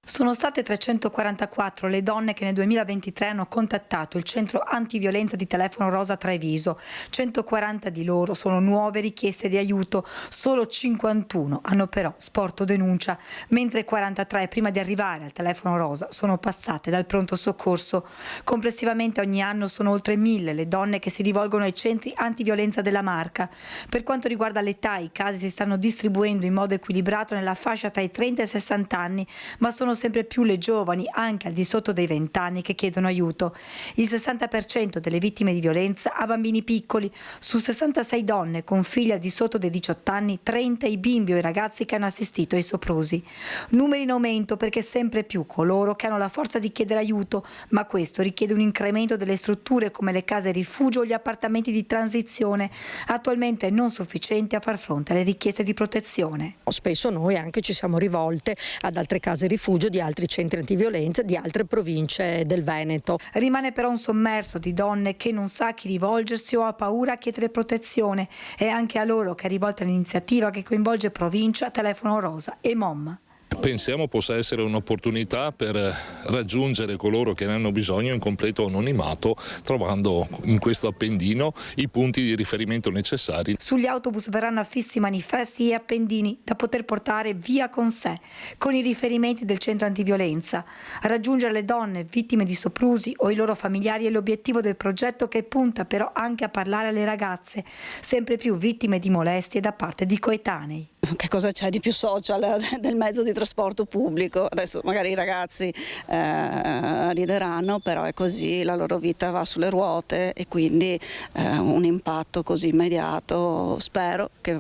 Sono state 344 le donne che nel 2023 hanno contattato il centro antiviolenza di Telefono Rosa Treviso. 140 di loro sono nuove richieste di aiuto, solo 51 hanno però sporto denuncia, mentre 43 prima di arrivare al Telefono Rosa sono passate dal pronto soccorso. Complessivamente ogni anno sono oltre 1000 le donne che si rivolgono ai centri antiviolenza della Marca. Per quanto riguarda l'età, i casi si stanno distribuendo in modo equilibrato nella fascia tra i 30 e i 60 anni, ma sono sempre più le giovani, anche al di sotto dei 20 anni, che chiedono aiuto. Il 60% delle vittime di violenza ha bambini piccoli. Su 66 donne con figli al di sotto dei 18 anni, 30 i bimbi o i ragazzi che hanno assistito ai soprusi. Numeri in aumento perché sempre più coloro che hanno la forza di chiedere aiuto, ma questo richiede un incremento delle strutture come le case rifugio o gli appartamenti di transizione, attualmente non sufficienti a far fronte alle richieste di protezione. Spesso noi anche ci siamo rivolte ad altre case rifugio di altri centri antiviolenza di altre province del Veneto. Rimane però un sommerso di donne che non sa a chi rivolgersi o ha paura a chiedere protezione. È anche a loro che è rivolta l'iniziativa che coinvolge Provincia, Telefono Rosa e MOM. Pensiamo possa essere un'opportunità per raggiungere coloro che ne hanno bisogno in completo anonimato, trovando in questo appendino i punti di riferimento necessari. Sugli autobus verranno affissi manifesti e appendini da poter portare via con sé, con i riferimenti del centro antiviolenza. Raggiungere le donne vittime di soprusi o i loro familiari è l'obiettivo del progetto, che punta però anche a parlare alle ragazze, sempre più vittime di molestie da parte di coetanei. Che cosa c'è di più social del mezzo di trasporto pubblico? Adesso magari i ragazzi rideranno, però è così, la loro vita va sulle ruote e quindi un impatto così immediato spero che,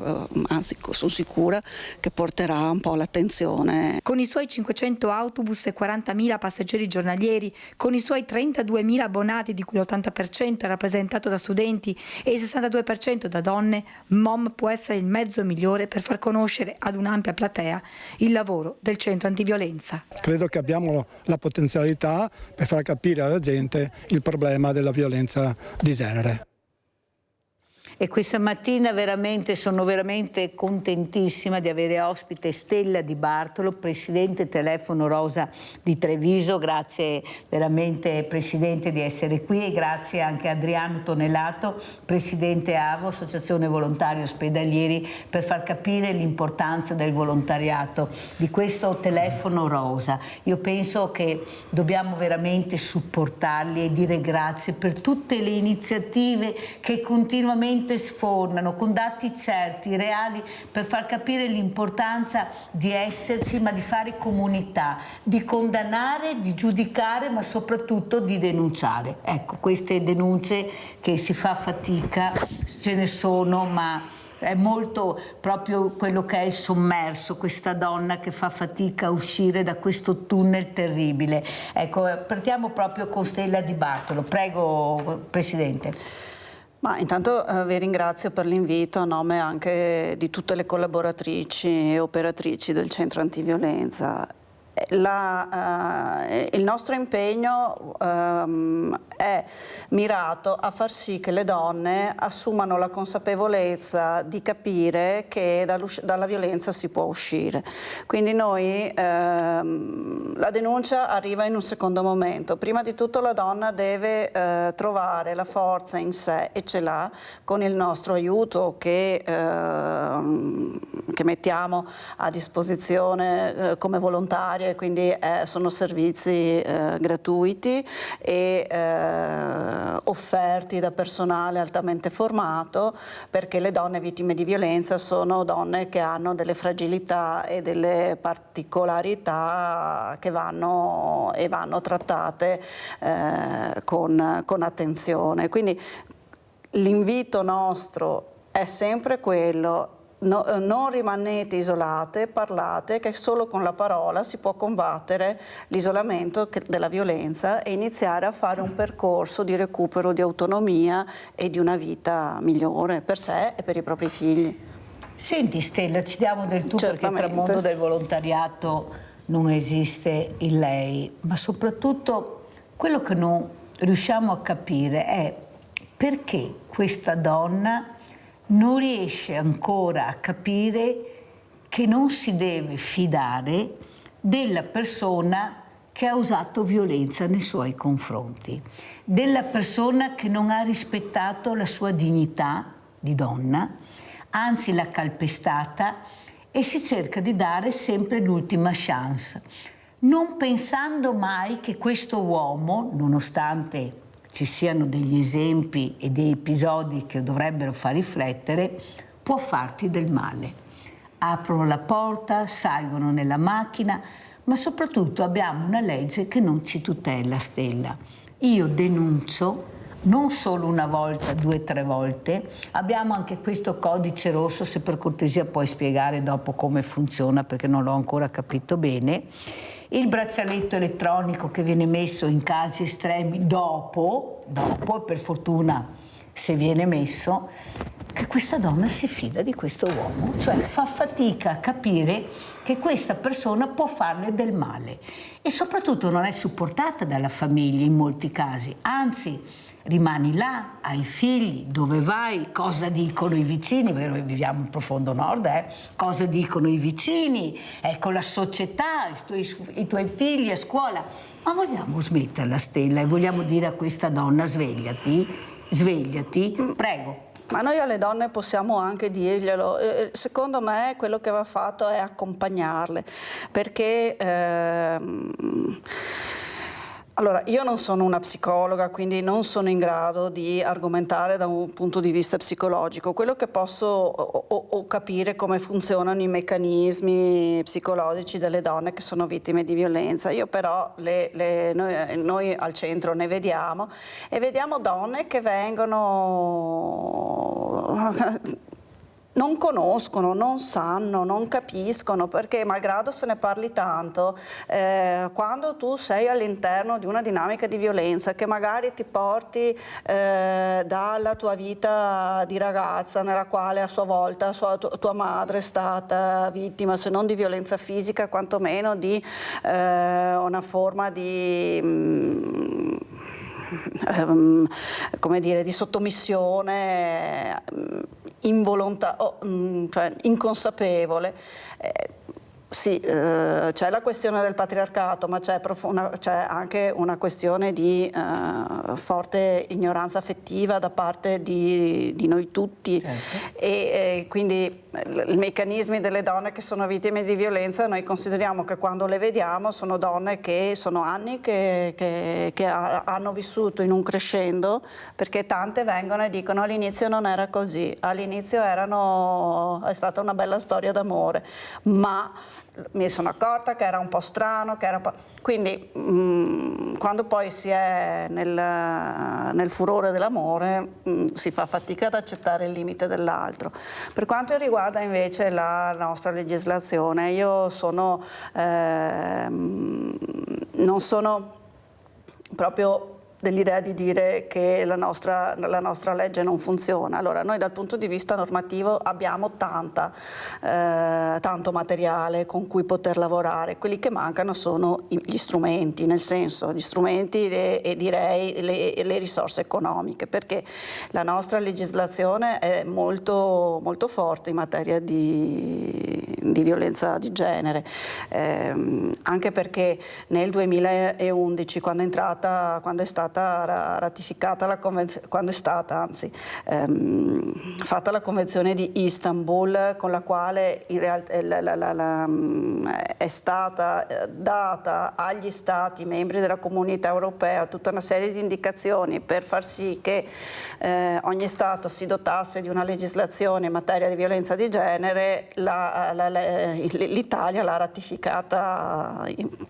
anzi sono sicura, che porterà un po' l'attenzione. Con i suoi 500 autobus e 40.000 passeggeri giornalieri, con i suoi 32.000 abbonati, di cui l'80% è rappresentato da studenti e il 62% da donne, MOM può essere il mezzo migliore per far conoscere ad un'ampia platea il lavoro del centro antiviolenza. Credo che abbiamo la potenzialità per far capire alla gente il problema della violenza di genere. E questa mattina sono veramente contentissima di avere ospite Stella Di Bartolo, presidente Telefono Rosa di Treviso. Grazie veramente Presidente di essere qui, e grazie anche a Adriano Tonellato, presidente AVO, Associazione Volontari Ospedalieri, per far capire l'importanza del volontariato, di questo Telefono Rosa. Io penso che dobbiamo veramente supportarli e dire grazie per tutte le iniziative che continuamente sfornano con dati certi, reali, per far capire l'importanza di esserci, ma di fare comunità, di condannare, di giudicare, ma soprattutto di denunciare. Ecco, queste denunce che si fa fatica, ce ne sono, ma è molto proprio quello che è il sommerso, questa donna che fa fatica a uscire da questo tunnel terribile. Ecco, partiamo proprio con Stella Di Bartolo. Prego, Presidente. Ma intanto vi ringrazio per l'invito a nome anche di tutte le collaboratrici e operatrici del centro antiviolenza. Il nostro impegno è mirato a far sì che le donne assumano la consapevolezza di capire che dalla violenza si può uscire. Quindi noi, la denuncia arriva in un secondo momento. Prima di tutto la donna deve trovare la forza in sé, e ce l'ha con il nostro aiuto che mettiamo a disposizione come volontaria, e quindi sono servizi gratuiti e offerti da personale altamente formato, perché le donne vittime di violenza sono donne che hanno delle fragilità e delle particolarità che vanno trattate con attenzione. Quindi l'invito nostro è sempre quello: non rimanete isolate, parlate, che solo con la parola si può combattere l'isolamento della violenza e iniziare a fare un percorso di recupero di autonomia e di una vita migliore per sé e per i propri figli. Senti Stella, ci diamo del tu, perché tra il mondo del volontariato non esiste il lei, ma soprattutto quello che non riusciamo a capire è perché questa donna non riesce ancora a capire che non si deve fidare della persona che ha usato violenza nei suoi confronti, della persona che non ha rispettato la sua dignità di donna, anzi l'ha calpestata, e si cerca di dare sempre l'ultima chance, non pensando mai che questo uomo, nonostante ci siano degli esempi e dei episodi che dovrebbero far riflettere, può farti del male. Aprono la porta, salgono nella macchina, ma soprattutto abbiamo una legge che non ci tutela, Stella. Io denuncio, non solo una volta, 2 o 3 volte, abbiamo anche questo codice rosso, se per cortesia puoi spiegare dopo come funziona, perché non l'ho ancora capito bene. Il braccialetto elettronico che viene messo in casi estremi dopo, e per fortuna se viene messo, che questa donna si fida di questo uomo, cioè fa fatica a capire che questa persona può farle del male e soprattutto non è supportata dalla famiglia in molti casi, anzi rimani là, hai figli, dove vai, cosa dicono i vicini, perché noi viviamo in profondo nord, cosa dicono i vicini, ecco la società, i tuoi figli a scuola, ma vogliamo smetterla Stella e vogliamo dire a questa donna svegliati, prego. Ma noi alle donne possiamo anche dirglielo, secondo me quello che va fatto è accompagnarle, perché allora io non sono una psicologa, quindi non sono in grado di argomentare da un punto di vista psicologico. Quello che posso o capire come funzionano i meccanismi psicologici delle donne che sono vittime di violenza. Io però noi al centro ne vediamo e vediamo donne che non conoscono, non sanno, non capiscono, perché malgrado se ne parli tanto, quando tu sei all'interno di una dinamica di violenza che magari ti porti dalla tua vita di ragazza, nella quale a sua volta tua madre è stata vittima, se non di violenza fisica, quantomeno di una forma di come dire, di sottomissione cioè inconsapevole. Sì, c'è la questione del patriarcato, ma c'è anche una questione di forte ignoranza affettiva da parte di noi tutti, certo. E quindi i meccanismi delle donne che sono vittime di violenza, noi consideriamo che quando le vediamo sono donne che sono anni che hanno vissuto in un crescendo, perché tante vengono e dicono all'inizio non era così, all'inizio è stata una bella storia d'amore, ma mi sono accorta che era un po' strano, quindi quando poi si è nel furore dell'amore si fa fatica ad accettare il limite dell'altro. Per quanto riguarda invece la nostra legislazione, io non sono proprio dell'idea di dire che la nostra legge non funziona. Allora, noi dal punto di vista normativo abbiamo tanto materiale con cui poter lavorare. Quelli che mancano sono gli strumenti, nel senso, gli strumenti e direi le risorse economiche, perché la nostra legislazione è molto, molto forte in materia di violenza di genere, anche perché nel 2011, quando è stata ratificata fatta la Convenzione di Istanbul, con la quale in realtà è stata data agli Stati membri della Comunità Europea tutta una serie di indicazioni per far sì che ogni Stato si dotasse di una legislazione in materia di violenza di genere, l'Italia l'ha ratificata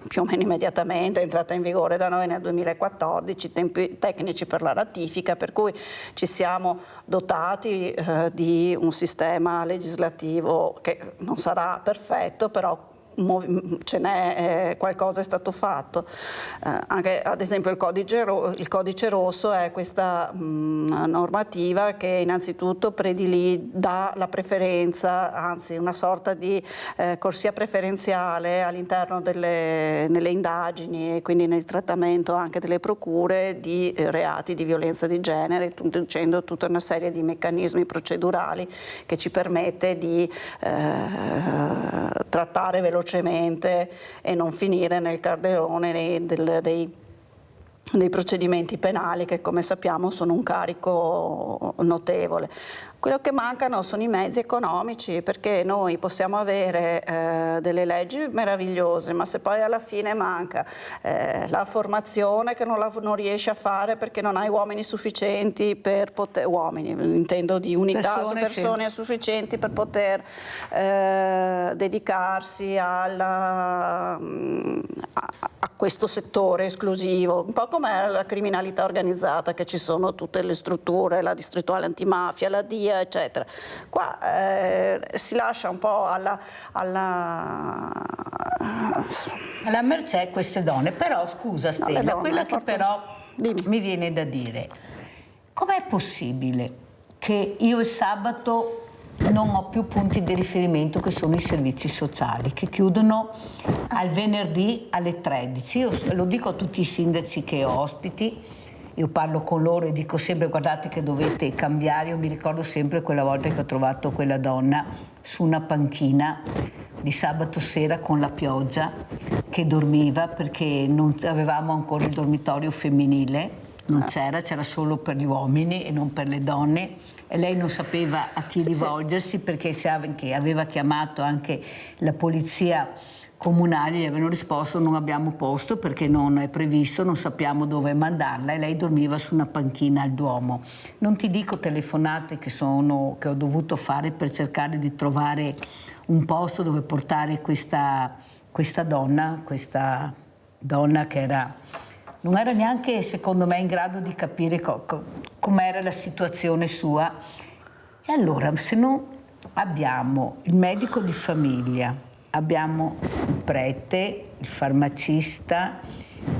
più o meno immediatamente, è entrata in vigore da noi nel 2014, tempi tecnici per la ratifica, per cui ci siamo dotati di un sistema legislativo che non sarà perfetto, però qualcosa è stato fatto. Anche ad esempio il codice rosso è questa normativa che innanzitutto dà la preferenza, anzi una sorta di corsia preferenziale all'interno nelle indagini e quindi nel trattamento anche delle procure di reati di violenza di genere, introducendo tutta una serie di meccanismi procedurali che ci permette di trattare velocemente e non finire nel calderone dei procedimenti penali, che come sappiamo sono un carico notevole. Quello che mancano sono i mezzi economici, perché noi possiamo avere delle leggi meravigliose, ma se poi alla fine manca la formazione, che non riesci a fare perché non hai uomini sufficienti per poter, uomini, intendo di unità, persone sufficienti per poter dedicarsi a questo settore esclusivo, un po' come la criminalità organizzata, che ci sono tutte le strutture, la distrettuale antimafia, la DIA, eccetera. Qua si lascia un po' alla mercé queste donne. Però scusa Stella, quella che però mi viene da dire, com'è possibile che io il sabato non ho più punti di riferimento, che sono i servizi sociali, che chiudono al venerdì alle 13. Io lo dico a tutti i sindaci che ho ospiti, io parlo con loro e dico sempre: guardate che dovete cambiare. Io mi ricordo sempre quella volta che ho trovato quella donna su una panchina di sabato sera con la pioggia, che dormiva perché non avevamo ancora il dormitorio femminile, non c'era solo per gli uomini e non per le donne, e lei non sapeva a chi rivolgersi perché aveva chiamato anche la polizia comunale, gli avevano risposto: non abbiamo posto perché non è previsto, non sappiamo dove mandarla, e lei dormiva su una panchina al Duomo. Non ti dico telefonate che ho dovuto fare per cercare di trovare un posto dove portare questa donna che non era neanche, secondo me, in grado di capire com'era la situazione sua. E allora, se non abbiamo il medico di famiglia, abbiamo il prete, il farmacista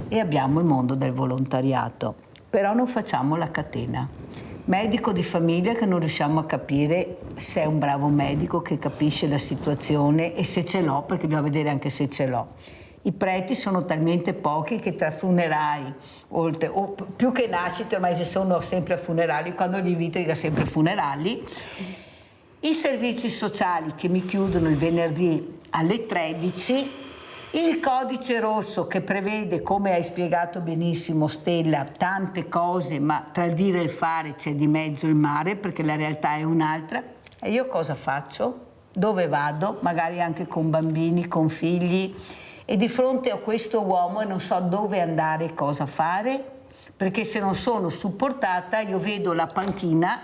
e abbiamo il mondo del volontariato, però non facciamo la catena. Medico di famiglia che non riusciamo a capire se è un bravo medico che capisce la situazione e se ce l'ho, perché bisogna vedere anche se ce l'ho. I preti sono talmente pochi che tra funerali, o più che nascite, ormai si sono sempre a funerali, quando li invito dico sempre funerali. I servizi sociali che mi chiudono il venerdì alle 13, il codice rosso che prevede, come hai spiegato benissimo Stella, tante cose, ma tra il dire e il fare c'è di mezzo il mare, perché la realtà è un'altra. E io cosa faccio? Dove vado? Magari anche con bambini, con figli, e di fronte a questo uomo non so dove andare e cosa fare, perché se non sono supportata io vedo la panchina,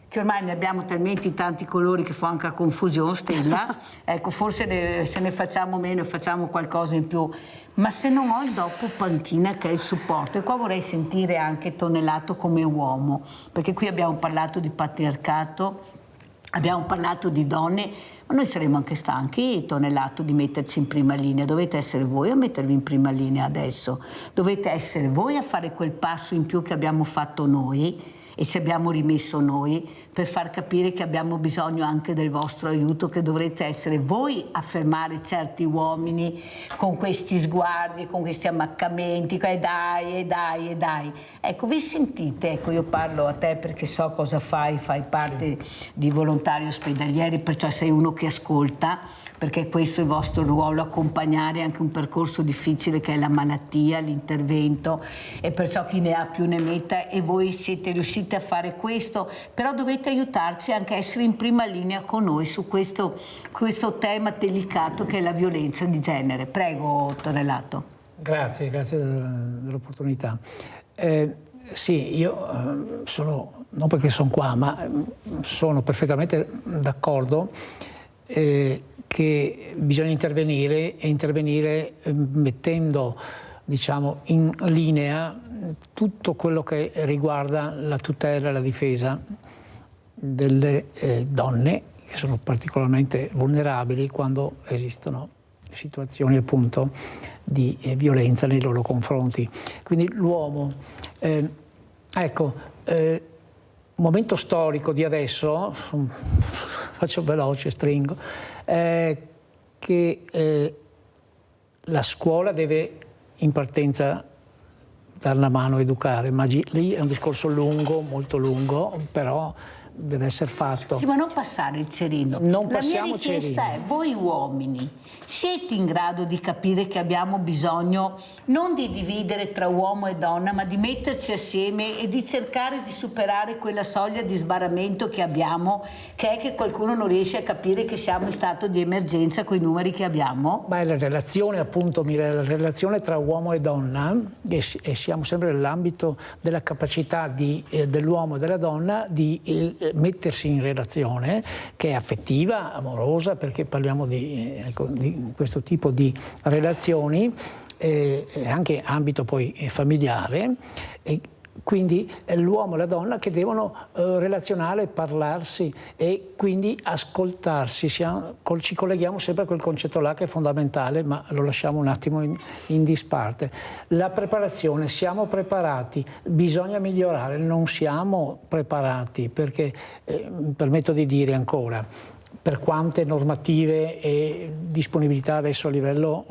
che ormai ne abbiamo talmente tanti colori che fa anche a confusione, Stella, ecco, forse se ne facciamo meno e facciamo qualcosa in più, ma se non ho il dopo panchina che è il supporto. E qua vorrei sentire anche Tonellato come uomo, perché qui abbiamo parlato di patriarcato, abbiamo parlato di donne, ma noi saremo anche stanchi, Tonellato, di metterci in prima linea. Dovete essere voi a mettervi in prima linea adesso, dovete essere voi a fare quel passo in più che abbiamo fatto noi e ci abbiamo rimesso noi, per far capire che abbiamo bisogno anche del vostro aiuto, che dovrete essere voi a fermare certi uomini con questi sguardi, con questi ammaccamenti, dai. Ecco, vi sentite? Ecco, io parlo a te perché so cosa fai parte di volontari ospedalieri, perciò sei uno che ascolta, perché questo è il vostro ruolo, accompagnare anche un percorso difficile che è la malattia, l'intervento, e perciò chi ne ha più ne metta, e voi siete riusciti a fare questo, però dovete aiutarci anche a essere in prima linea con noi su questo tema delicato che è la violenza di genere. Prego, Tonellato. Grazie dell'opportunità. Sì, io sono, non perché sono qua, ma sono perfettamente d'accordo che bisogna intervenire mettendo, diciamo, in linea tutto quello che riguarda la tutela e la difesa delle donne, che sono particolarmente vulnerabili quando esistono situazioni appunto di violenza nei loro confronti. Quindi l'uomo, momento storico di adesso, faccio veloce, stringo, che la scuola deve in partenza dare una mano a educare, ma lì è un discorso lungo, molto lungo, però deve essere fatto. Sì, ma non passare il cerino. Non La mia passiamo richiesta cerino. è: voi uomini siete in grado di capire che abbiamo bisogno non di dividere tra uomo e donna, ma di metterci assieme e di cercare di superare quella soglia di sbarramento che abbiamo, che è che qualcuno non riesce a capire che siamo in stato di emergenza con i numeri che abbiamo? Ma è la relazione, appunto, la relazione tra uomo e donna, e siamo sempre nell'ambito della capacità dell'uomo e della donna di mettersi in relazione, che è affettiva, amorosa, perché parliamo di questo tipo di relazioni, anche ambito poi familiare, e Quindi è l'uomo e la donna che devono relazionare, parlarsi e quindi ascoltarsi. Ci colleghiamo sempre a quel concetto là che è fondamentale, ma lo lasciamo un attimo in disparte. La preparazione, siamo preparati, bisogna migliorare, non siamo preparati, perché mi permetto di dire ancora, per quante normative e disponibilità adesso a livello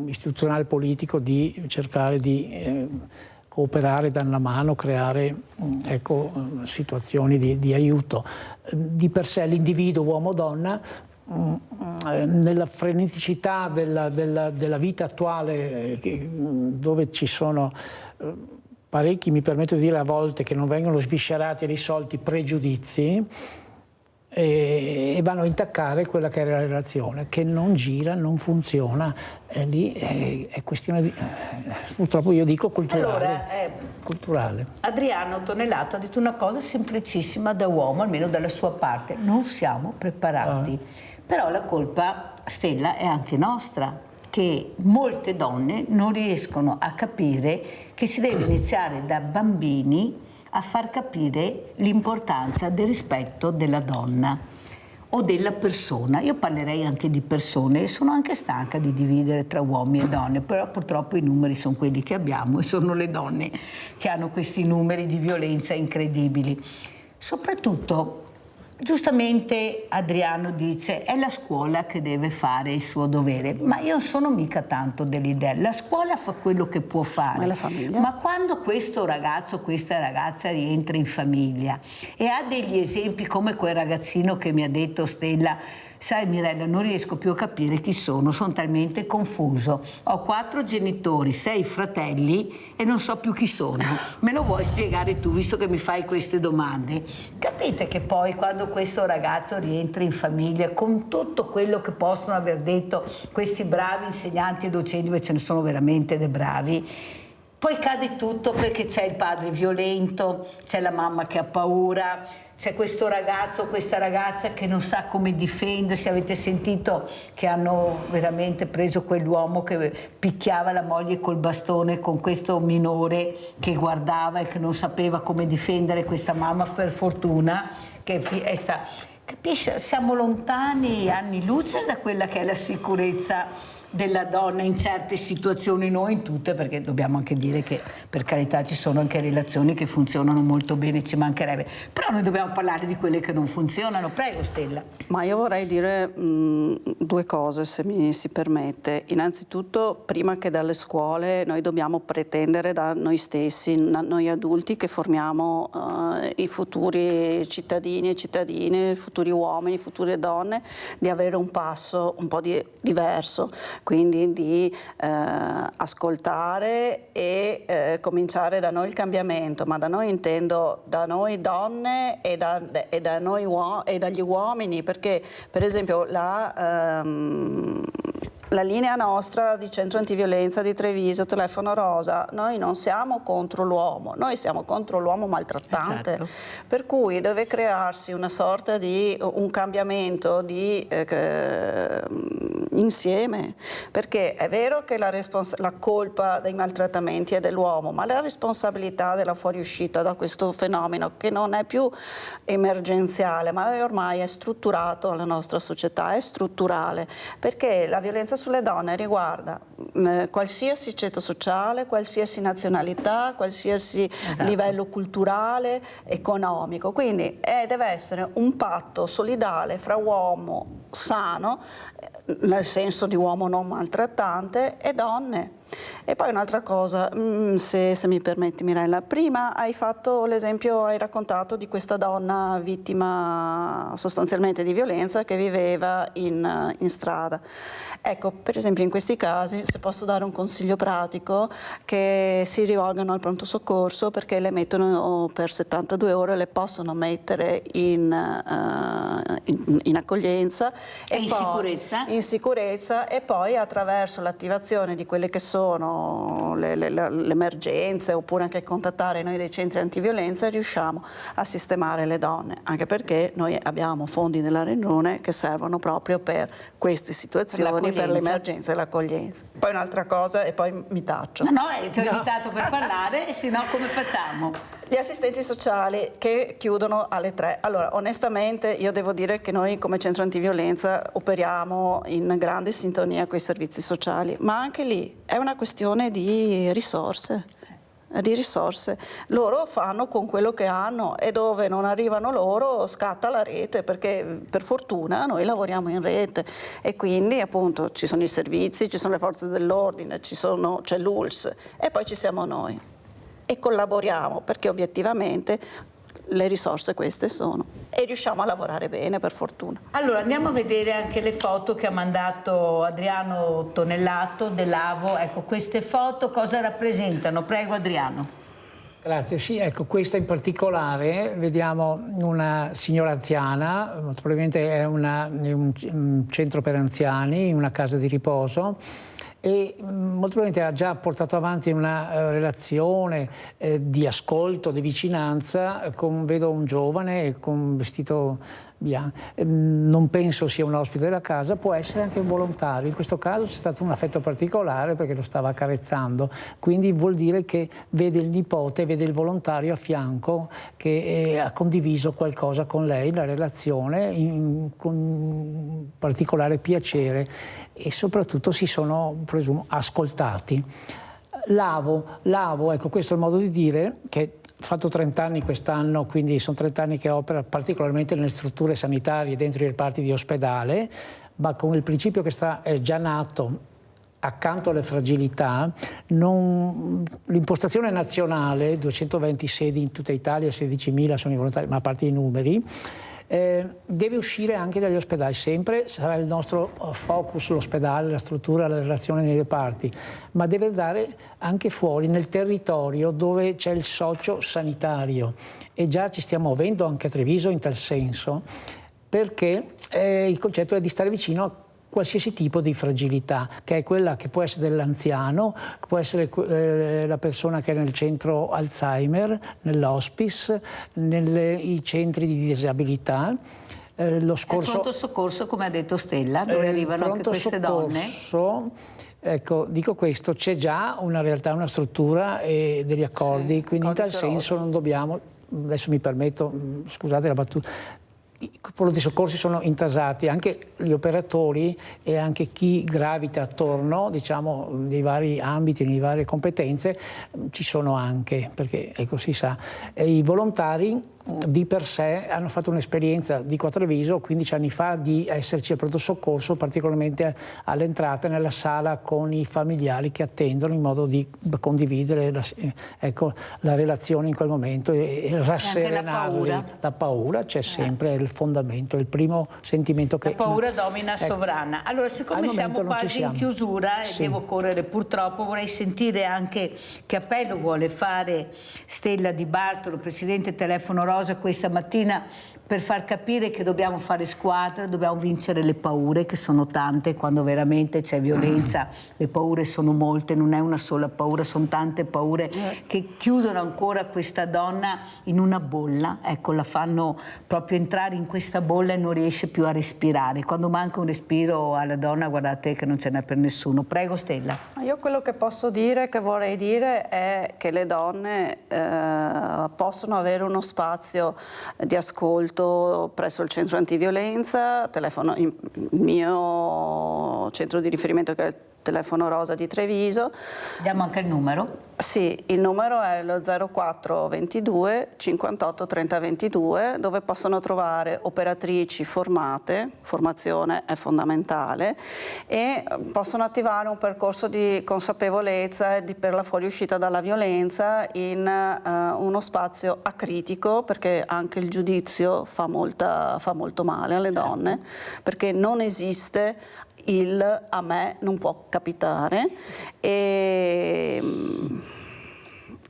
istituzionale politico di cercare di cooperare, dare una mano, creare situazioni di aiuto. Di per sé l'individuo uomo-donna, nella freneticità della vita attuale, dove ci sono parecchi, mi permetto di dire a volte, che non vengono sviscerati e risolti pregiudizi, e vanno a intaccare quella che è la relazione, che non gira, non funziona. E lì è questione di, purtroppo io dico, culturale. Allora, culturale. Adriano Tonellato ha detto una cosa semplicissima da uomo, almeno dalla sua parte: non siamo preparati. Però la colpa, Stella, è anche nostra, che molte donne non riescono a capire che si deve iniziare da bambini a far capire l'importanza del rispetto della donna o della persona. Io parlerei anche di persone e sono anche stanca di dividere tra uomini e donne, però purtroppo i numeri sono quelli che abbiamo e sono le donne che hanno questi numeri di violenza incredibili. Soprattutto, giustamente Adriano dice, è la scuola che deve fare il suo dovere, ma io sono mica tanto dell'idea. La scuola fa quello che può fare, ma la famiglia? Ma quando questo ragazzo, questa ragazza rientra in famiglia e ha degli esempi come quel ragazzino che mi ha detto, Stella, sai Mirella, non riesco più a capire chi sono talmente confuso. Ho 4 genitori, 6 fratelli e non so più chi sono. Me lo vuoi spiegare tu, visto che mi fai queste domande? Capite che poi quando questo ragazzo rientra in famiglia, con tutto quello che possono aver detto questi bravi insegnanti e docenti, perché ce ne sono veramente dei bravi, poi cade tutto perché c'è il padre violento, c'è la mamma che ha paura, c'è questo ragazzo o questa ragazza che non sa come difendersi. Avete sentito che hanno veramente preso quell'uomo che picchiava la moglie col bastone con questo minore che guardava e che non sapeva come difendere questa mamma, per fortuna che è stata... Capisci? Siamo lontani anni luce da quella che è la sicurezza della donna in certe situazioni, non in tutte, perché dobbiamo anche dire che per carità ci sono anche relazioni che funzionano molto bene, ci mancherebbe, però noi dobbiamo parlare di quelle che non funzionano. Prego Stella. Ma io vorrei dire 2 cose, se mi si permette. Innanzitutto, prima che dalle scuole, noi dobbiamo pretendere da noi stessi, noi adulti che formiamo i futuri cittadini e cittadine, i futuri uomini, future donne, di avere un passo un po' diverso, quindi di ascoltare e cominciare da noi il cambiamento, ma da noi intendo da noi donne e da noi e dagli uomini, perché per esempio la linea nostra di centro antiviolenza di Treviso, telefono rosa, noi non siamo contro l'uomo, noi siamo contro l'uomo maltrattante, certo. Per cui deve crearsi una sorta di un cambiamento insieme, perché è vero che la colpa dei maltrattamenti è dell'uomo, ma la responsabilità della fuoriuscita da questo fenomeno, che non è più emergenziale, ma ormai è strutturato, la nostra società è strutturale, perché la violenza sulle donne riguarda qualsiasi ceto sociale, qualsiasi nazionalità, qualsiasi livello culturale, economico, quindi deve essere un patto solidale fra uomo sano, nel senso di uomo non maltrattante, e donne. E poi un'altra cosa, se mi permetti Mirella, prima hai fatto l'esempio, hai raccontato di questa donna vittima sostanzialmente di violenza che viveva in strada. Ecco, per esempio in questi casi, se posso dare un consiglio pratico, che si rivolgano al pronto soccorso, perché le mettono per 72 ore, le possono mettere in accoglienza e in sicurezza, e poi attraverso l'attivazione di quelle che sono sono le emergenze, oppure anche contattare noi dei centri antiviolenza, riusciamo a sistemare le donne, anche perché noi abbiamo fondi nella regione che servono proprio per queste situazioni, per l'emergenza e l'accoglienza. Poi un'altra cosa, e poi mi taccio. No, ti ho invitato per parlare, se no come facciamo? Gli assistenti sociali che chiudono alle 3. Allora, onestamente io devo dire che noi come centro antiviolenza operiamo in grande sintonia con i servizi sociali, ma anche lì è una questione di risorse. Loro fanno con quello che hanno, e dove non arrivano loro scatta la rete, perché per fortuna noi lavoriamo in rete, e quindi appunto ci sono i servizi, ci sono le forze dell'ordine, c'è l'ULS, e poi ci siamo noi e collaboriamo, perché obiettivamente le risorse queste sono, e riusciamo a lavorare bene, per fortuna. Allora andiamo a vedere anche le foto che ha mandato Adriano Tonellato dell'Avo. Ecco, queste foto cosa rappresentano? Prego Adriano. Grazie, sì, ecco, questa in particolare vediamo una signora anziana, molto probabilmente è un centro per anziani, una casa di riposo, e molto probabilmente ha già portato avanti una relazione di ascolto, di vicinanza vedo un giovane con un vestito bianco. Non penso sia un ospite della casa, può essere anche un volontario. In questo caso c'è stato un affetto particolare perché lo stava accarezzando, quindi vuol dire che vede il nipote, vede il volontario a fianco che ha condiviso qualcosa con lei, la relazione, con particolare piacere, e soprattutto si sono, presumo, ascoltati. L'Avo, ecco, questo è il modo di dire, che ho fatto 30 anni quest'anno, quindi sono 30 anni che opera particolarmente nelle strutture sanitarie, dentro i reparti di ospedale, ma con il principio che è già nato accanto alle fragilità. L'impostazione nazionale, 220 sedi in tutta Italia, 16.000 sono i volontari, ma a parte i numeri, deve uscire anche dagli ospedali. Sempre sarà il nostro focus l'ospedale, la struttura, la relazione nei reparti, ma deve andare anche fuori nel territorio dove c'è il socio-sanitario, e già ci stiamo muovendo anche a Treviso in tal senso, perché il concetto è di stare vicino a qualsiasi tipo di fragilità, che è quella che può essere dell'anziano, può essere la persona che è nel centro Alzheimer, nell'hospice, nei centri di disabilità. Lo scorso, il pronto soccorso, come ha detto Stella, dove arrivano anche queste donne? Ecco, dico questo, c'è già una realtà, una struttura e degli accordi, quindi in tal senso non dobbiamo, adesso mi permetto, scusate la battuta, i pronti soccorsi sono intasati, anche gli operatori e anche chi gravita attorno, diciamo, nei vari ambiti, nelle varie competenze, ci sono anche, perché ecco, si sa. E i volontari di per sé hanno fatto un'esperienza, dico a Treviso, 15 anni fa, di esserci al pronto soccorso, particolarmente all'entrata nella sala con i familiari che attendono, in modo di condividere la relazione in quel momento e rasserenarli. La paura c'è sempre, è il fondamento, è il primo sentimento che... La paura domina sovrana. Allora, siccome siamo quasi in chiusura e devo correre purtroppo, vorrei sentire anche che appello vuole fare Stella Di Bartolo, Presidente Telefono Rosa, questa mattina, per far capire che dobbiamo fare squadra, dobbiamo vincere le paure, che sono tante. Quando veramente c'è violenza le paure sono molte, non è una sola paura, sono tante paure che chiudono ancora questa donna in una bolla, ecco, la fanno proprio entrare in questa bolla e non riesce più a respirare. Quando manca un respiro alla donna, guardate che non ce n'è per nessuno. Prego Stella. Io quello che posso dire, che vorrei dire, è che le donne possono avere uno spazio di ascolto presso il centro antiviolenza, il mio centro di riferimento, che è il Telefono Rosa di Treviso. Diamo anche il numero? Sì, il numero è lo 0422 58 30 22, dove possono trovare operatrici formate, formazione è fondamentale, e possono attivare un percorso di consapevolezza per la fuoriuscita dalla violenza in uno spazio acritico, perché anche il giudizio fa molto male alle donne, perché non esiste a me non può capitare, e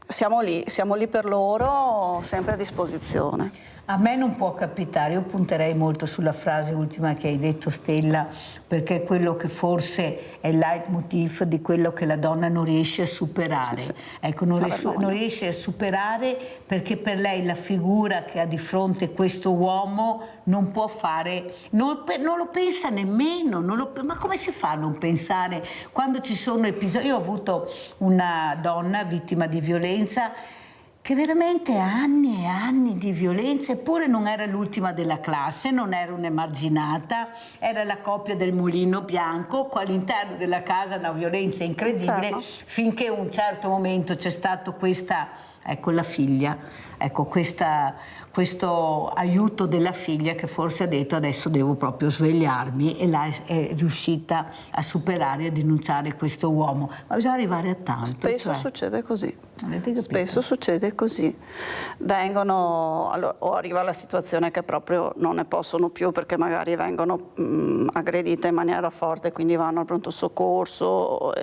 siamo lì per loro, sempre a disposizione. A me non può capitare, io punterei molto sulla frase ultima che hai detto, Stella, perché è quello che forse è il leitmotiv di quello che la donna non riesce a superare. Sì. Ecco, non riesce a superare perché per lei la figura che ha di fronte questo uomo non può fare, non lo pensa nemmeno, ma come si fa a non pensare quando ci sono episodi? Io ho avuto una donna vittima di violenza che veramente anni e anni di violenza, eppure non era l'ultima della classe, non era un'emarginata, era la coppia del mulino bianco, all'interno della casa una violenza incredibile, finché a un certo momento c'è stato questa, ecco la figlia, ecco questo aiuto della figlia che forse ha detto adesso devo proprio svegliarmi, e là è riuscita a superare e a denunciare questo uomo. Ma bisogna arrivare a tanto. Spesso succede così. Spesso succede così. O arriva la situazione che proprio non ne possono più perché magari vengono aggredite in maniera forte, quindi vanno al pronto soccorso.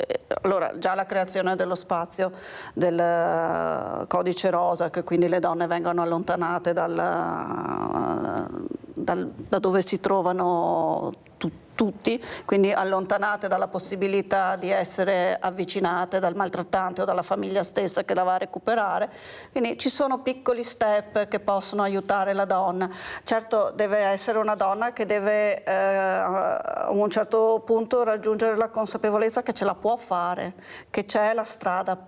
Allora già la creazione dello spazio del codice rosa, che quindi le donne vengono allontanate da dove si trovano tutti, quindi allontanate dalla possibilità di essere avvicinate dal maltrattante o dalla famiglia stessa che la va a recuperare. Quindi ci sono piccoli step che possono aiutare la donna. Certo deve essere una donna che deve a un certo punto raggiungere la consapevolezza che ce la può fare, che c'è la strada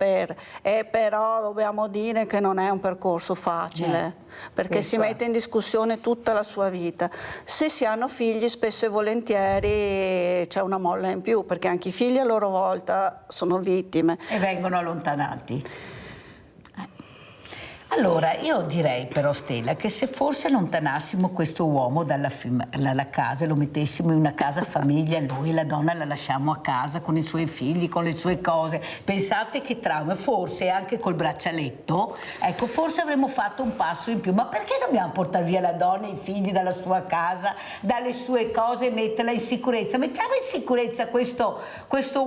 e però dobbiamo dire che non è un percorso facile. Perché si mette in discussione tutta la sua vita. Se si hanno figli, spesso e volentieri c'è una molla in più, perché anche i figli a loro volta sono vittime. E vengono allontanati. Allora, io direi però, Stella, che se forse allontanassimo questo uomo dalla casa e lo mettessimo in una casa famiglia, lui e la donna la lasciamo a casa con i suoi figli, con le sue cose, pensate che trauma, forse anche col braccialetto, ecco, forse avremmo fatto un passo in più. Ma perché dobbiamo portare via la donna e i figli dalla sua casa, dalle sue cose e metterla in sicurezza? Mettiamo in sicurezza questo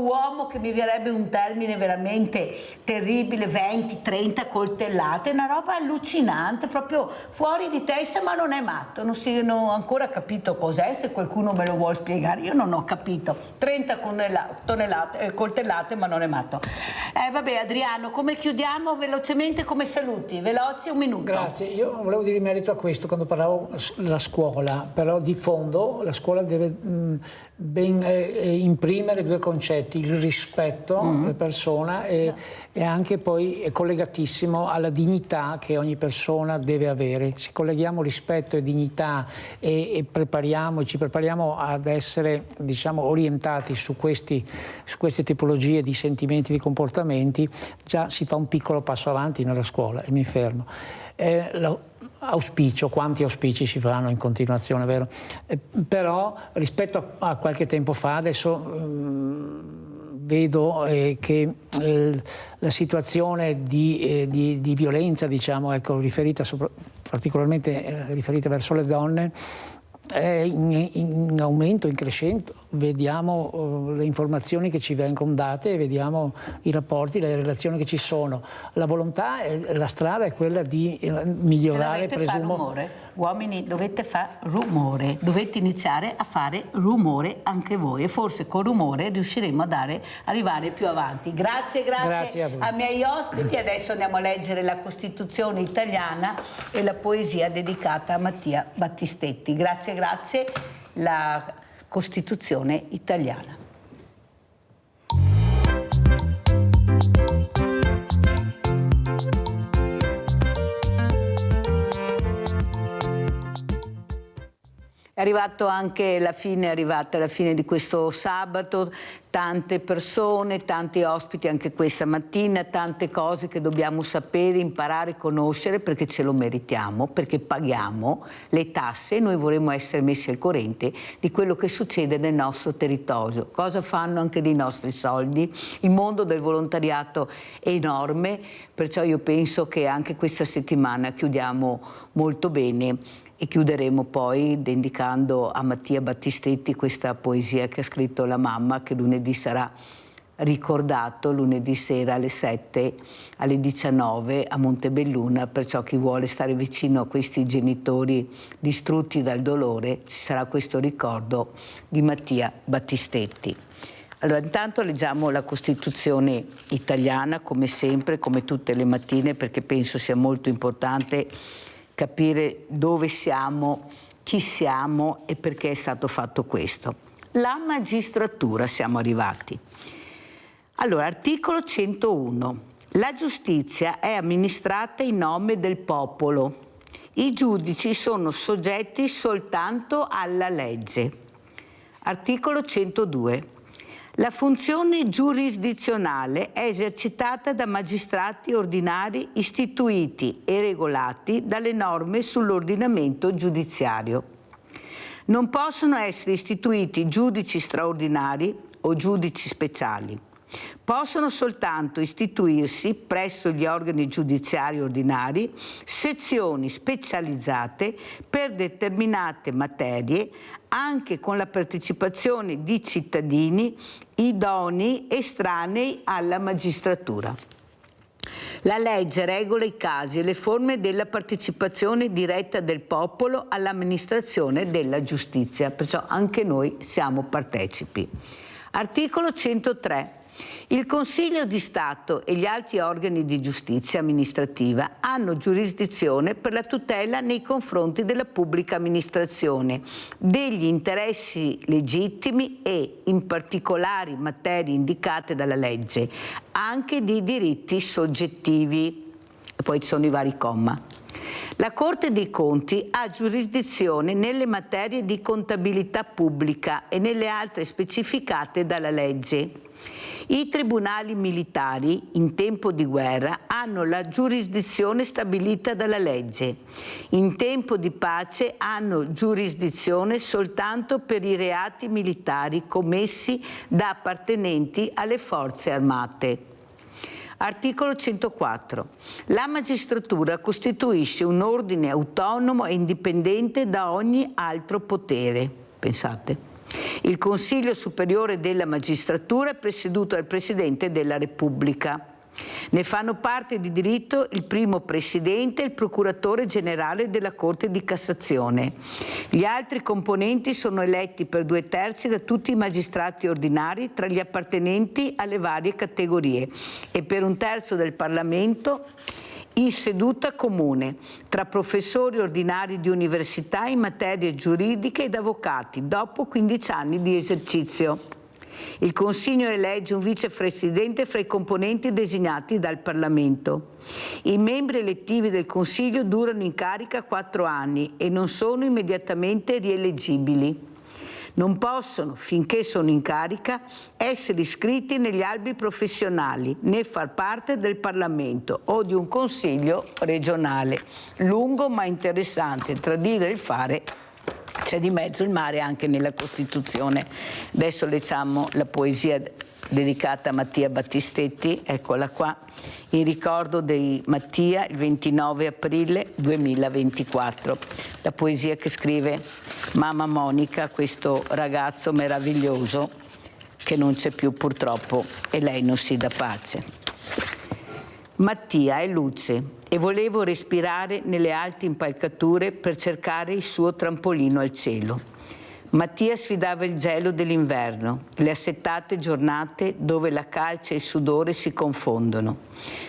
uomo, che mi verrebbe un termine veramente terribile, 20-30 coltellate, una roba allucinante, proprio fuori di testa, ma non è matto, non ho ancora capito cos'è, se qualcuno me lo vuole spiegare, io non ho capito, 30 coltellate, ma non è matto. Vabbè, Adriano, come chiudiamo velocemente, come saluti? Veloci, un minuto. Grazie, io volevo dire in merito a questo, quando parlavo della scuola, però di fondo la scuola deve imprimere due concetti, il rispetto della persona e anche poi è collegatissimo alla dignità che ogni persona deve avere. Se colleghiamo rispetto e dignità e ci prepariamo ad essere, diciamo, orientati su queste tipologie di sentimenti, di comportamenti, già si fa un piccolo passo avanti nella scuola, e mi fermo. Auspicio, quanti auspici si faranno in continuazione, vero? Però rispetto a qualche tempo fa, adesso vedo che la situazione di violenza, diciamo, ecco, particolarmente riferita verso le donne, è in aumento, in crescendo. Vediamo le informazioni che ci vengono date, vediamo i rapporti, le relazioni che ci sono. La volontà, la strada è quella di migliorare, presumo. Rumore. Uomini, dovete fare rumore, dovete iniziare a fare rumore anche voi, e forse con rumore riusciremo ad arrivare più avanti. Grazie a miei ospiti. Adesso andiamo a leggere la Costituzione italiana e la poesia dedicata a Mattia Battistetti. Grazie, la Costituzione italiana. È arrivata la fine di questo sabato, tante persone, tanti ospiti anche questa mattina, tante cose che dobbiamo sapere, imparare, conoscere, perché ce lo meritiamo, perché paghiamo le tasse e noi vorremmo essere messi al corrente di quello che succede nel nostro territorio, cosa fanno anche dei nostri soldi. Il mondo del volontariato è enorme, perciò io penso che anche questa settimana chiudiamo molto bene. E chiuderemo poi dedicando a Mattia Battistetti questa poesia che ha scritto la mamma, che lunedì sarà ricordato lunedì sera alle 7, alle 19 a Montebelluna, perciò chi vuole stare vicino a questi genitori distrutti dal dolore ci sarà questo ricordo di Mattia Battistetti. Allora, intanto leggiamo la Costituzione italiana, come sempre, come tutte le mattine, perché penso sia molto importante capire dove siamo, chi siamo e perché è stato fatto questo. La magistratura siamo arrivati. Allora, articolo 101. La giustizia è amministrata in nome del popolo. I giudici sono soggetti soltanto alla legge. Articolo 102. La funzione giurisdizionale è esercitata da magistrati ordinari istituiti e regolati dalle norme sull'ordinamento giudiziario. Non possono essere istituiti giudici straordinari o giudici speciali. Possono soltanto istituirsi presso gli organi giudiziari ordinari sezioni specializzate per determinate materie, anche con la partecipazione di cittadini idonei estranei alla magistratura. La legge regola i casi e le forme della partecipazione diretta del popolo all'amministrazione della giustizia, perciò anche noi siamo partecipi. Articolo 103. Il Consiglio di Stato e gli altri organi di giustizia amministrativa hanno giurisdizione per la tutela nei confronti della pubblica amministrazione, degli interessi legittimi e, in particolari materie indicate dalla legge, anche di diritti soggettivi. E poi ci sono i vari comma. La Corte dei Conti ha giurisdizione nelle materie di contabilità pubblica e nelle altre specificate dalla legge. I tribunali militari in tempo di guerra hanno la giurisdizione stabilita dalla legge. In tempo di pace hanno giurisdizione soltanto per i reati militari commessi da appartenenti alle forze armate. Articolo 104. La magistratura costituisce un ordine autonomo e indipendente da ogni altro potere. Pensate. Il Consiglio Superiore della Magistratura è presieduto dal Presidente della Repubblica. Ne fanno parte di diritto il primo Presidente e il Procuratore Generale della Corte di Cassazione. Gli altri componenti sono eletti per 2/3 da tutti i magistrati ordinari tra gli appartenenti alle varie categorie e per 1/3 del Parlamento in seduta comune tra professori ordinari di università in materie giuridiche ed avvocati dopo 15 anni di esercizio. Il Consiglio elegge un vicepresidente fra i componenti designati dal Parlamento. I membri elettivi del Consiglio durano in carica 4 anni e non sono immediatamente rieleggibili. Non possono, finché sono in carica, essere iscritti negli albi professionali né far parte del Parlamento o di un consiglio regionale. Lungo ma interessante, tra dire e il fare c'è di mezzo il mare anche nella Costituzione. Adesso leggiamo la poesia dedicata a Mattia Battistetti, eccola qua, in ricordo di Mattia il 29 aprile 2024. La poesia che scrive mamma Monica, questo ragazzo meraviglioso che non c'è più purtroppo e lei non si dà pace. Mattia è luce e volevo respirare nelle alte impalcature per cercare il suo trampolino al cielo. Mattia sfidava il gelo dell'inverno, le assettate giornate dove la calce e il sudore si confondono.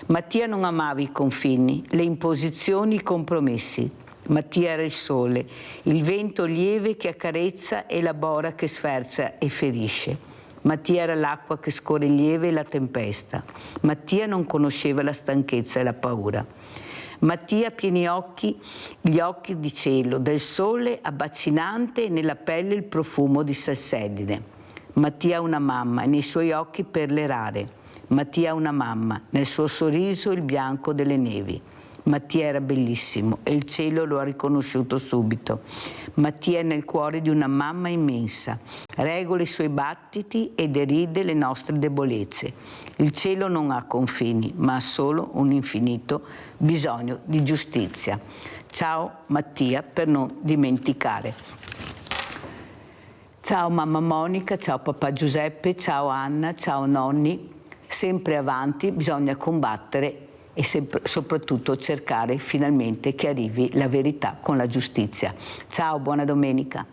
Mattia non amava i confini, le imposizioni, i compromessi. Mattia era il sole, il vento lieve che accarezza e la bora che sferza e ferisce. Mattia era l'acqua che scorre lieve e la tempesta. Mattia non conosceva la stanchezza e la paura. Mattia pieni occhi, gli occhi di cielo, del sole abbacinante e nella pelle il profumo di salsedine. Mattia ha una mamma e nei suoi occhi perle rare. Mattia ha una mamma, nel suo sorriso il bianco delle nevi. Mattia era bellissimo e il cielo lo ha riconosciuto subito. Mattia è nel cuore di una mamma immensa, regola i suoi battiti e deride le nostre debolezze. Il cielo non ha confini, ma ha solo un infinito bisogno di giustizia. Ciao Mattia, per non dimenticare. Ciao mamma Monica, ciao papà Giuseppe, ciao Anna, ciao nonni. Sempre avanti, bisogna combattere e soprattutto cercare finalmente che arrivi la verità con la giustizia. Ciao, buona domenica.